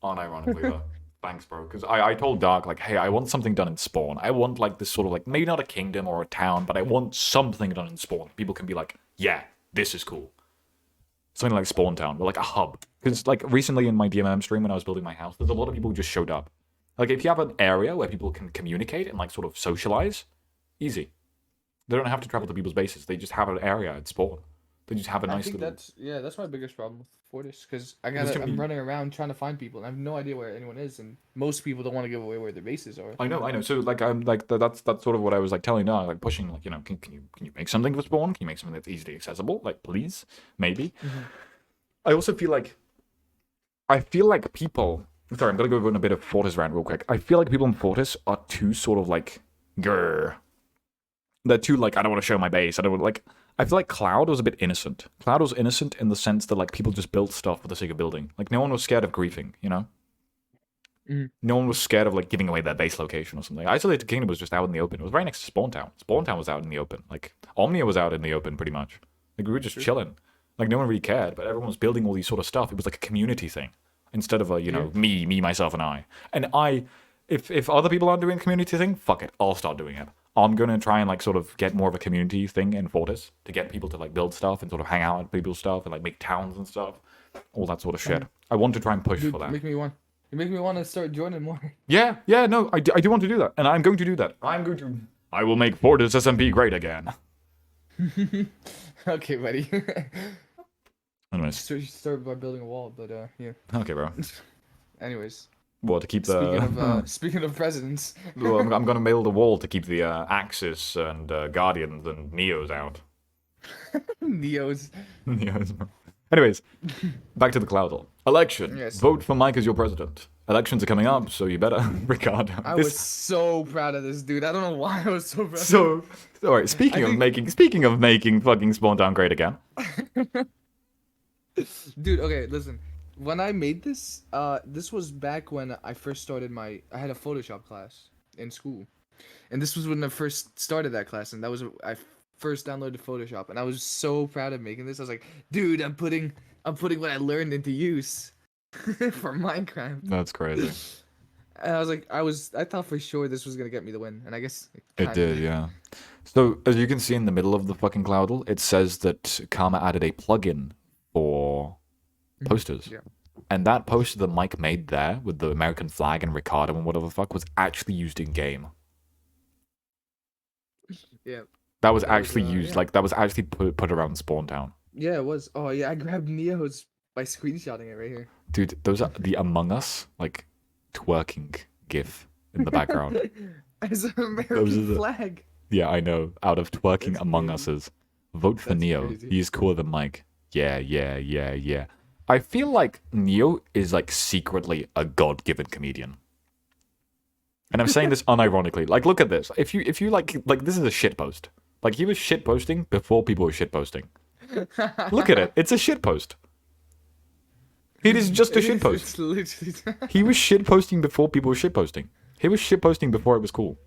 Unironically, though. Thanks, bro. Because I told Dark, like, hey, I want something done in Spawn. I want, like, this sort of, like, maybe not a kingdom or a town, but I want something done in Spawn. People can be like, yeah, this is cool. Something like Spawn Town, but like a hub. Because, like, recently in my DMM stream when I was building my house, there's a lot of people who just showed up. Like, if you have an area where people can communicate and, like, sort of socialize, easy. They don't have to travel to people's bases. They just have an area at Spawn. They just have a I nice think little. that's my biggest problem with Fortis because It's gonna I'm be. running around trying to find people and I have no idea where anyone is and most people don't want to give away where their bases are. I know. So like I'm like that's sort of what I was like telling now, like pushing like can you make something for spawn? Can you make something that's easily accessible? Like please, maybe. Mm-hmm. I also feel like people. Sorry, I'm gonna go on a bit of Fortis rant real quick. I feel like people in Fortis are too sort of like grr. They're too like I don't want to show my base. I don't want, like. I feel like Cloud was a bit innocent. Cloud was innocent in the sense that like people just built stuff for the sake of building. Like no one was scared of griefing, you know. Mm-hmm. No one was scared of like giving away their base location or something. Isolated Kingdom was just out in the open. It was right next to Spawn Town. Spawn Town was out in the open. Like Omnia was out in the open pretty much. Like we were just chilling. Like no one really cared, but everyone was building all these sort of stuff. It was like a community thing instead of a me, myself, and I. And if other people aren't doing the community thing, fuck it, I'll start doing it. I'm gonna try and like sort of get more of a community thing in Fortis to get people to like build stuff and sort of hang out at people's stuff and like make towns and stuff, all that sort of shit. I want to try and push Dude, for that. You make me want to start joining more. Yeah, no, I do want to do that, and I'm going to do that. I will make Fortis SMP great again. Okay, buddy. Anyways, Start by building a wall, but yeah. okay, bro. Anyways, What to keep the? speaking of presidents, Well, I'm gonna build a wall to keep the Axis and Guardians and Neos out. Neos. Neos. Anyways, back to the Cloudal. Election. Yes. Vote for Mike as your president. Elections are coming up, so you better, Ricardo. I was so proud of this dude. I don't know why I was so proud. So, alright. Speaking of making fucking Spawn Town great again. Dude, okay, listen. When I made this, this was back when I first started I had a Photoshop class in school, and this was when I first started that class, and I first downloaded Photoshop, and I was so proud of making this. I was like, dude, I'm putting what I learned into use for Minecraft. That's crazy. And I was like, I thought for sure this was gonna get me the win, and I guess It kinda did, yeah. So, as you can see in the middle of the fucking Cloudal, it says that Karma added a plugin for posters. Yeah. And that poster that Mike made there with the American flag and Ricardo and whatever the fuck was actually used in game. Yeah. That was actually used, yeah. like, that was actually put around Spawn Town. Yeah, it was. Oh yeah, I grabbed Neo's by screenshotting it right here. Dude, those are the Among Us, like, twerking gif in the background. As an American the- flag. Yeah, I know. Out of twerking That's Among crazy. Us's. Vote for That's Neo. crazy. He's cooler than Mike. Yeah. I feel like Neo is like secretly a god-given comedian. And I'm saying this unironically. Like, look at this. If you like this is a shitpost. Like, he was shitposting before people were shitposting. Look at it. It's a shitpost. It is just a shitpost. It's literally. He was shitposting before people were shitposting. He was shitposting before it was cool.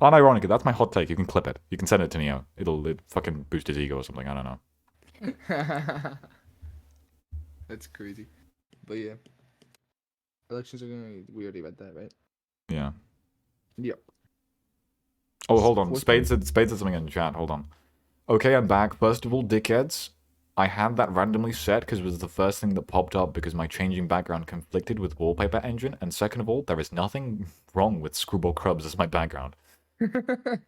Unironically, that's my hot take. You can clip it. You can send it to Neo. It'll fucking boost his ego or something. I don't know. That's crazy. But yeah. Elections are gonna. We already read that, right? Yeah. Yep. Oh, hold on. Fourth Spade said something in the chat. Hold on. Okay, I'm back. First of all, dickheads, I had that randomly set because it was the first thing that popped up because my changing background conflicted with wallpaper engine. And second of all, there is nothing wrong with Screwball Crubs as my background. And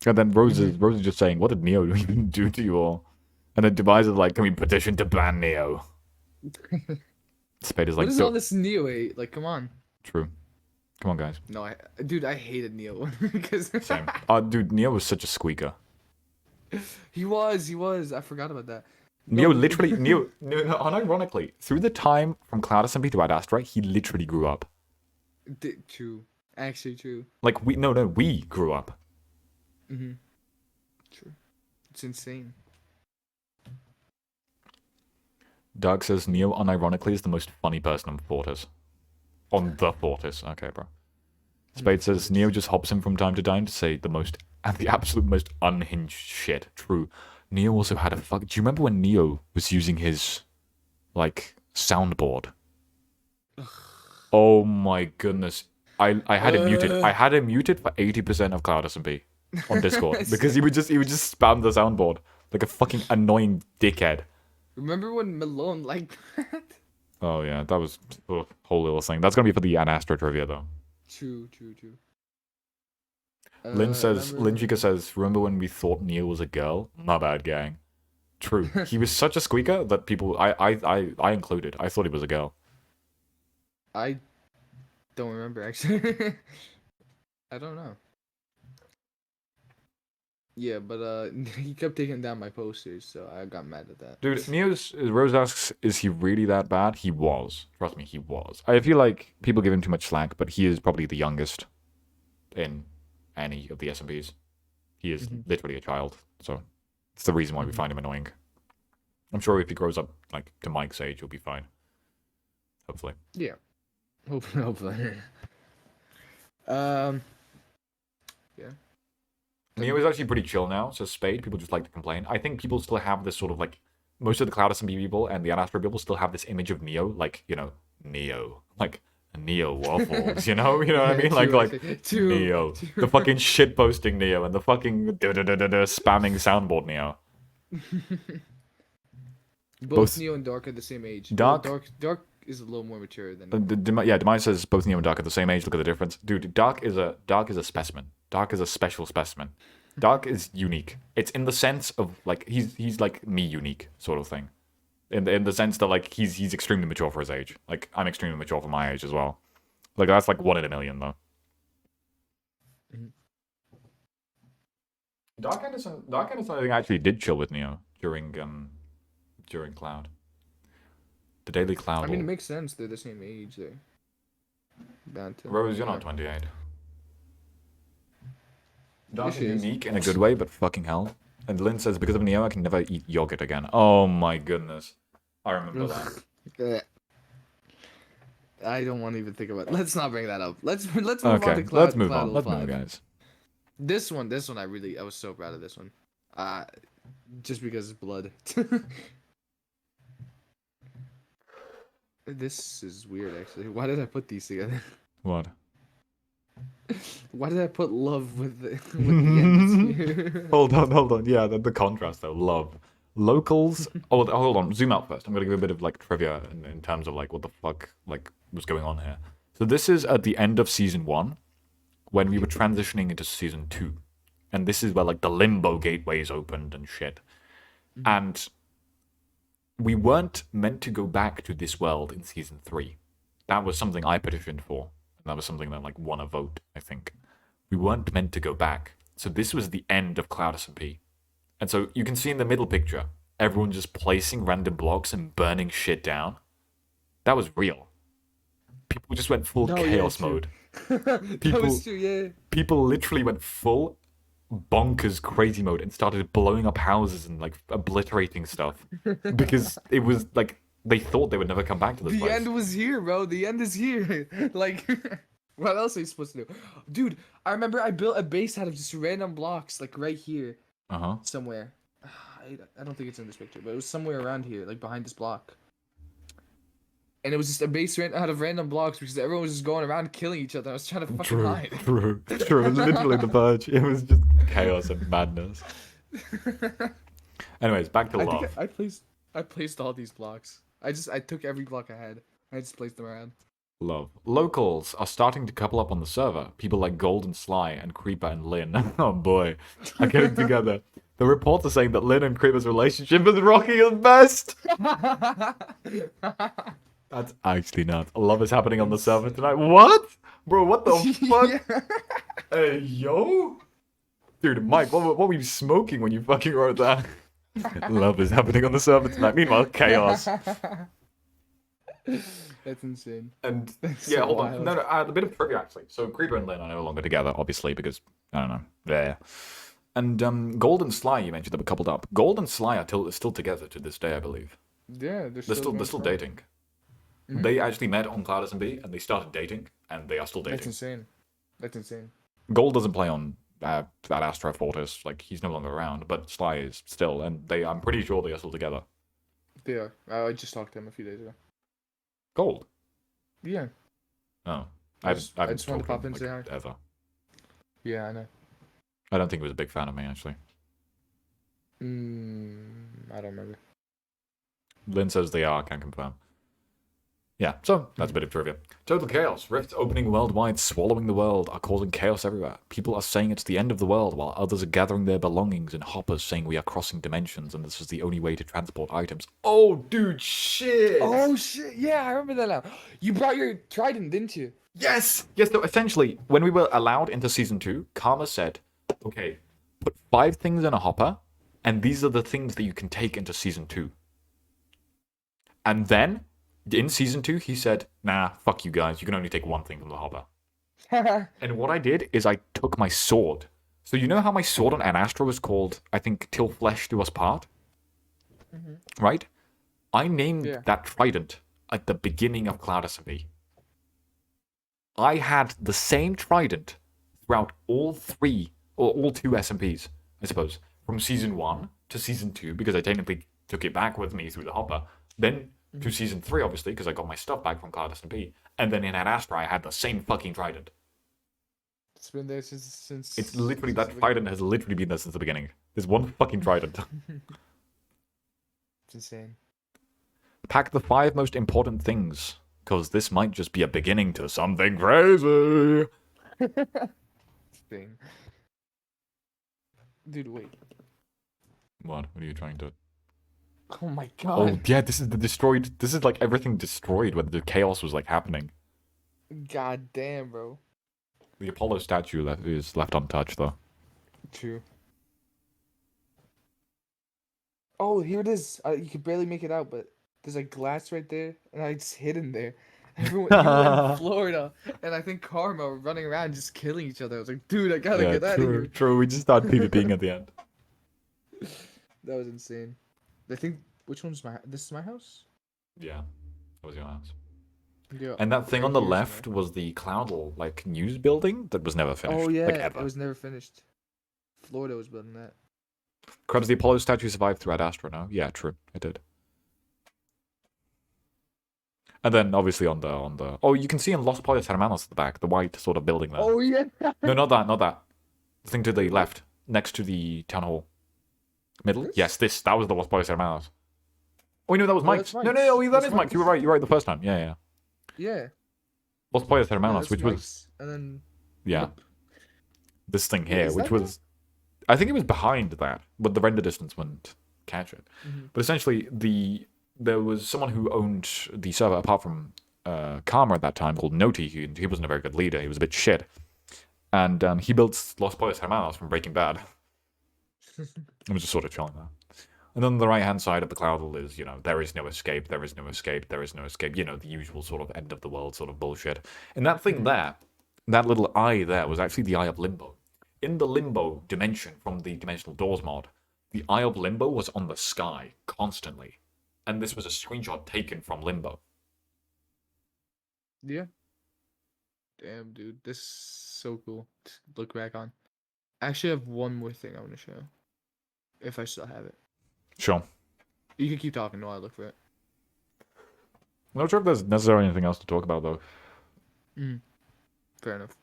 then Rose is just saying, what did Neo even do to you all? And then Demise is like, can we petition to ban Neo? Spade is like, What is all this Neo hate? Like, come on. True. Come on, guys. No, dude, I hated Neo because Same. Dude, Neo was such a squeaker. he was. I forgot about that. Neo No, literally, no, unironically, through the time from Cloud SMP to Ad Astra, he literally grew up. True. Actually, true. Like, we grew up. Mm-hmm. True. It's insane. Doug says Neo, unironically, is the most funny person on Fortis. On the Fortis. Okay, bro. Spade says Neo just hops in from time to time to say the absolute most unhinged shit. True. Neo also had a fuck. Do you remember when Neo was using his, like, soundboard? Oh my goodness. I had him muted. I had him muted for 80% of Cloud SMP on Discord because he would just spam the soundboard like a fucking annoying dickhead. Remember when Malone liked that? Oh yeah, that was a whole little thing. That's gonna be for the Ad Astra trivia though. True. Linjika Remember? says, remember when we thought Neil was a girl? My bad, gang. True. He was such a squeaker that people, I included. I thought he was a girl. I don't remember actually. I don't know. Yeah, but he kept taking down my posters, so I got mad at that. Dude, Rose asks, is he really that bad? He was. Trust me, he was. I feel like people give him too much slack, but he is probably the youngest in any of the SMPs. He is Mhm. literally a child, so it's the reason why we Mhm. find him annoying. I'm sure if he grows up like to Mike's age, he'll be fine. Hopefully. Yeah, hopefully, hopefully. Um, yeah. Neo is actually pretty chill now, so Spade, people just like to complain. I think people still have this sort of like, most of the Cloud SMP people and the Adastro people still have this image of Neo, like, Neo. Like, Neo waffles, you know? You know what I mean? Like, Two, actually. Two. Neo. The fucking shit posting Neo and the fucking spamming soundboard Neo. Both Both Neo and Dark are the same age. Well, Dark. Dark is a little more mature than. Yeah, Demise says both Neo and Dark are the same age. Look at the difference, dude. Dark is a specimen. Dark is a special specimen. Dark is unique. It's in the sense of like he's like me unique sort of thing. In the sense that like he's extremely mature for his age. Like I'm extremely mature for my age as well. Like that's like 1 in a million though. Mhm. Dark Anderson I think actually did chill with Neo during Cloud. The Daily Cloud. I mean, it makes sense. They're the same age. They're bound to. Rose, you're Yeah. not 28. Dark She is is. unique in a good way, but fucking hell. And Lynn says, because of Neo, I can never eat yogurt again. Oh my goodness. I remember that. Ugh. I don't want to even think about it. Let's not bring that up. Let's move on Okay, to Cloud. let's move Cloud on. Let's move, 05. guys. This one, I was so proud of this one. Just because it's blood. This is weird, actually. Why did I put these together? What? Why did I put love with the end here? Hold on. Yeah, the contrast though. Love. Locals. Oh, hold on. Zoom out first. I'm gonna give a bit of like trivia in terms of like what the fuck like was going on here. So this is at the end of season 1, when we were transitioning into season 2, and this is where like the limbo gateways opened and shit. And we weren't meant to go back to this world in season 3. That was something I petitioned for. And that was something that like won a vote, I think. We weren't meant to go back. So this was the end of Cloud SMP. And so you can see in the middle picture, everyone just placing random blocks and burning shit down. That was real. People just went full Oh, yeah, chaos true. mode. That was true, yeah. People literally went full bonkers crazy mode and started blowing up houses and like obliterating stuff because it was like they thought they would never come back to this The place. end was here, bro. The end is here. Like, what else are you supposed to do? Dude, I remember I built a base out of just random blocks, like right here, Uh-huh. somewhere. I don't think it's in this picture, but it was somewhere around here, like behind this block. And it was just a base out of random blocks because everyone was just going around killing each other. I was trying to fucking True, hide. true. Literally the purge. It was just chaos and madness. Anyways, back to I love. think I placed all these blocks. I took every block I had. I just placed them around. Love. Locals are starting to couple up on the server. People like Gold and Sly and Creeper and Lynn. Oh boy, are getting together. The reports are saying that Lynn and Creeper's relationship is rocking at best. That's actually nuts. Love is happening on the server tonight. What? Bro, what the fuck? Yeah. Hey, yo? Dude, Mike, what were you smoking when you fucking wrote that? Love is happening on the server tonight. Meanwhile, chaos. That's insane. And That's yeah, so hold on. wild. No, I had a bit of trivia actually. So Creeper and Lynn are no longer together, obviously, because I don't know. There. And Gold and Sly, you mentioned, that were coupled up. Gold and Sly are still together to this day, I believe. Yeah, They're still going strong. dating. Mhm. They actually met on Cloud SMP and they started dating, and they are still That's dating. insane. That's insane. Gold doesn't play on that Astro Fortis, like he's no longer around, but Sly is still, and I'm pretty sure they are still together. They are. I just talked to him a few days ago. Gold. Yeah. Oh, I I just haven't wanted to talked pop him, in and say hi. ever. Yeah, I know. I don't think he was a big fan of me actually. I don't remember. Lynn says they are. Can confirm. Yeah, so that's a bit of trivia. Total chaos. Rifts opening worldwide, swallowing the world, are causing chaos everywhere. People are saying it's the end of the world, while others are gathering their belongings in hoppers saying we are crossing dimensions and this is the only way to transport items. Oh, dude, shit! Oh shit! Yeah, I remember that now. You brought your trident, didn't you? Yes! Yes, so essentially, when we were allowed into Season 2, Karma said, okay, put 5 things in a hopper, and these are the things that you can take into Season 2. And then, in Season 2, he said, nah, fuck you guys, you can only take 1 thing from the hopper. And what I did is I took my sword. So you know how my sword on Ad Astra was called, I think, Till Flesh Do Us Part? Right? I named that trident at the beginning of Cloud SMP. I had the same trident throughout all 3, or all 2 SMPs, I suppose, from Season 1 to Season 2, because I technically took it back with me through the hopper. Then to Season 3, obviously, because I got my stuff back from Cloud SMP. And then in Ad Astra, I had the same fucking trident. It's been there since. It's literally, that trident has literally been there since the beginning. There's one fucking trident. It's insane. Pack the 5 most important things, because this might just be a beginning to something crazy. Thing. Dude, wait. What are you trying to... Oh my god. Oh, yeah, this is the destroyed... This is like everything destroyed when the chaos was like happening. God damn, bro. The Apollo statue is left untouched, though. True. Oh, here it is. You can barely make it out, but there's like glass right there, and it's hidden there. Everyone, you in Florida, and I think Karma were running around just killing each other. I was like, dude, I gotta get out of here. True. We just started PvPing at the end. That was insane. I think, which one's this is my house? Yeah, that was your house. Yeah. And that thing right on the here left somewhere. was the Cloud, like, news building that was never finished. Oh yeah, like, ever. it was never finished. Florida was building that. Krebs, the Apollo statue survived through Ad Astra, no? Yeah, true. It did. And then, obviously, on the... Oh, you can see in Los Pollos Hermanos at the back, the white sort of building there. Oh yeah. No, not that. The thing to the left, next to the town hall. Middle? This? Yes, that was the Los Pollos Hermanos. Oh, no, that was Oh, Mike's. that's No, that That's is Mike's. You were right the first time. Yeah. Yeah. Los Pollos Yeah, Hermanos, that's which was... Mike's. And then. Yeah. This thing Wait, here, is which that was... I think it was behind that, but the render distance wouldn't catch it. But essentially, there was someone who owned the server, apart from Karma at that time, called Noti. He wasn't a very good leader. He was a bit shit. And he built Los Pollos Hermanos from Breaking Bad. I was just sort of chilling there. And then on the right-hand side of the cloud is, there is no escape, there is no escape, there is no escape. The usual sort of end of the world sort of bullshit. And that thing there, that little eye there, was actually the Eye of Limbo. In the Limbo dimension from the Dimensional Doors mod, the Eye of Limbo was on the sky constantly. And this was a screenshot taken from Limbo. Yeah. Damn, dude, this is so cool to look back on. I actually have one more thing I want to show. If I still have it. Sure. You can keep talking while I look for it. I'm not sure if there's necessarily anything else to talk about, though. Fair enough.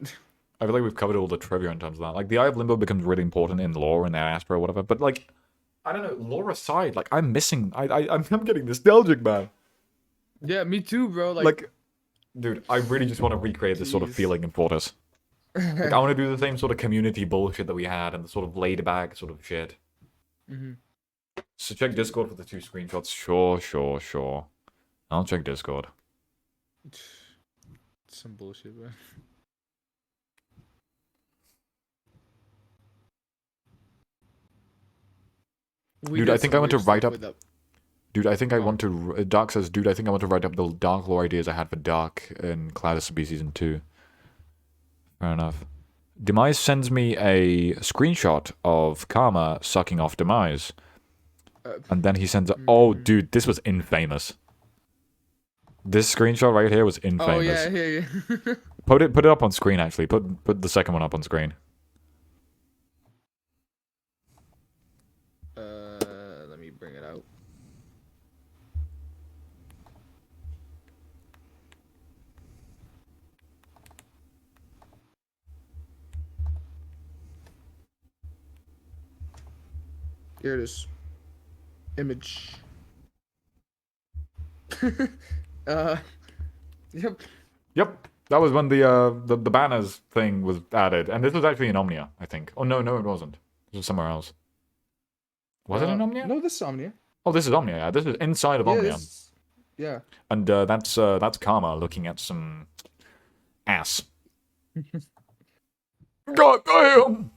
I feel like we've covered all the trivia in terms of that. Like, the Eye of Limbo becomes really important in lore and Astra or whatever. But, like, I don't know, lore aside, like, I'm missing... I'm getting nostalgic, man. Yeah, me too, bro. Like, dude, I really just want to recreate this sort of feeling in Fortis. Like, I want to do the same sort of community bullshit that we had and the sort of laid-back sort of shit. So check Discord for the 2 screenshots. Sure. I'll check Discord. Some bullshit, bro. Dude, I think I want to write up... Dude, I think I want to... Dark says, dude, I think I want to write up the Dark lore ideas I had for Dark in Cloud SMP Season 2. Fair enough. Demise sends me a screenshot of Karma sucking off Demise. And then he sends a... Oh, dude, this was infamous. This screenshot right here was infamous. Oh, yeah, I hear you. Put it up on screen, actually. Put the second one up on screen. Let me bring it out. Here it is. Image. Yep. Yep, that was when the banners thing was added, and this was actually in Omnia, I think. Oh no, it wasn't. This was somewhere else. Was it in Omnia? No, this is Omnia. Oh, this is Omnia. Yeah, this is inside of Yeah, Omnia, this. Yeah. and that's Karma looking at some ass. God damn!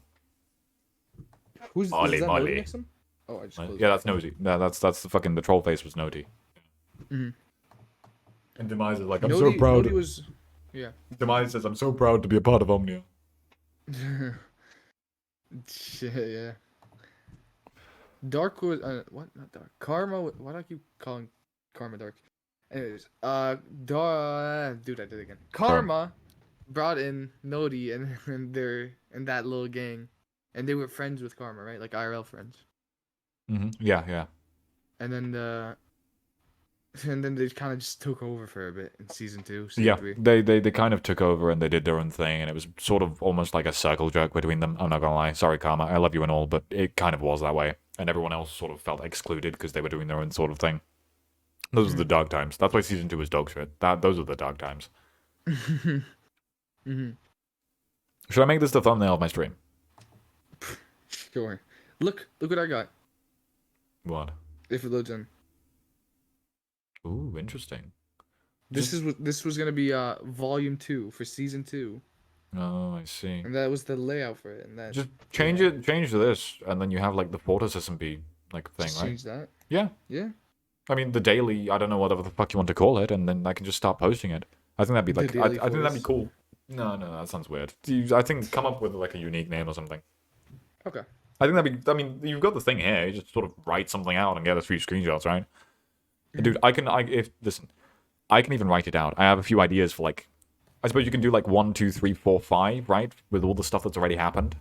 Is Molly, that Molly. Nodi next to him? Oh, I just closed Yeah, it. that's Nosy. Yeah, that's the fucking the troll face was Noti. Mhm. And Demise is like, I'm so Nodi, proud. Nodi was. Yeah. Demise says, I'm so proud to be a part of Omnia. Yeah. Dark was what? Not Dark. Karma. Why do I keep calling Karma Dark? Anyways, dude, I did it again. Karma brought in Nodi and that little gang, and they were friends with Karma, right? Like IRL friends. Yeah. And then and then they kind of just took over for a bit in season 2, season Yeah, 3. they kind of took over and they did their own thing, and it was sort of almost like a circle jerk between them. I'm not gonna lie. Sorry, Karma. I love you and all, but it kind of was that way. And everyone else sort of felt excluded because they were doing their own sort of thing. Those are the dark times. That's why season 2 was dog shit. Those are the dark times. Mhm. Should I make this the thumbnail of my stream? Sure. Look what I got. What? If it loads in. Ooh, interesting. This was gonna be volume 2 for season 2, Oh, I see. and that was the layout for it. And that Just change this, and then you have like the Fortis SMP like thing, just right? change that. Yeah. Yeah. I mean, the daily, I don't know whatever the fuck you want to call it, and then I can just start posting it. I think that'd be The like, daily I think that'd be Fortis. cool. No, that sounds weird. I think come up with like a unique name or something. Okay. I think that'd be, I mean, you've got the thing here, you just sort of write something out and get a few screenshots, right? Dude, listen, I can even write it out. I have a few ideas for like, I suppose you can do like 1, 2, 3, 4, 5, right? With all the stuff that's already happened.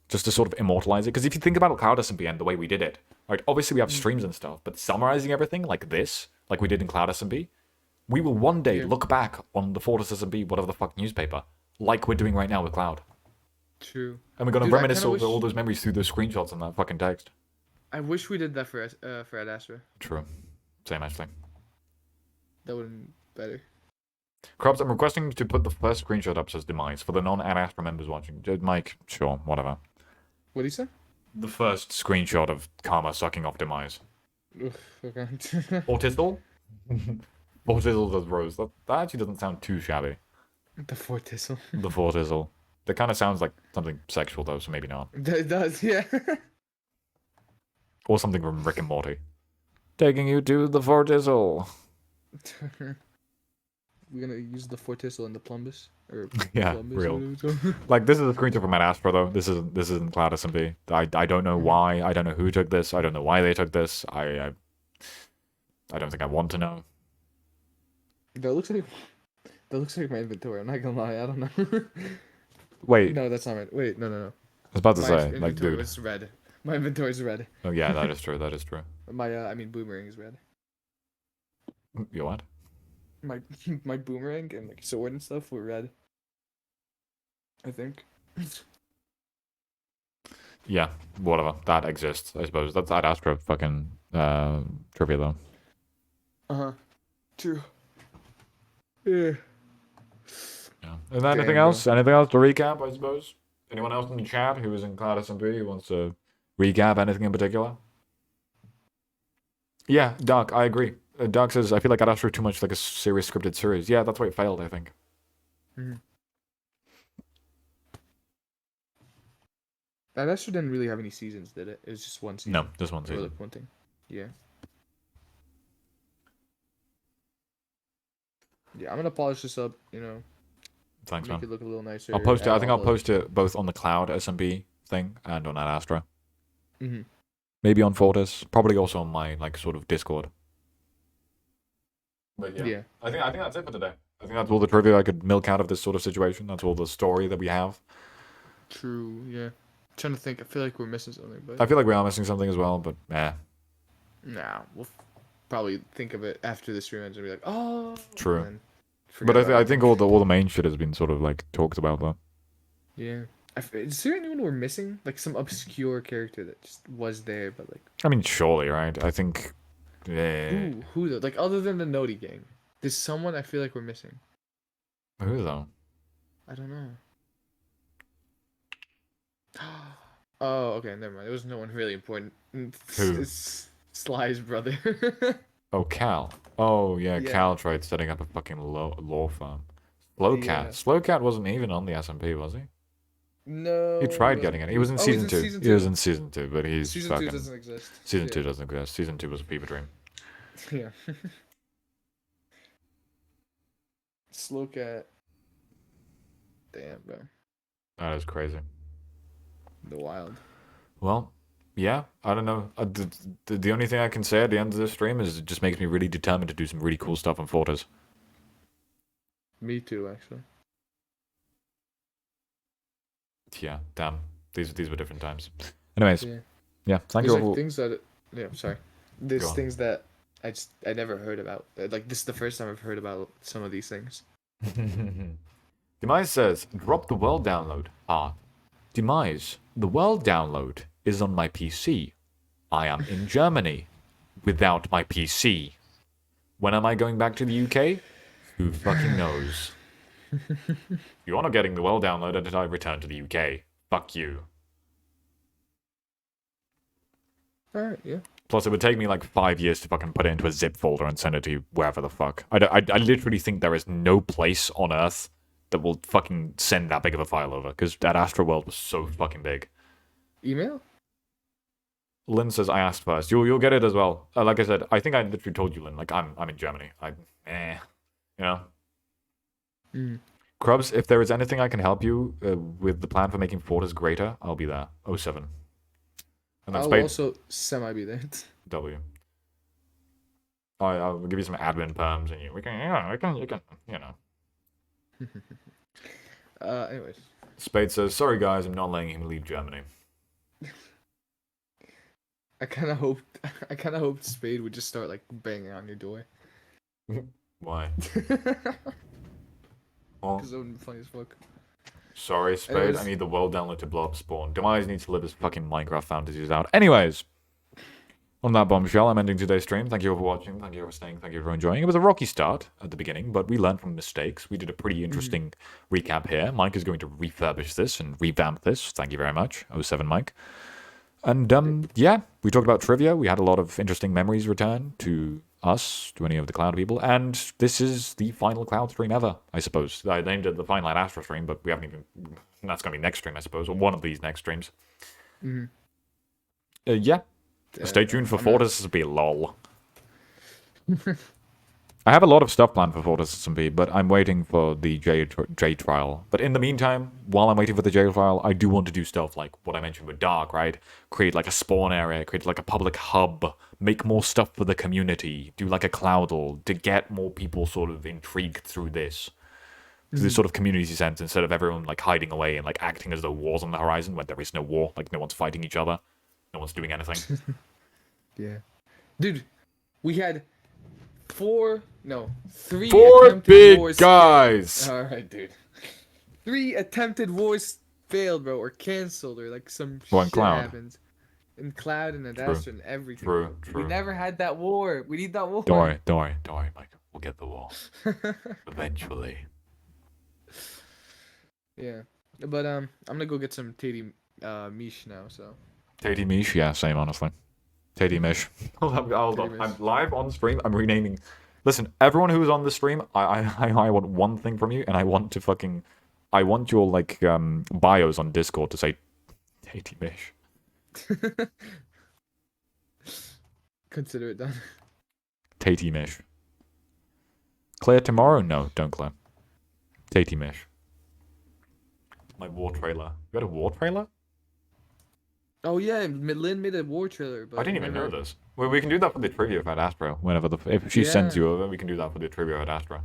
Just to sort of immortalize it. Because if you think about Cloud SMP and the way we did it, right? Obviously we have streams and stuff, but summarizing everything like this, like we did in Cloud SMP, we will one day Yeah. look back on the Fortis SMP, whatever the fuck newspaper, like we're doing right now with Cloud. True. And we're gonna Dude, I reminisce kinda over wish- all those memories through those screenshots and that fucking text. I wish we did that for Ad Astra. True. Same actually. That would have been better. Krubs, I'm requesting to put the first screenshot up says Demise for the non-Ad Astra members watching. Mike, sure, whatever. What do you say? The first screenshot of Karma sucking off Demise. Oof, okay. Fortizzle? Fortizzle does Rose. That actually doesn't sound too shabby. The Fortizzle. The Fortizzle. That kind of sounds like something sexual though, so maybe not. It does, yeah. Or something from Rick and Morty. Taking you to the Fortizzle. We're gonna use the Fortizzle and the Plumbus, or Yeah, Plumbus, real. whatever it's called. Like, this is a screenshot from Ad Astra though. This isn't Cloud SMP. I don't know why. I don't know who took this. I don't know why they took this. I don't think I want to know. That looks like my inventory. I'm not gonna lie. I don't know. Wait, No, that's not right. Wait, no. I was about to My say, like, inventory dude. was red. My inventory's red. Oh yeah, that is true. That is true. My boomerang is red. You what? My my boomerang and like sword and stuff were red. I think. Yeah, whatever. That exists, I suppose. That's Ad Astra fucking trivia though. Uh-huh. True. Yeah. Yeah. And anything Damn, else? Anything else to recap, I suppose? Anyone else in the chat who is in Cloud SMP who wants to recap anything in particular? Yeah, Dark, I agree. Dark says, I feel like Ad Astra too much like a serious scripted series. Yeah, that's why it failed, I think. Mm-hmm. That actually didn't really have any seasons, did it? It was just one season. No, just one Or season. like one thing. Yeah. Yeah, I'm gonna polish this up, Thanks, make man. it look a little nicer. I'll post it. add I think all I'll the- post it both on the Cloud SMP thing and on Ad Astra. Mhm. Maybe on Fortis. Probably also on my like sort of Discord. But Yeah. I think that's it for today. I think that's all the trivia I could milk out of this sort of situation. That's all the story that we have. True. Yeah. Trying to think. I feel like we're missing something, but I feel like we are missing something as well, but nah, we'll probably think of it after the stream ends and be like, oh. True. and then forget But about I it. think all the main shit has been sort of like talked about though. Yeah. Is there anyone we're missing? Like some obscure character that just was there, but like. I mean, surely, right? I think. Who though? Like other than the Noti gang. There's someone I feel like we're missing. Who though? I don't know. Oh, okay, never mind. It was no one really important. Who? It's Sly's brother. Oh, Cal. Oh, yeah, Yeah, Cal tried setting up a fucking law firm. yeah. Slowcat wasn't even on the SMP, was he? He No, tried getting it. He was in oh, he's season in 2. season He was two. in season 2, but he's Season two fucking... doesn't exist. Season Yeah, 2 doesn't exist. Season 2 was a fever dream. yeah. Slow cat. Damn, bro. That is crazy. The wild. Well, yeah, I don't know. The only thing I can say at the end of this stream is it just makes me really determined to do some really cool stuff on Fortis. Me too, actually. Yeah, damn. These were different times. Anyways, Yeah. yeah, thank There's you like all. things that. Yeah, sorry. Go There's on. things that I never heard about. Like this is the first time I've heard about some of these things. Demise says, drop the world download. Ah, Demise, the world download is on my PC. I am in Germany without my PC. When am I going back to the UK? Who fucking knows? You're not getting the world download until I return to the UK. Fuck you. All right, yeah. Plus, it would take me like 5 years to fucking put it into a zip folder and send it to you wherever the fuck. I literally think there is no place on Earth that will fucking send that big of a file over, because that Astroworld was so fucking big. Email? Lynn says I asked first. You'll get it as well. Like I said, I think I literally told you, Lynn. Like I'm in Germany. You know. Mm. Krubs, if there is anything I can help you with the plan for making Fortis greater, I'll be there. 07. And then I'll Spade also semi be there. W. I'll give you some admin perms, and you can, you know. Anyways. Spade says, sorry guys, I'm not letting him leave Germany. I kind of hoped Spade would just start like banging on your door. Why? Because Well, that would be funny as fuck. sorry, Spade. Anyways. I need the world download to blow up Spawn. Demise needs to live his fucking Minecraft fantasies out. Anyways, on that bombshell, I'm ending today's stream. Thank you all for watching. Thank you all for staying. Thank you for enjoying. It was a rocky start at the beginning, but we learned from mistakes. We did a pretty interesting recap here. Mike is going to refurbish this and revamp this. Thank you very much, 07 Mike. And yeah, we talked about trivia. We had a lot of interesting memories return to us, to any of the Cloud people. And this is the final Cloud stream ever, I suppose. I named it the Final Night Astro stream, but we haven't even... That's going to be next stream, I suppose, or one of these next streams. Yeah. Stay tuned for Fortis SMP, lol. I have a lot of stuff planned for Fortis SMP, but I'm waiting for the J trial. But in the meantime, while I'm waiting for the J trial, I do want to do stuff like what I mentioned with Dark, right? Create like a spawn area, create like a public hub, make more stuff for the community, do like a Cloudle to get more people sort of intrigued through this. This sort of community sense, instead of everyone like hiding away and like acting as though war's on the horizon when there is no war, like no one's fighting each other, no one's doing anything. Yeah. Dude, we had three Four attempted big wars guys! failed. Alright, dude. 3 attempted wars failed, bro, or cancelled, or like some Well, in shit Cloud. happened. In Cloud and True. Adastra and everything. True, We true. never had that war. We need that war. Don't worry, Mike. We'll get the war. Eventually. Yeah. But I'm gonna go get some Tatey Mish now, so. Tatey Mish? Yeah, same, honestly. Tatey Mish. Hold on. I'm live on stream. I'm renaming. Listen, everyone who's on the stream, I want one thing from you, and I want your, like, bios on Discord to say Tatey Mish. Consider it done. Tatey Mish. Clear tomorrow? No, don't clear. Tatey Mish. My war trailer. You got a war trailer? Oh yeah, Lynn made a war trailer, but I didn't even know this. Well, we can do that for the trivia for Ad Astra. Whenever if she sends you over, we can do that for the trivia at Astra.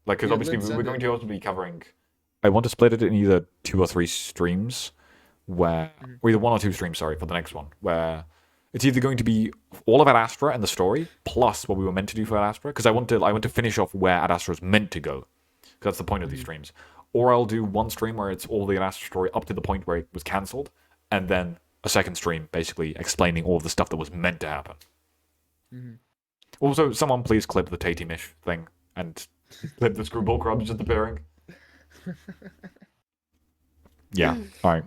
Like, because Yeah, obviously Lynn, we're send going it. to also be covering. I want to split it in either 2 or 3 streams, or either 1 or 2 streams. Sorry, for the next one, where it's either going to be all of Ad Astra and the story, plus what we were meant to do for Ad Astra. Because I want to finish off where Ad Astra is meant to go. Because that's the point of these streams. Or I'll do one stream where it's all the Ad Astra story up to the point where it was cancelled, and then a second stream basically explaining all of the stuff that was meant to happen. Also, someone please clip the Tatey Mish thing. and let the screwball crabs just appearing. Yeah, alright.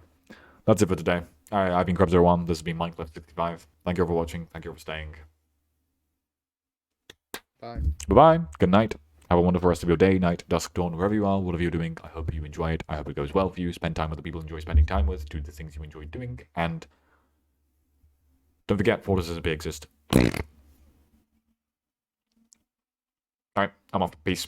That's it for today. Alright, I've been Crab01, this has been Minecraft65. Thank you all for watching, thank you all for staying. Bye. Bye-bye, good night. Have a wonderful rest of your day, night, dusk, dawn, wherever you are, whatever you're doing. I hope you enjoy it. I hope it goes well for you. Spend time with the people you enjoy spending time with. Do the things you enjoy doing. And don't forget, Cloud SMP exists. Alright, I'm off. Peace.